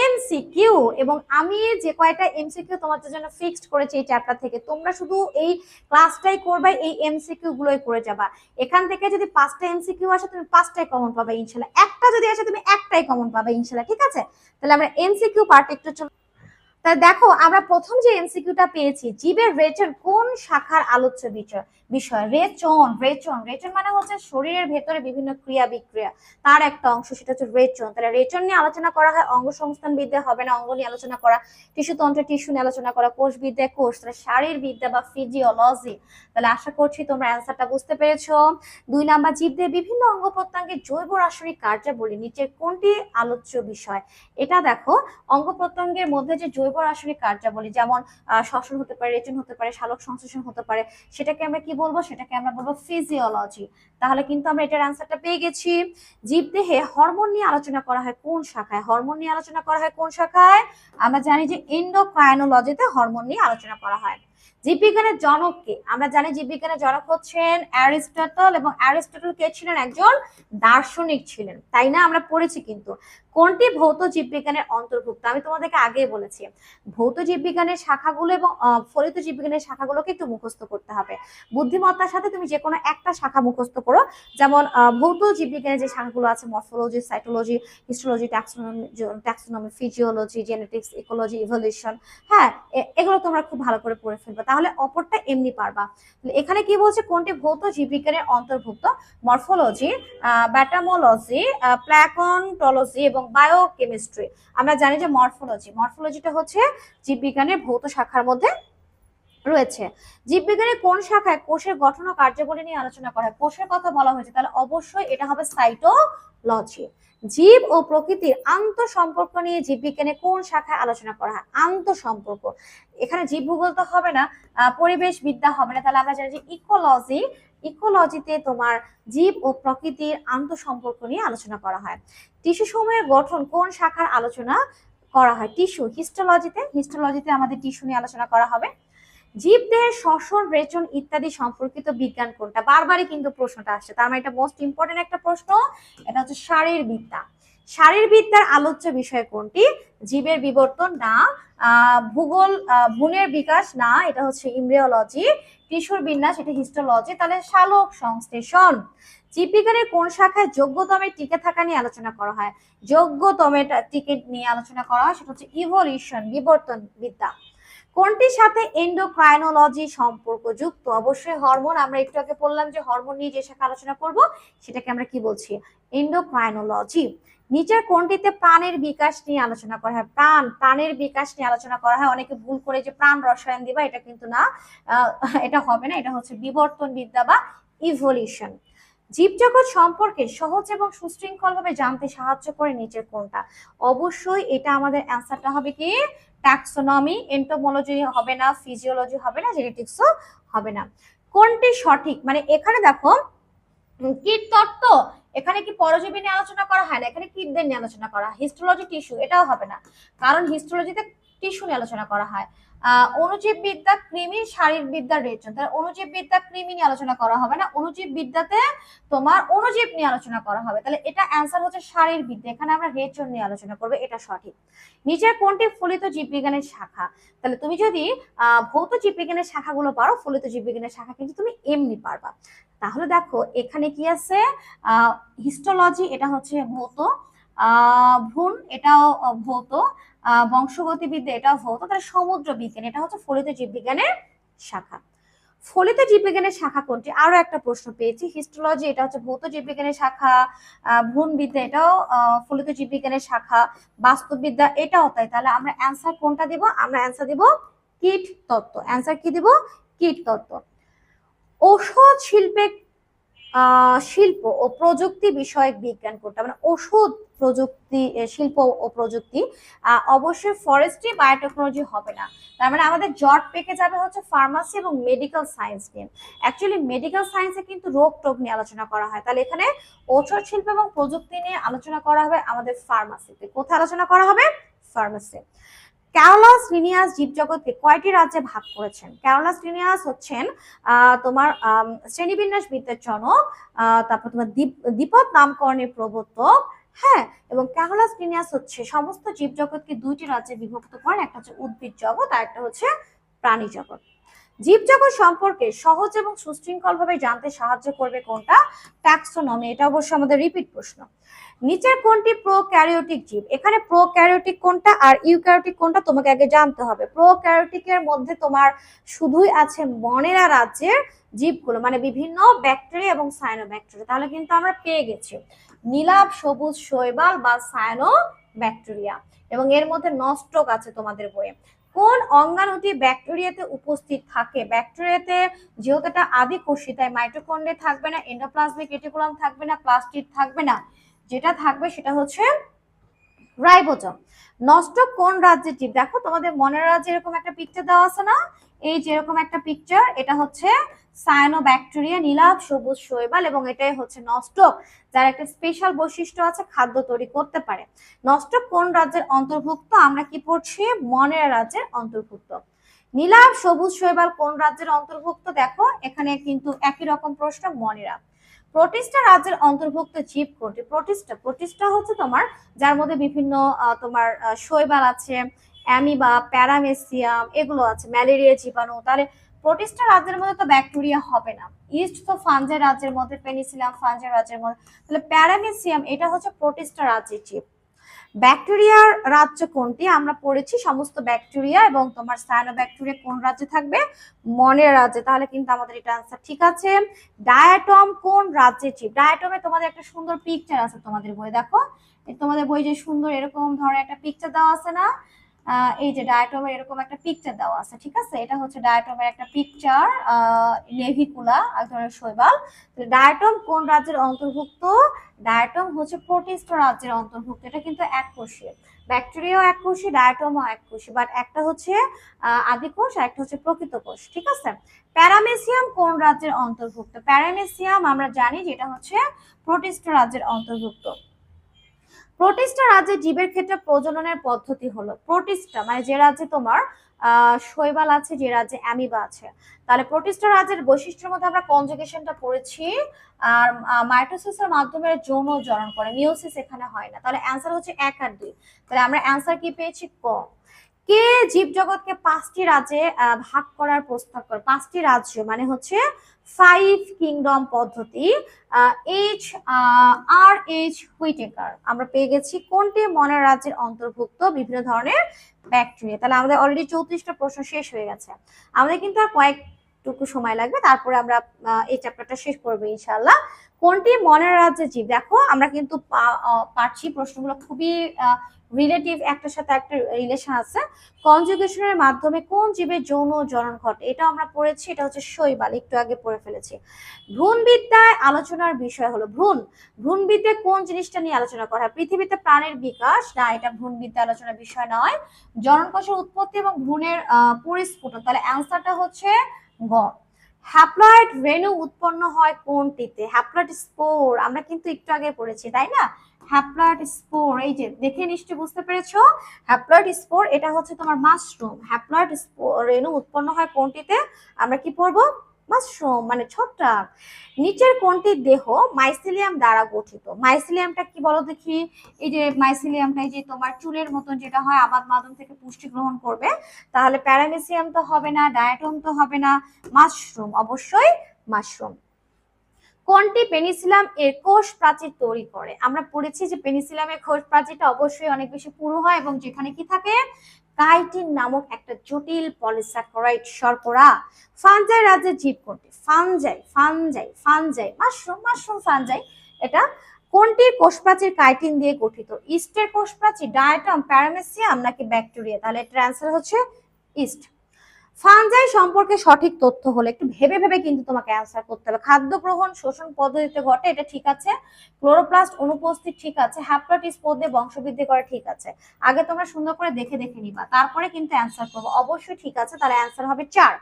এমসিকিউ, এবং আমি যে কয়টা এমসিকিউ তোমাদের জন্য ফিক্সড করেছি এই চ্যাপ্টার থেকে, তোমরা শুধু এই ক্লাসটাই করবে, এই এমসিকিউ গুলোই করে যাবা। এখান থেকে যদি 5টা এমসিকিউ আসে তুমি 5টাই কমন পাবে ইনশাল্লাহ, একটা যদি আসে তুমি একটাই কমন পাবে ইনশাল্লাহ, ঠিক আছে? তাহলে আমরা এমসিকিউ পার্ট একটু তাই দেখো, আমরা প্রথম যে এমসিকিউটা পেয়েছি, জীবের রেচন কোন শাখার আলোচ্য বিষয়? রেচন, রেচন, রেচন মানে হচ্ছে শরীরের ভেতরে বিভিন্ন ক্রিয়া বিক্রিয়া, তার একটা অংশ, সেটা হচ্ছে রেচন। তাহলে রেচন নিয়ে আলোচনা করা হয়, অঙ্গ সংস্থান বিদ্যা হবে না, অঙ্গ নিয়ে আলোচনা করা, টিস্যুতন্ত্রে টিস্যু নিয়ে আলোচনা করা, কোষ বিদ্যায় কোষ, তাহলে শারীরবিদ্যা বা ফিজিওলজি। তাহলে আশা করছি তোমরা অ্যান্সারটা বুঝতে পেরেছো। 2 নাম্বার, জীবদের বিভিন্ন অঙ্গ প্রত্যঙ্গের জৈব রাসায়নিক কার্যাবলী নিচের কোনটি আলোচ্য বিষয়? এটা দেখো, অঙ্গ প্রত্যঙ্গের মধ্যে যে জৈব রাসায়নিক কার্যাবলী, যেমন শ্বসন হতে পারে, রেচন হতে পারে, সালোক সংশ্লেষণ হতে পারে, সেটাকে আমরা কি বলবো? সেটাকে আমরা বলবো ফিজিওলজি। তাহলে কিন্তু আমরা এটার অ্যান্সারটা পেয়ে গেছি। জীবদেহে হরমোন নিয়ে আলোচনা করা হয় কোন শাখায়? হরমোন নিয়ে আলোচনা করা হয় কোন শাখায়? আমরা জানি যে এন্ডোক্রাইনোলজিতে হরমোন নিয়ে আলোচনা করা হয়। জীববিজ্ঞানের জনক কে? আমরা জানি জীববিজ্ঞানের জনক হচ্ছেন অ্যারিস্টটল, এবং অ্যারিস্টটল কে ছিলেন? একজন দার্শনিক ছিলেন, তাই না? আমরা পড়েছি কিন্তু। কোনটি ভৌত জীববিজ্ঞানের অন্তর্ভুক্ত? আমি তোমাদেরকে আগেই বলেছি, ভৌত জীববিজ্ঞানের শাখাগুলো এবং ফলিত জীববিজ্ঞানের শাখাগুলোকে একটু মুখস্থ করতে হবে। বুদ্ধিমত্তার সাথে তুমি যে কোনো একটা শাখা মুখস্থ করো। যেমন ভৌত জীববিজ্ঞানের যে শাখাগুলো আছে, morphology, cytology, histology, taxonomy, physiology, genetics, ecology, evolution, হ্যাঁ, এগুলো তোমরা খুব ভালো করে পড়ে ফেলবে, তাহলে অপরটা এমনি পারবা। এখানে কি বলছে? কোনটি ভৌত জীববিজ্ঞানের অন্তর্ভুক্ত? মরফোলজি, ব্যাটামোলজি, প্ল্যাকন্টোলজি এবং বায়োকেমিস্ট্রি। আমরা জানি যে মরফোলজিটা হচ্ছে জীববিজ্ঞানের ভৌত শাখার মধ্যে রয়েছে। জীববিজ্ঞানের কোন শাখায় কোষের গঠন ও কার্যাবলী নিয়ে আলোচনা করা হয়? কোষের কথা বলা হয়েছে, তাহলে অবশ্যই এটা হবে সাইটোলজি। জীব ও প্রকৃতির আন্তঃসম্পর্ক নিয়ে জীববিজ্ঞানে কোন শাখায় আলোচনা করা হয়? আন্তঃসম্পর্ক, এখানে জীব ভূগোল তো হবে না, পরিবেশ বিদ্যা হবে না, তাহলে আমরা জানি যে ইকোলজি, ইকোলজিতে তোমার জীব ও প্রকৃতির আন্তঃসম্পর্ক নিয়ে আলোচনা করা হয়। টিস্যু সমূহের গঠন কোন শাখার আলোচনা করা হয়? টিস্যু, হিস্টোলজিতে আমাদের টিস্যু নিয়ে আলোচনা করা হবে। জীবদেহের শ্বসন, রেচন ইত্যাদি সম্পর্কিত বিজ্ঞান কোনটা? বারবারই কিন্তু প্রশ্নটা আসছে, তার মানে এটা মোস্ট ইম্পর্টেন্ট একটা প্রশ্ন। এটা হচ্ছে শারীরবিদ্যা। শারীরবিদ্যার আলোচ্য বিষয় কোনটি? জীবের বিবর্তন না, ভূগোল, ভ্রূণের বিকাশ না, এটা হচ্ছে ইমব্রিওলজি, টিস্যুর বিন্যাস, এটা হিস্টোলজি, তাহলে সালোক সংশ্লেষণ। জীববিজ্ঞানের কোন শাখায় যোগ্যতমের টিকে থাকা নিয়ে আলোচনা করা হয়? যোগ্যতমের টিকে নিয়ে আলোচনা করা হয়, সেটা হচ্ছে ইভলিউশন, বিবর্তন বিদ্যা। কোনটির সাথে এন্ডোক্রাইনোলজি সম্পর্কযুক্ত? অবশ্যই হরমোন। আমরা একটু আগে বললাম যে হরমোন নিয়ে যে শাখা আলোচনা করব সেটাকে আমরা কি বলছি? এন্ডোক্রাইনোলজি। নিচের কোনটিতে প্রাণের বিকাশ নিয়ে আলোচনা করা হয়? প্রাণের বিকাশ নিয়ে আলোচনা করা হয়। অনেকে ভুল করে যে প্রাণ রসায়ন দিবা, এটা কিন্তু না, এটা হবে না, এটা হচ্ছে বিবর্তন বিদ্যা বা ইভলিউশন। জীবজগৎ সম্পর্কে সহজ এবং সুশৃঙ্খলভাবে জানতে সাহায্য করে নিচের কোনটা? অবশ্যই এটা আমাদের অ্যান্সারটা হবে কি? ট্যাক্সোনমি। এন্টোমোলজি হবে না, ফিজিওলজি হবে না, জেনেটিক্সও হবে না। কোনটি সঠিক? মানে এখানে দেখো, কীটতত্ত্ব, এখানে কি পরজীবী নিয়ে আলোচনা করা হয় না, এখানে কীটদের নিয়ে আলোচনা করা হয়। হিস্টোলজি, টিস্যু, এটাও হবে না, কারণ হিস্টোলজিতে টিস্যু নিয়ে আলোচনা করা হয়। অণুজীব বিদ্যা, কৃমি, শারীরবিদ্যা, রেচন, তাহলে অণুজীব বিদ্যা, কৃমি নিয়ে আলোচনা করা হবে না, অণুজীব বিদ্যাতে তোমার অণুজীব নিয়ে আলোচনা করা হবে, তাহলে এটা অ্যান্সার হচ্ছে শারীরবিদ্যা, এখানে আমরা রেচন নিয়ে আলোচনা করবো, এটা সঠিক। নিচের কোনটি ফলিত জীববিজ্ঞানের শাখা? তাহলে তুমি যদি ভৌত জীববিজ্ঞানের শাখাগুলো পারো, ফলিত জীববিজ্ঞানের শাখা কিন্তু তুমি এমনি পারবা। তাহলে দেখো এখানে কি আছে? হিস্টোলজি, এটা হচ্ছে ভৌত, ভ্রূণ, এটাও ভৌত, বংশগতিবিদ্যা, এটাও ভৌত, তাহলে সমুদ্র বিজ্ঞান, এটা হচ্ছে ফলিত জীববিজ্ঞানের শাখা। ফলিত জীববিজ্ঞানের শাখা কোনটি? আরো একটা প্রশ্ন পেয়েছি। হিস্টোলজি, এটা হচ্ছে ভৌত জীববিজ্ঞানের শাখা, ভ্রূণবিদ্যা, এটাও ফলিত জীববিজ্ঞানের শাখা, বাস্তুবিদ্যা, এটাও তাই। তাহলে আমরা অ্যান্সার কোনটা দিব? আমরা অ্যান্সার দিব কীট তত্ত্ব। অ্যান্সার কি দিব? কীট তত্ত্ব। ঔষধ শিল্প ও প্রযুক্তি বিষয়ক বিজ্ঞান কোনটা? মানে ওষুধ প্রযুক্তি, শিল্প ও প্রযুক্তি, অবশ্যই ফরেস্ট্রি, বায়োটেকনোলজি হবে না। তার মানে আমাদের জট পেকে যাবে হচ্ছে ফার্মাসি এবং মেডিকেল সায়েন্স নিয়ে। অ্যাকচুয়ালি মেডিকেল সায়েন্সে কিন্তু রোগ টোগ নিয়ে আলোচনা করা হয়, তাহলে এখানে ঔষধ শিল্প এবং প্রযুক্তি নিয়ে আলোচনা করা হবে আমাদের ফার্মাসিতে। কোথায় আলোচনা করা হবে? ফার্মাসি। ক্যারোলাস লিনিয়াস জীবজগৎকে কয়টি রাজ্যে ভাগ করেছেন? ক্যারোলাস লিনিয়াস হচ্ছেন তোমার শ্রেণীবিন্যাস বিদ্যার জনক, তারপর তোমার দ্বিপদ নামকরণের প্রবর্তক, হ্যাঁ, এবং ক্যালোলাস লিনিয়াস হচ্ছে সমস্ত জীবজগৎকে দুইটি রাজ্যে বিভক্ত করেন, একটা হচ্ছে উদ্ভিদ জগৎ আর একটা হচ্ছে প্রাণী জগৎ। জীবজগৎ সম্পর্কে সহজ এবং সুশৃঙ্খল ভাবে জানতে সাহায্য করবে কোনটা? ট্যাক্সোনমি। এটা অবশ্য আমাদের রিপিট প্রশ্ন। নিচের কোনটি প্রোক্যারিওটিক জীব? এখানে প্রোক্যারিওটিক কোনটা আর ইউক্যারিওটিক কোনটা তোমাকে আগে জানতে হবে। প্রোক্যারিওটিকের মধ্যে তোমার শুধুই আছে মনেরা রাজ্যের জীবগুলো, মানে বিভিন্ন ব্যাকটেরিয়া এবং সায়ানোব্যাকটেরিয়া। তাহলে কিন্তু আমরা পেয়ে গেছি নীলাভ, সবুজ শৈবাল বা সায়ানোব্যাকটেরিয়া, এবং এর মধ্যে নস্টক আছে তোমাদের বইয়ে। কোন অঙ্গাণুটি ব্যাকটেরিয়াতে উপস্থিত থাকে? ব্যাকটেরিয়াতে যেহেতু এটা আদি কোষী, তাই মাইটোকন্ড্রিয়া থাকবে না, এন্ডোপ্লাজমিক রেটিকুলাম থাকবে না, প্লাস্টিড থাকবে না, যেটা থাকবে সেটা হচ্ছে রাইবোজোম। নস্টক কোন রাজ্যের জীব? দেখো তোমাদের মনের রাজ্যে এরকম একটা পিকচার দেওয়া আছে না, এই যে এরকম একটা পিকচার, এটা হচ্ছে সায়ানোব্যাকটেরিয়া, নীলাভ, সবুজ শৈবাল, এবং এটাই হচ্ছে নস্টক, যার একটা স্পেশাল বৈশিষ্ট্য আছে, খাদ্য তৈরি করতে পারে। নস্টক কোন রাজ্যের অন্তর্ভুক্ত? আমরা কি পড়ছি? মনের রাজ্যের অন্তর্ভুক্ত। নীলাভ, সবুজ শৈবাল কোন রাজ্যের অন্তর্ভুক্ত? দেখো এখানে কিন্তু একই রকম প্রশ্ন, মনেরা। প্রোটিস্টা রাজ্যের অন্তর্ভুক্ত জীব কোনটি? প্রোটিস্টা হচ্ছে তোমার যার মধ্যে বিভিন্ন তোমার শৈবাল আছে, অ্যামিবা, প্যারামেসিয়াম, এগুলো আছে, ম্যালেরিয়া জীবাণু। তাহলে প্রোটিস্টা রাজ্যের মধ্যে তো ব্যাকটেরিয়া হবে না। ইস্ট তো ফাঞ্জাই রাজ্যের মধ্যে, পেনিসিলিয়াম ফাঞ্জাই রাজ্যের মধ্যে, তাহলে প্যারামেসিয়াম এটা হচ্ছে প্রোটিস্টা রাজ্যের জীব। ব্যাকটেরিয়ার রাজ্য কোনটি? আমরা পড়েছি সমস্ত ব্যাকটেরিয়া এবং তোমার সায়ানোব্যাকটেরিয়া কোন রাজ্যে থাকবে? মনের রাজ্যে। তাহলে কিন্তু আমাদের এটা आंसर ঠিক আছে। ডায়াটম কোন রাজ্যের জীব? ডায়াটমে তোমাদের একটা সুন্দর পিকচার আছে তোমাদের বই, দেখো তোমাদের বই যে সুন্দর এরকম ধরনের একটা পিকচার দেওয়া আছে না, এই যে ডায়াটমের এরকম একটা পিকচার দেওয়া আছে, ঠিক আছে, এটা হচ্ছে ডায়াটমের একটা পিকচার, নেভিকুলা এক ধরনের শৈবাল। ডায়াটম কোন রাজ্যের অন্তর্ভুক্ত? ডায়াটম হচ্ছে প্রোটিস্টা রাজ্যের অন্তর্ভুক্ত। এটা কিন্তু এককোষী, ব্যাকটেরিয়াও এককোষী, ডায়াটমও এককোষী, বাট একটা হচ্ছে আদিকোষ আর একটা হচ্ছে প্রকৃত কোষ, ঠিক আছে। প্যারামেসিয়াম কোন রাজ্যের অন্তর্ভুক্ত? প্যারামেসিয়াম আমরা জানি যেটা হচ্ছে প্রোটিস্টা রাজ্যের অন্তর্ভুক্ত। প্রোটিস্টা রাজ্যের জীবের ক্ষেত্রে প্রজননের পদ্ধতি হলো, প্রোটিস্টা মানে যে রাজ্যে তোমার শৈবাল আছে, যে রাজ্যে অ্যামিবা আছে। তাহলে প্রোটিস্টা রাজ্যের বৈশিষ্ট্যের মধ্যে আমরা কনজুগেশনটা পড়েছি, আর মাইটোসিসের মাধ্যমে যৌন জনন করে, মিওসিস এখানে হয় না। তাহলে অ্যান্সার হচ্ছে 1 আর 2। তাহলে আমরা অ্যান্সার কি পেয়েছি? ক। কে জীবজগৎকে 5টি রাজ্যে ভাগ করার প্রস্তাব করে? 5টি রাজ্য মানে হচ্ছে 5 কিংডম পদ্ধতি। H Whitaker. আমরা পেয়ে গেছি কোনটি মনের রাজ্যের অন্তর্ভুক্ত? বিভিন্ন ধরনের ব্যাকটেরিয়া। তাহলে আমাদের অলরেডি 34টা প্রশ্ন শেষ হয়ে গেছে, আমাদের কিন্তু আর কয়েকটুকু সময় লাগবে, তারপরে আমরা এই চ্যাপ্টারটা শেষ করবো ইনশাআল্লাহ। কোনটি মনের রাজ্যের জীব? দেখো আমরা কিন্তু পারছি, প্রশ্নগুলো খুবই রিলেটিভ, একটার সাথে একটা রিলেশন আছে। কনজুগেশনের মাধ্যমে কোন জীবের যৌন জনন ঘটে? এটা আমরা পড়েছি, এটা হচ্ছে শৈবাল, একটু আগে পড়ে ফেলেছি। ভ্রূণবিদ্যায় আলোচনার বিষয় হলো ভ্রূণ। ভ্রূণবিদ্যায় কোন জিনিসটা নিয়ে আলোচনা করা হয়? পৃথিবীতে প্রাণের বিকাশ, না এটা ভ্রূণবিদ্যা আলোচনার বিষয় নয়। জননকোষের উৎপত্তি এবং ভ্রূণের পরিস্ফুটন। তাহলে অ্যান্সারটা হচ্ছে গ। হ্যাপ্লয়েড রেণু উৎপন্ন হয় কোনটিতে? হ্যাপ্লয়েড স্পোর আমরা কিন্তু একটু আগে পড়েছি, তাই না? হ্যাপ্লয়েড স্পোর, এই যে দেখে নিশ্চয়ই বুঝতে পেরেছো, হ্যাপ্লয়েড স্পোর এটা হচ্ছে তোমার মাশরুম। হ্যাপ্লয়েড রেণু উৎপন্ন হয় কোনটিতে? আমরা কি পড়বো? মাশরুম মানে ছত্রাক। নিচের কোনটি দেহ মাইসিলিয়াম দ্বারা গঠিত? মাইসিলিয়ামটা কি বলো দেখি? এই যে মাইসিলিয়ামটা, এই যে তোমার চুলের মতন যেটা হয়, আবাদ মাদুম থেকে পুষ্টি গ্রহণ করবে। তাহলে প্যারামেসিয়াম তো হবে না, ডায়াটম তো হবে না, মাশরুম, অবশ্যই মাশরুম। কোনটি পেনিসিলাম এর কোষ প্রাচীর তৈরি করে? আমরা পড়েছি যে পেনিসিলামের কোষ প্রাচীরটা অবশ্যই অনেক বেশি পুরু হয় এবং যেখানে কি থাকে? কাইটিন নামক একটা জটিল পলিস্যাকারাইড শর্করা। ফানজাই রাজ্যের জীব কোনটি? Fungi mushroom fungi. এটা কোনটির কোষ প্রাচীর কাইটিন দিয়ে গঠিত? ইস্টের কোষ প্রাচীর, ডায়াটম, প্যারামেসিয়াম নাকি ব্যাকটেরিয়া? তাহলে এটার অ্যান্সার হচ্ছে ইস্ট। ফানজাই সম্পর্কে সঠিক তথ্য হলো, একটু ভেবে ভেবে কিন্তু তোমাকে অ্যান্সার করতে হবে। খাদ্য গ্রহণ শোষণ পদ্ধতিতে ঘটে, এটা ঠিক আছে। ক্লোরোপ্লাস্ট অনুপস্থিত, ঠিক আছে। হ্যাপ্লয়েড স্পোর দিয়ে বংশবৃদ্ধি করে, ঠিক আছে। আগে তোমরা সুন্দর করে দেখে দেখে নিবা, তারপরে কিন্তু অ্যান্সার করবো, অবশ্যই ঠিক আছে। তাহলে অ্যান্সার হবে 4।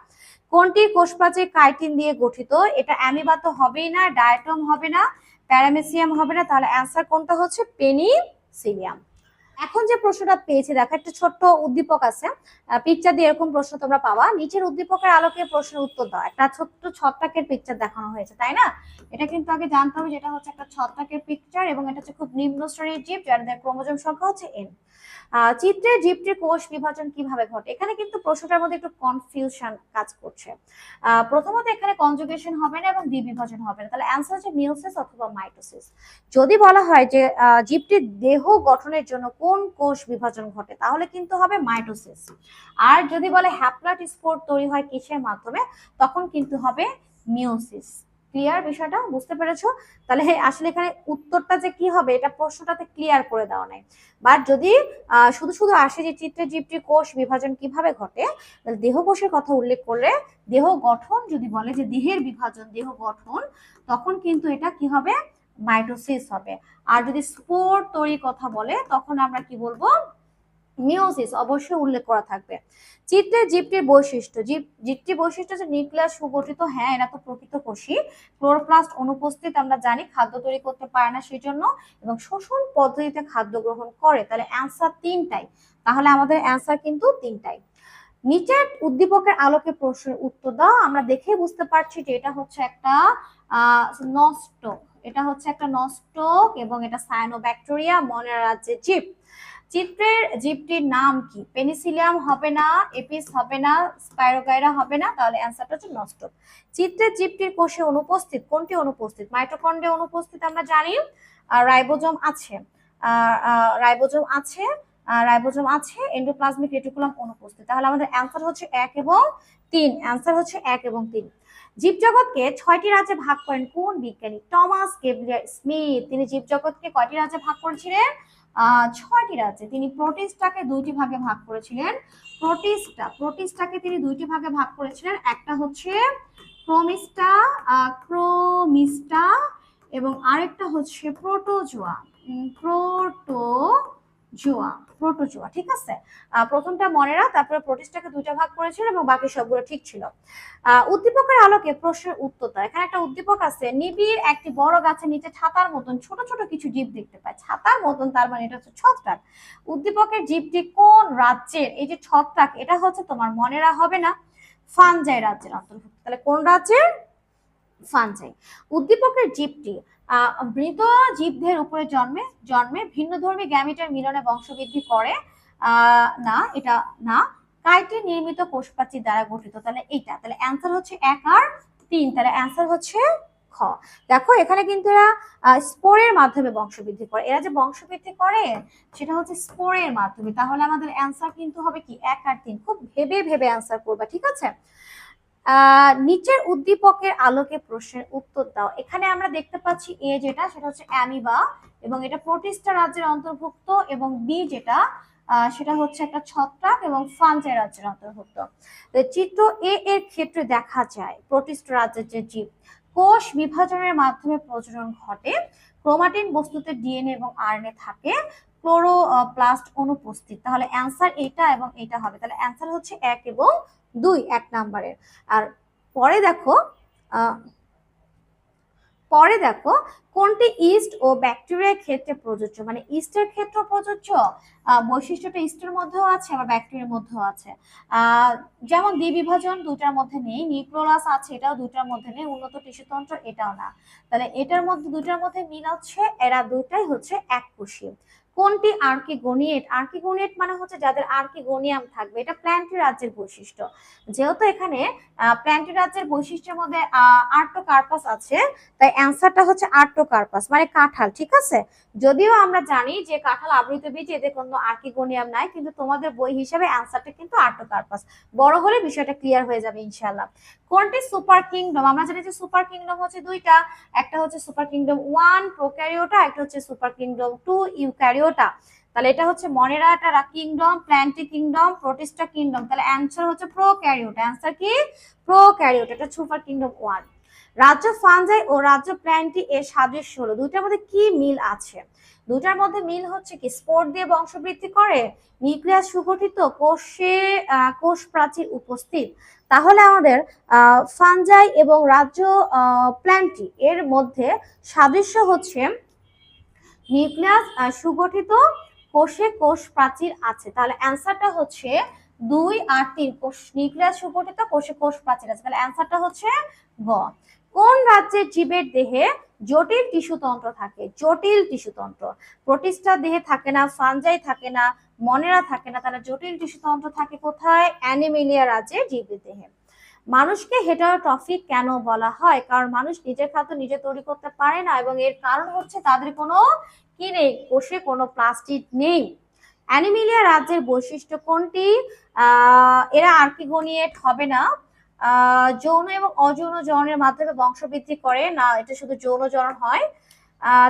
কোনটির কোষ প্রাচীর কাইটিন দিয়ে গঠিত? এটা অ্যামিবা তো হবেই না, ডায়াটম হবে না, প্যারামেসিয়াম হবে না, তাহলে অ্যান্সার কোনটা হচ্ছে? পেনিসিলিয়াম। এখন যে প্রশ্নটা পেয়েছি দেখো, একটা ছোট্ট উদ্দীপক আছে, পিকচার দিয়ে এরকম প্রশ্ন তোমরা পাবা, নিচের উদ্দীপকের আলোকে প্রশ্নের উত্তর দাও। একটা ছোট্ট ছত্রাকের পিকচার দেখানো হয়েছে, তাই না? এটা কিন্তু আগে জানতে হবে যেটা হচ্ছে একটা ছত্রাকের পিকচার, এবং এটা হচ্ছে খুব নিম্ন শ্রেণীর জীব যাদের ক্রোমোজোম সংখ্যা হচ্ছে n। চিত্রে জীবটির কোষ বিভাজন কিভাবে ঘটে? এখানে কিন্তু প্রশ্নটার মধ্যে একটু কনফিউশন কাজ করছে। প্রথমত এখানে কনজুগেশন হবে না এবং দ্বিবিভাজন হবে না, তাহলে অ্যান্সার হচ্ছে মিওসিস অথবা মাইটোসিস। যদি বলা হয় যে জীবটির দেহ গঠনের জন্য কোন কোষ বিভাজন ঘটে, তাহলে কিন্তু হবে মাইটোসিস। আর যদি বলে হ্যাপ্লয়েড স্পোর তৈরি হয় কিসের মাধ্যমে, তখন কিন্তু হবে মিওসিস। ক্লিয়ার? বিষয়টা বুঝতে পেরেছো? তাহলে আসলে এখানে উত্তরটা যে কি হবে এটা প্রশ্নটাতে ক্লিয়ার করে দেওয়া নাই। বাট যদি শুধু শুধু আসে যে চিত্রে জীবটির কোষ বিভাজন কিভাবে ঘটে, দেহ কোষের কথা উল্লেখ করলে দেহ গঠন যদি বলে যে দেহের বিভাজন, দেহ গঠন, তখন কিন্তু এটা কি হবে? মাইটোসিস হবে। আর যদি স্পোর তৈরির কথা বলে তখন আমরা কি বলবো? মিওসিস অবশ্যই উল্লেখ করা থাকবে। চিত্রে জীবটির বৈশিষ্ট্য, জীবটির বৈশিষ্ট্য যে নিউক্লিয়াস সুগঠিত, হ্যাঁ এরা তো প্রকৃত কোষী। ক্লোরোপ্লাস্ট অনুপস্থিত, আমরা জানি খাদ্য তৈরি করতে পারে না সেই জন্য, এবং শোষণ পদ্ধতিতে খাদ্য গ্রহণ করে। তাহলে অ্যান্সার তিনটাই, তাহলে আমাদের অ্যান্সার কিন্তু তিনটাই। নিচের উদ্দীপকের আলোকে প্রশ্নের উত্তর দাও। আমরা দেখে বুঝতে পারছি যে এটা হচ্ছে একটা নস্টক, এটা হচ্ছে একটা নস্টক এবং এটা সায়ানোব্যাকটেরিয়া মনের রাজ্যের জীব। চিত্রের জীবটির নাম কি? পেনিসিলিয়াম হবে না, এপিস হবে না, স্পাইরোগাইরা হবে না, তাহলে অ্যান্সারটা হচ্ছে নস্টক। চিত্রের জীবটির কোষে অনুপস্থিত, কোনটি অনুপস্থিত? মাইটোকন্ড্রিয়া অনুপস্থিত, আমরা জানি। রাইবোজোম আছে, রাইবোজোম আছে, রাইবোজোম আছে, এন্ডোপ্লাজমিক রেটিকুলাম অনুপস্থিত। তাহলে আমাদের অ্যান্সার হচ্ছে 1 এবং 3, অ্যান্সার হচ্ছে 1 এবং 3। জীবজগৎকে 6টি রাজ্যে ভাগ করেন কোন বিজ্ঞানী? Thomas Gabriel Smith. তিনি জীবজগৎকে কয়টি রাজ্যে ভাগ করেছিলেন? 6টি রাজ্যে। তিনি প্রোটিস্টাকে 2টি ভাগে ভাগ করেছিলেন। প্রোটিস্টাকে তিনি 2টি ভাগে ভাগ করেছিলেন, একটা হচ্ছে ক্রোমিস্টা, ক্রোমিস্টা, এবং আরেকটা হচ্ছে প্রোটোজোয়া, প্রোটোজোয়া, ঠিক আছে? প্রথমটা মনে রাখ, তারপরে প্রোটিস্টাকে 2টা ভাগ করেছিল এবং বাকি সবগুলো ঠিক ছিল। উদ্দীপকের আলোকে প্রশ্নের উত্তর দাও। এখানে একটা উদ্দীপক আছে, নিবিড় একটি বড় গাছের নিচে ছাতার মতন ছোট ছোট কিছু জীব দেখতে পায়। ছাতার মতন, তার মানে এটা হচ্ছে ছত্রাক। উদ্দীপকের জীবটি কোন রাজ্যের? এই যে ছত্রাক, এটা হচ্ছে তোমার মনেরা হবে না, ফানজাই রাজ্যের অন্তর্ভুক্ত। তাহলে কোন রাজ্যের? ফানজাই। উদ্দীপকের জীবটি মৃত জীবদের উপরে জন্মে ভিন্নধর্মী গ্যামিটের মিলনে বংশবৃদ্ধি করে না, এটা না, কাইটে নির্মিত কোষপ্রাচীর দ্বারা গঠিত। তাহলে এইটা, তাহলে অ্যান্সার হচ্ছে 1 আর 3, তাহলে অ্যান্সার হচ্ছে খ। দেখো এখানে কিন্তু এরা স্পোরের মাধ্যমে বংশবৃদ্ধি করে, এরা যে বংশবৃদ্ধি করে সেটা হচ্ছে স্পোরের মাধ্যমে। তাহলে আমাদের অ্যান্সার কিন্তু হবে কি 1 আর 3। খুব ভেবে ভেবে অ্যান্সার করবা, ঠিক আছে? নিচের উদ্দীপকের আলোকে প্রশ্নের উত্তর দাও। এখানে আমরা দেখতে পাচ্ছি এ যেটা, সেটা হচ্ছে অ্যামিবা এবং এটা প্রোটিস্টা রাজ্যের অন্তর্ভুক্ত, এবং বি যেটা সেটা হচ্ছে একটা ছত্রাক এবং ফানজাই রাজ্যের অন্তর্ভুক্ত। চিত্র এ এর ক্ষেত্রে দেখা যায় প্রোটিস্টা রাজ্যের যে জীব, কোষ বিভাজনের মাধ্যমে প্রজনন ঘটে, ক্রোমাটিন বস্তুতে ডিএনএ এবং আরএনএ থাকে, ক্লোরোপ্লাস্ট অনুপস্থিত। তাহলে অ্যান্সার এটা এবং এটা হবে। তাহলে অ্যান্সার হচ্ছে 1 এবং 2, 1 নাম্বারের। আর পরে দেখো কোনটি ইস্ট ও ব্যাকটেরিয়ার ক্ষেত্রে প্রযোজ্য, মানে ইস্টের ক্ষেত্রে প্রযোজ্য। বৈশিষ্ট্যটা ইস্টের মধ্যেও আছে আবার ব্যাকটেরিয়ার মধ্যেও আছে। যেমন দ্বিবিভাজন 2টার মধ্যে নেই, নিউক্লিয়াস আছে এটাও 2টার মধ্যে নেই, উন্নত টিস্যুতন্ত্র এটাও না। তাহলে এটার মধ্যে 2টার মধ্যে মিল হচ্ছে, এরা 2টাই হচ্ছে এককোষী। কোনটি আর্কিগোনিয়েট? আর্কিগোনিয়েট মানে হচ্ছে যাদের আর্কিগোনিয়াম থাকবে, এটা প্ল্যান্টি রাজ্যের বৈশিষ্ট্য। যেহেতু এখানে প্ল্যান্টি রাজ্যের বৈশিষ্ট্যের মধ্যে আর্টোকার্পাস আছে, তাই অ্যান্সারটা হচ্ছে আর্টোকার্পাস মানে কাঁঠাল, ঠিক আছে? যদিও আমরা জানি যে কাঁঠাল আবৃত বীজ, এদের কোনো আর্কিগোনিয়াম নাই, কিন্তু তোমাদের বই হিসেবে অ্যান্সারটা কিন্তু আর্টোকার্পাস। বড় হলে বিষয়টা ক্লিয়ার হয়ে যাবে ইনশাআল্লাহ। কোনটি সুপার কিংডম? আমরা জানি যে সুপার কিংডম হচ্ছে 2টা, একটা হচ্ছে সুপার কিংডম 1 প্রোক্যারিওটা, একটা হচ্ছে সুপার কিংডম 2 ইউক্যারিওটা। তাহলে এটা হচ্ছে Monera kingdom, plantae kingdom, protista kingdom. তাহলে অ্যান্সার হচ্ছে প্রোক্যারিওটা। অ্যান্সার কি? প্রোক্যারিওটা, এটা সুপার কিংডম 1। রাজ্য ফানজাই ও রাজ্য প্ল্যান্টি এর সাদৃশ্য হলো, 2টার মধ্যে কি মিল আছে? 2টার মধ্যে মিল হচ্ছে কি স্পোর দিয়ে বংশবৃদ্ধি করে, নিউক্লিয়াস সুগঠিত, কোষ প্রাচীর উপস্থিত। তাহলে আমাদের ফানজাই এবং রাজ্য প্ল্যান্টি এর মধ্যে সাদৃশ্য হচ্ছে নিউক্লিয়াস সুগঠিত, কোষে কোষ প্রাচীর আছে। তাহলে অ্যান্সারটা হচ্ছে 2 আর 3, কোষ নিউক্লিয়াস সুগঠিত, কোষে কোষ প্রাচীর আছে। তাহলে অ্যান্সারটা হচ্ছে গ। কোন রাজ্যের জীবের দেহে জটিল টিস্যুতন্ত্র থাকে? জটিল টিস্যুতন্ত্র প্রোটিস্টার দেহে থাকে না, ফানজাই থাকে না, মনেরা থাকে না, তাহলে জটিল টিস্যুতন্ত্র থাকে কোথায়? অ্যানিমেলিয়া রাজ্যের জীবের দেহে। মানুষকে হেটারোট্রফিক কেন বলা হয়? কারণ মানুষ নিজের খাদ্য নিজে তৈরি করতে পারে না, এবং এর কারণ হচ্ছে তাদের কোনো কি নেই, কোষে কোনো প্লাস্টিড নেই। অ্যানিমেলিয়া রাজ্যের বৈশিষ্ট্য কোনটি? এরা আর্কিগোনিয়েট হবে না, যৌন এবং অযৌন জননের মাধ্যমে বংশবৃদ্ধি করে না, এটা শুধু যৌন জনন হয়।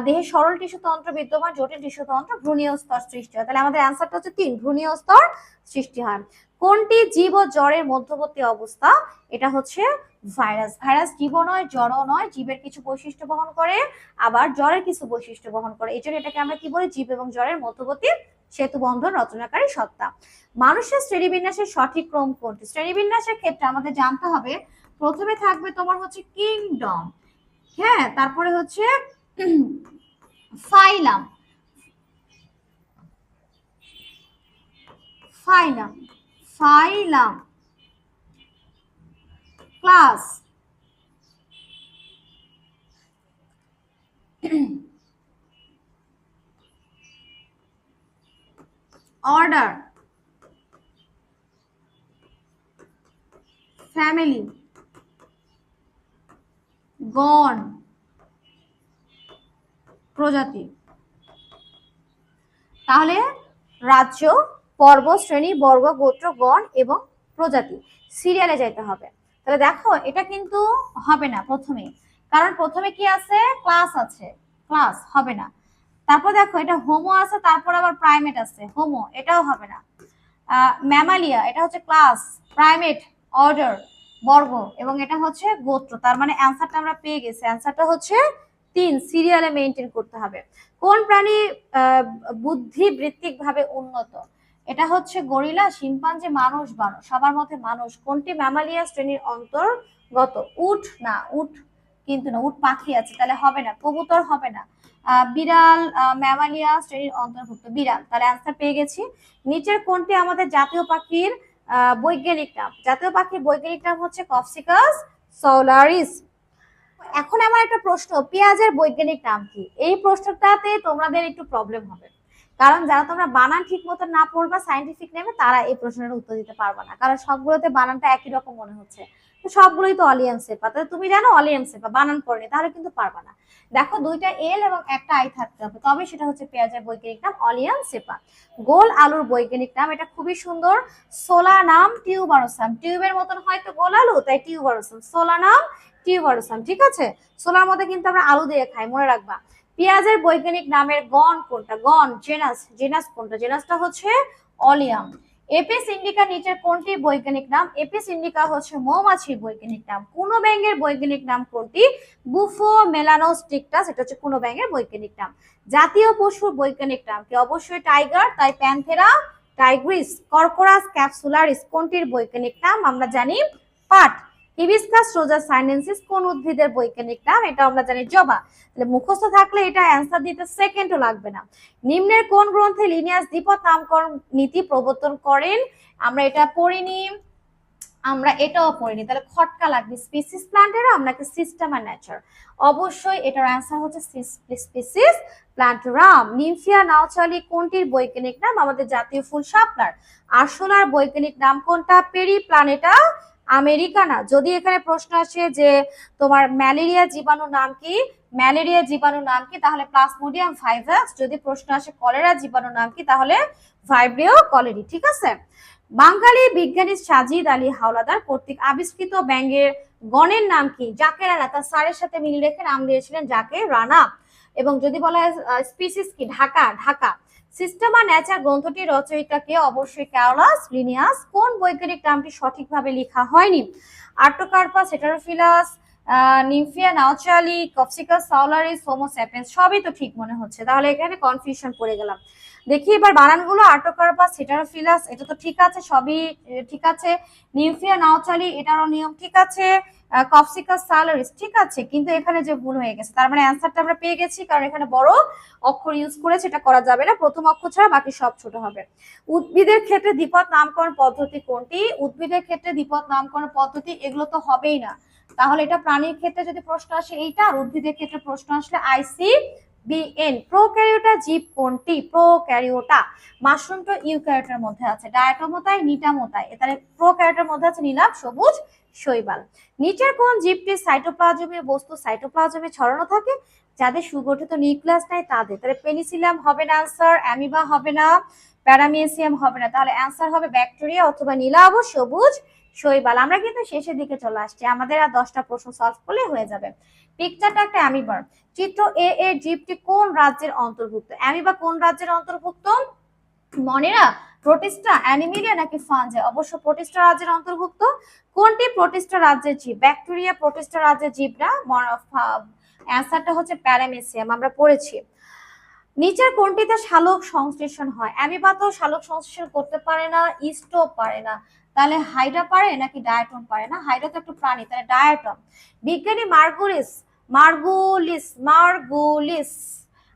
দেহে সরল টিস্যুতন্ত্র বিদ্যমান, জটিল টিস্যুতন্ত্র ভ্রূণীয় স্তর সৃষ্টি হয়। তাহলে আমাদের অ্যান্সারটা হচ্ছে 3, ভ্রূণীয় স্তর সৃষ্টি হয়। কোনটি জীব ও জ্বরের মধ্যবর্তী অবস্থা? এটা হচ্ছে ভাইরাস। ভাইরাস জীব নয়, জড়ও নয়, জীবের কিছু বৈশিষ্ট্য বহন করে, আবার জ্বরের কিছু বৈশিষ্ট্য বহন করে। এই জন্য এটাকে আমরা কি বলি? জীব এবং জ্বরের মধ্যবর্তী সেতু বন্ধন রচনাকারী সত্তা। মানুষের শ্রেণীবিন্যাসের সঠিক ক্রম কোনটি? শ্রেণীবিন্যাসের ক্ষেত্রে আমাদের জানতে হবে, প্রথমে থাকবে তোমার হচ্ছে কিংডম, হ্যাঁ, তারপরে হচ্ছে ফাইলাম, ফাইলাম, ফাইলাম, ক্লাস, অর্ডার, ফ্যামিলি, গণ, প্রজাতি। তাহলে রাজ্য, পর্ব, শ্রেণী, বর্গ, গোত্র, গণ এবং প্রজাতি, সিরিয়ালে যাইতে হবে। তাহলে দেখো এটা কিন্তু হবে না প্রথমে, কারণ প্রথমে কি আছে? ক্লাস আছে, ক্লাস হবে না। তারপর দেখো এটা হোমো আছে, তারপর আবার প্রাইমেট আছে, হোমো, এটাও হবে না। ম্যামালিয়া, এটা হচ্ছে ক্লাস, প্রাইমেট, অর্ডার, বর্গ, এবং এটা হচ্ছে গোত্র। তার মানে অ্যান্সারটা আমরা পেয়ে গেছি, অ্যান্সারটা হচ্ছে 3, সিরিয়ালে মেনটেন করতে হবে। কোন প্রাণী বুদ্ধিবৃত্তিক ভাবে উন্নত? এটা হচ্ছে গরিলা, শিম্পাঞ্জি, মানুষ, বানর। সবার মতে মানুষ। কোনটি ম্যামালিয়া শ্রেণীর অন্তর্গত? উট না, উট কিন্তু না, উট পাখি আছে, তাহলে হবে না। কবুতর হবে না। বিড়াল ম্যামালিয়া শ্রেণীর অন্তর্ভুক্ত, বিড়াল। তাহলে অ্যান্সার পেয়ে গেছি। নিচের কোনটি আমাদের জাতীয় পাখির বৈজ্ঞানিক নাম? জাতীয় পাখির বৈজ্ঞানিক নাম হচ্ছে কপসিকাস সৌলারিস। এখন আমার একটা প্রশ্ন, পেঁয়াজের বৈজ্ঞানিক নাম কি? এই প্রশ্নটাতে তোমাদের একটু প্রবলেম হবে, কারণ যারা তোমরা বানান ঠিক মতো না পড়বা সাইন্টিফিক নেমে, তারা এই প্রশ্নের উত্তর দিতে পারবে না, কারণ সবগুলোতে বানানটা একই রকম মনে হচ্ছে। তো সবগুলোই তো অলিয়ান সেপা, তাহলে তুমি জানো অলিয়ান সেপা, বানান পড়নি, তাহলে কিন্তু পারবা না। দেখো দুইটা এল এবং একটা আই থাকতে হবে, তবে সেটা হচ্ছে পেঁয়াজের বৈজ্ঞানিক নাম অলিয়ান সেপা। গোল আলুর বৈজ্ঞানিক নাম, এটা খুবই সুন্দর, সোলানাম টিউবারোসাম। টিউবের মতন হয়তো গোল আলু, তাই টিউবারোসাম, সোলানাম টিউবারোসাম। ঠিক আছে, সোলার মধ্যে কিন্তু আমরা আলু দিয়ে খাই, মনে রাখবা। পেঁয়াজের বৈজ্ঞানিক নামের গণ কোনটা? গণ, জেনাস, জেনাস কোনটা? জেনাসটা হচ্ছে অলিয়াম। এপিস ইন্ডিকা নিচের কোনটি বৈজ্ঞানিক নাম? এপিস ইন্ডিকা হচ্ছে মৌমাছির বৈজ্ঞানিক নাম। কুনো ব্যাঙের বৈজ্ঞানিক নাম কোনটি? বুফো মেলানোস্টিকটাস, এটা হচ্ছে কুনো ব্যাঙের বৈজ্ঞানিক নাম। জাতীয় পশুর বৈজ্ঞানিক নাম কি? অবশ্যই টাইগার, তাই প্যান্থেরা টাইগ্রিস। কর্কোরাস ক্যাপসুলারিস কোনটির বৈজ্ঞানিক নাম? আমরা জানি পাট। হিবিস্কাস রোজা সাইনেন্সিস কোন উদ্ভিদের বৈজ্ঞানিক নাম? এটা আমরা জানি জবা। তাহলে মুখস্থ থাকলে এটা অ্যান্সার দিতে সেকেন্ডও লাগবে না। নিম্নের কোন গ্রন্থে লিনিয়াস দ্বিপদ নামকরণ নীতি প্রবর্তন করেন? আমরা এটা পড়িনি, আমরা এটাও পড়িনি, তাহলে খটকা লাগবে। স্পিসিস প্ল্যান্টেরা, আমরা কি সিস্টেম আর নেচার? অবশ্যই এটার অ্যান্সার হচ্ছে স্পিসিস প্ল্যান্টেরাম। নিমফিয়া নাওচালি কোনটির বৈজ্ঞানিক নাম? আমাদের জাতীয় ফুল শাপলার। আরশোলার বৈজ্ঞানিক নাম কোনটা? Periplaneta americana. যদি এখানে প্রশ্ন আসে যে তোমার ম্যালেরিয়া জীবাণু নাম কি, ম্যালেরিয়া জীবাণু নাম কি, তাহলে প্লাজমোডিয়াম ভাইভাক্স। যদি প্রশ্ন আসে কলেরা জীবাণু নাম কি, তাহলে ভাইব্রিও কলেরি। ঠিক আছে। বাঙালি বিজ্ঞানী সাজিদ আলী হাওলাদার কর্তৃক আবিষ্কৃত ব্যাঙের গণের নাম কি? জাকে রানা। তার স্যারের সাথে মিল রেখে নাম দিয়েছিলেন জাকে রানা। এবং যদি বলা হয় স্পিসিস কি? ঢাকা, ঢাকা। সিস্টেম আর নেচার গ্রন্থটির রচয়িতা কে? অবশ্যই ক্যারোলাস লিনিয়াস। কোন বৈজ্ঞানিক নামটি সঠিকভাবে লেখা হয়নি? আর্টোকার্পাস হেটারোফিলাস, নিমফিয়া নাউচালি, কপসিকাস সাউলারিস, হোমো স্যাপিয়েন্স সবই তো ঠিক মনে হচ্ছে, তাহলে এখানে কনফিউশন পড়ে গেলাম। দেখি এবার বানানগুলো, আর্টোকার্পাস, হেটারোফিলাস, এটা তো ঠিক আছে, সবই ঠিক আছে। নিমফিয়া নাউচালি, এটারও নিয়ম ঠিক আছে। কপসিকাস সাউলারিস ঠিক আছে, কিন্তু এখানে যে ভুল হয়ে গেছে, তার মানে অ্যান্সারটা আমরা পেয়ে গেছি, কারণ এখানে বড় অক্ষর ইউজ করেছে, এটা করা যাবে না, প্রথম অক্ষর ছাড়া বাকি সব ছোট হবে। উদ্ভিদের ক্ষেত্রে দ্বিপদ নামকরণ পদ্ধতি কোনটি? উদ্ভিদের ক্ষেত্রে দ্বিপদ নামকরণ পদ্ধতি এগুলো তো হবেই না, তাহলে এটা প্রাণীর ক্ষেত্রে যদি প্রশ্ন আসে এইটা, আর উদ্ভিদের ক্ষেত্রে প্রশ্ন আসলে ICBN। প্রোক্যারিওটা জীব কোনটি? প্রোক্যারিওটা। মাশরুম তো ইউক্যারিওটার মধ্যে আছে, ডায়াটোমোতাই, নিটামোতাই, তাহলে প্রোক্যারিওটার মধ্যে আছে নীলাভ, সবুজ, শৈবাল। নিচের কোন জীবটির সাইটোপ্লাজমীয় বস্তু সাইটোপ্লাজমে ছড়ানো থাকে? যাদের সুগঠিত নিউক্লিয়াস নাই তাদের, তাহলে পেনিসিলাম হবে না আনসার, অ্যামিবা হবে না, প্যারামিয়াসিয়াম হবে না, তাহলে অ্যান্সার হবে ব্যাকটেরিয়া অথবা নীলাভ, সবুজ, শৈবাল। আমরা কিন্তু শেষের দিকে চলে আসছি, আমাদের আর 10টা প্রশ্ন সলভ করলে হয়ে যাবে। পিকচারটা একটা অ্যামিবার। চিত্র এ এর জীবটি কোন রাজ্যের অন্তর্ভুক্ত? অ্যামিবা কোন রাজ্যের অন্তর্ভুক্ত? মনেরা, প্রোটিস্টা, অ্যানিমিলিয়া নাকি ফাঞ্জে? অবশ্য প্রোটিস্টা রাজ্যের অন্তর্ভুক্ত। কোনটি প্রোটিস্টা রাজ্যের জীব? ব্যাকটেরিয়া প্রোটিস্টা রাজ্যের জীব না, অ্যান্সারটা হচ্ছে প্যারামেসিয়াম, আমরা পড়েছি। নিচের কোনটিতে শালক সংশ্লেষণ হয়? অ্যামিবা তো শালক সংশ্লেষণ করতে পারে না, ইস্টও পারে না, তাহলে হাইড্রা পারে নাকি ডায়াটম পারে? না, হাইড্রা তো একটা প্রাণী, তাহলে ডায়াটম। বিজ্ঞানী মার্গুলিস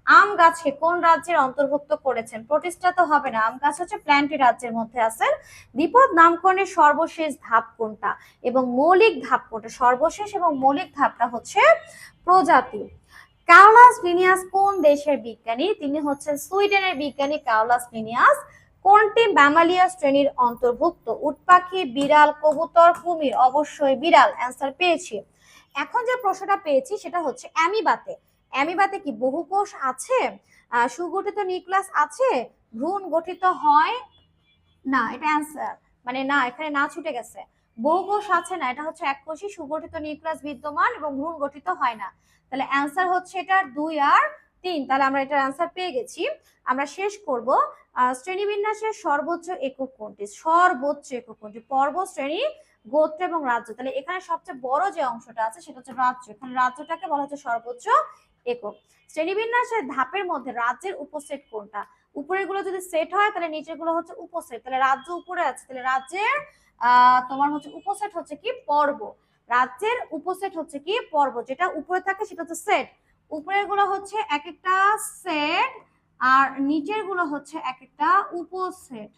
আম গাছকে কোন রাজ্যের অন্তর্ভুক্ত করেছেন? প্রোটিস্টা তো হবে না, আম গাছ হচ্ছে প্ল্যান্টি রাজ্যের মধ্যে আছেন। দ্বিপদ নামকরণের সর্বশেষ ধাপ কোনটা এবং মৌলিক ধাপ কোনটা? সর্বশেষ এবং মৌলিক ধাপটা হচ্ছে প্রজাতি। কার্লাস লিনিয়াস কোন দেশের বিজ্ঞানী? তিনি হচ্ছেন সুইডেনের বিজ্ঞানী কার্লাস লিনিয়াস। কোনটি ম্যামালিয়া শ্রেণীর অন্তর্ভুক্ত? উটপাখি, বিড়াল, কবুতর, কুমির? অবশ্যই বিড়াল, অ্যান্সার পেয়েছি। এখন যে প্রশ্নটা পেয়েছি সেটা হচ্ছে অ্যামিবাতে। অ্যামিবাতে কি বহুকোষ আছে? সুগঠিত নিউক্লিয়াস আছে? ভ্রূণ গঠিত হয় না, এটা অ্যান্সার, মানে না, এখানে না ছুটে গেছে। বহুকোষ আছে না, এটা হচ্ছে এককোষী, সুগঠিত নিউক্লিয়াস বিদ্যমান এবং ভ্রূণ গঠিত হয় না, তাহলে অ্যান্সার হচ্ছে এটা 2 আর 3, তাহলে আমরা এটার অ্যান্সার পেয়ে গেছি। আমরা শেষ করব। শ্রেণীবিন্যাসের সর্বোচ্চ একক কোনটি? সর্বোচ্চ একক কোনটি? পর্ব, শ্রেণী, গোত্র এবং রাজ্য। তাহলে এখানে সবচেয়ে বড় যে অংশটা আছে সেটা হচ্ছে রাজ্য, এখানে রাজ্যটাকে বলা হচ্ছে সর্বোচ্চ একক। শ্রেণীবিন্যাসের ধাপের মধ্যে রাজ্যের উপসেট কোনটা? উপরের গুলো যদি সেট হয় তাহলে নিচের গুলো হচ্ছে উপসেট, তাহলে রাজ্য উপরে আছে, তাহলে রাজ্যের তোমার হচ্ছে উপসেট হচ্ছে কি পর্ব। রাজ্যের উপসেট হচ্ছে কি পর্ব, যেটা উপরে থাকে সেটা হচ্ছে সেট। উপরের গুলো হচ্ছে এক একটা সেট আর নিচের গুলো হচ্ছে এক একটা উপসেট।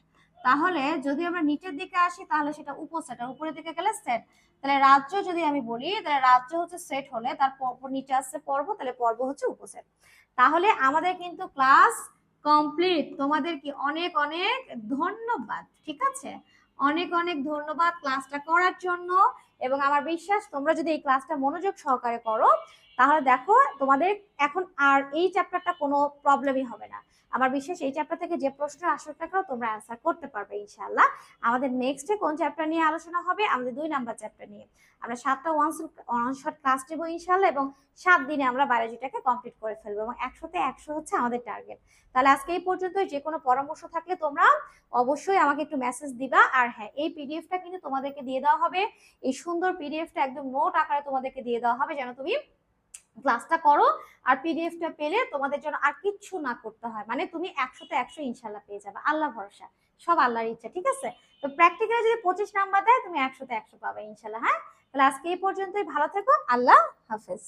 তাহলে যদি আমরা নিচের দিকে আসি তাহলে সেটা উপসেট, আর উপরের দিকে গেলে সেট। তাহলে রাজ্য যদি আমি বলি, তাহলে রাজ্য হচ্ছে সেট হলে তার নিচে আসছে পর্ব, তাহলে পর্ব হচ্ছে উপসেট। তাহলে আমাদের কিন্তু ক্লাস কমপ্লিট। তোমাদের কি অনেক অনেক ধন্যবাদ, ঠিক আছে? অনেক অনেক ধন্যবাদ ক্লাসটা করার জন্য, এবং আমার বিশ্বাস তোমরা যদি এই ক্লাসটা মনোযোগ সহকারে করো তাহলে দেখো তোমাদের এখন আর এই চ্যাপ্টারটা কোনো প্রবলেমই হবে না। আমার বিশ্বাস এই চ্যাপ্টার থেকে যে প্রশ্ন আসুক না কেন তোমরা অ্যান্সার করতে পারবে ইনশাআল্লাহ। আমাদের নেক্সটে কোন চ্যাপ্টার নিয়ে আলোচনা হবে? আমাদের 2 নাম্বার চ্যাপ্টার নিয়ে। আমরা 7টা ওয়ান শট ক্লাস নেবো ইনশাআল্লাহ, এবং 7 দিনে আমরা বায়োলজিটাকে কমপ্লিট করে ফেলবো, এবং 100তে 100 হচ্ছে আমাদের টার্গেট। তাহলে আজকে এই পর্যন্ত। যে কোনো পরামর্শ থাকলে তোমরা অবশ্যই আমাকে একটু মেসেজ দিবা। আর হ্যাঁ, এই পিডিএফটা কিন্তু তোমাদেরকে দিয়ে দেওয়া হবে, এই সুন্দর পিডিএফটা একদম নোট আকারে তোমাদেরকে দিয়ে দেওয়া হবে, যেন তুমি ক্লাসটা করো আর পিডিএফটা পেলে তোমাদের জন্য আর কিচ্ছু না করতে হয়, মানে তুমি 100তে 100 ইনশাল্লাহ পেয়ে যাবে, আল্লাহ ভরসা, সব আল্লাহর ইচ্ছা, ঠিক আছে? তো প্র্যাকটিক্যালি যদি 25 নাম্বার দেয় তুমি 100তে 100 পাবে ইনশাল্লাহ। হ্যাঁ, তাহলে আজকে এই পর্যন্তই, ভালো থেকো, আল্লাহ হাফেজ।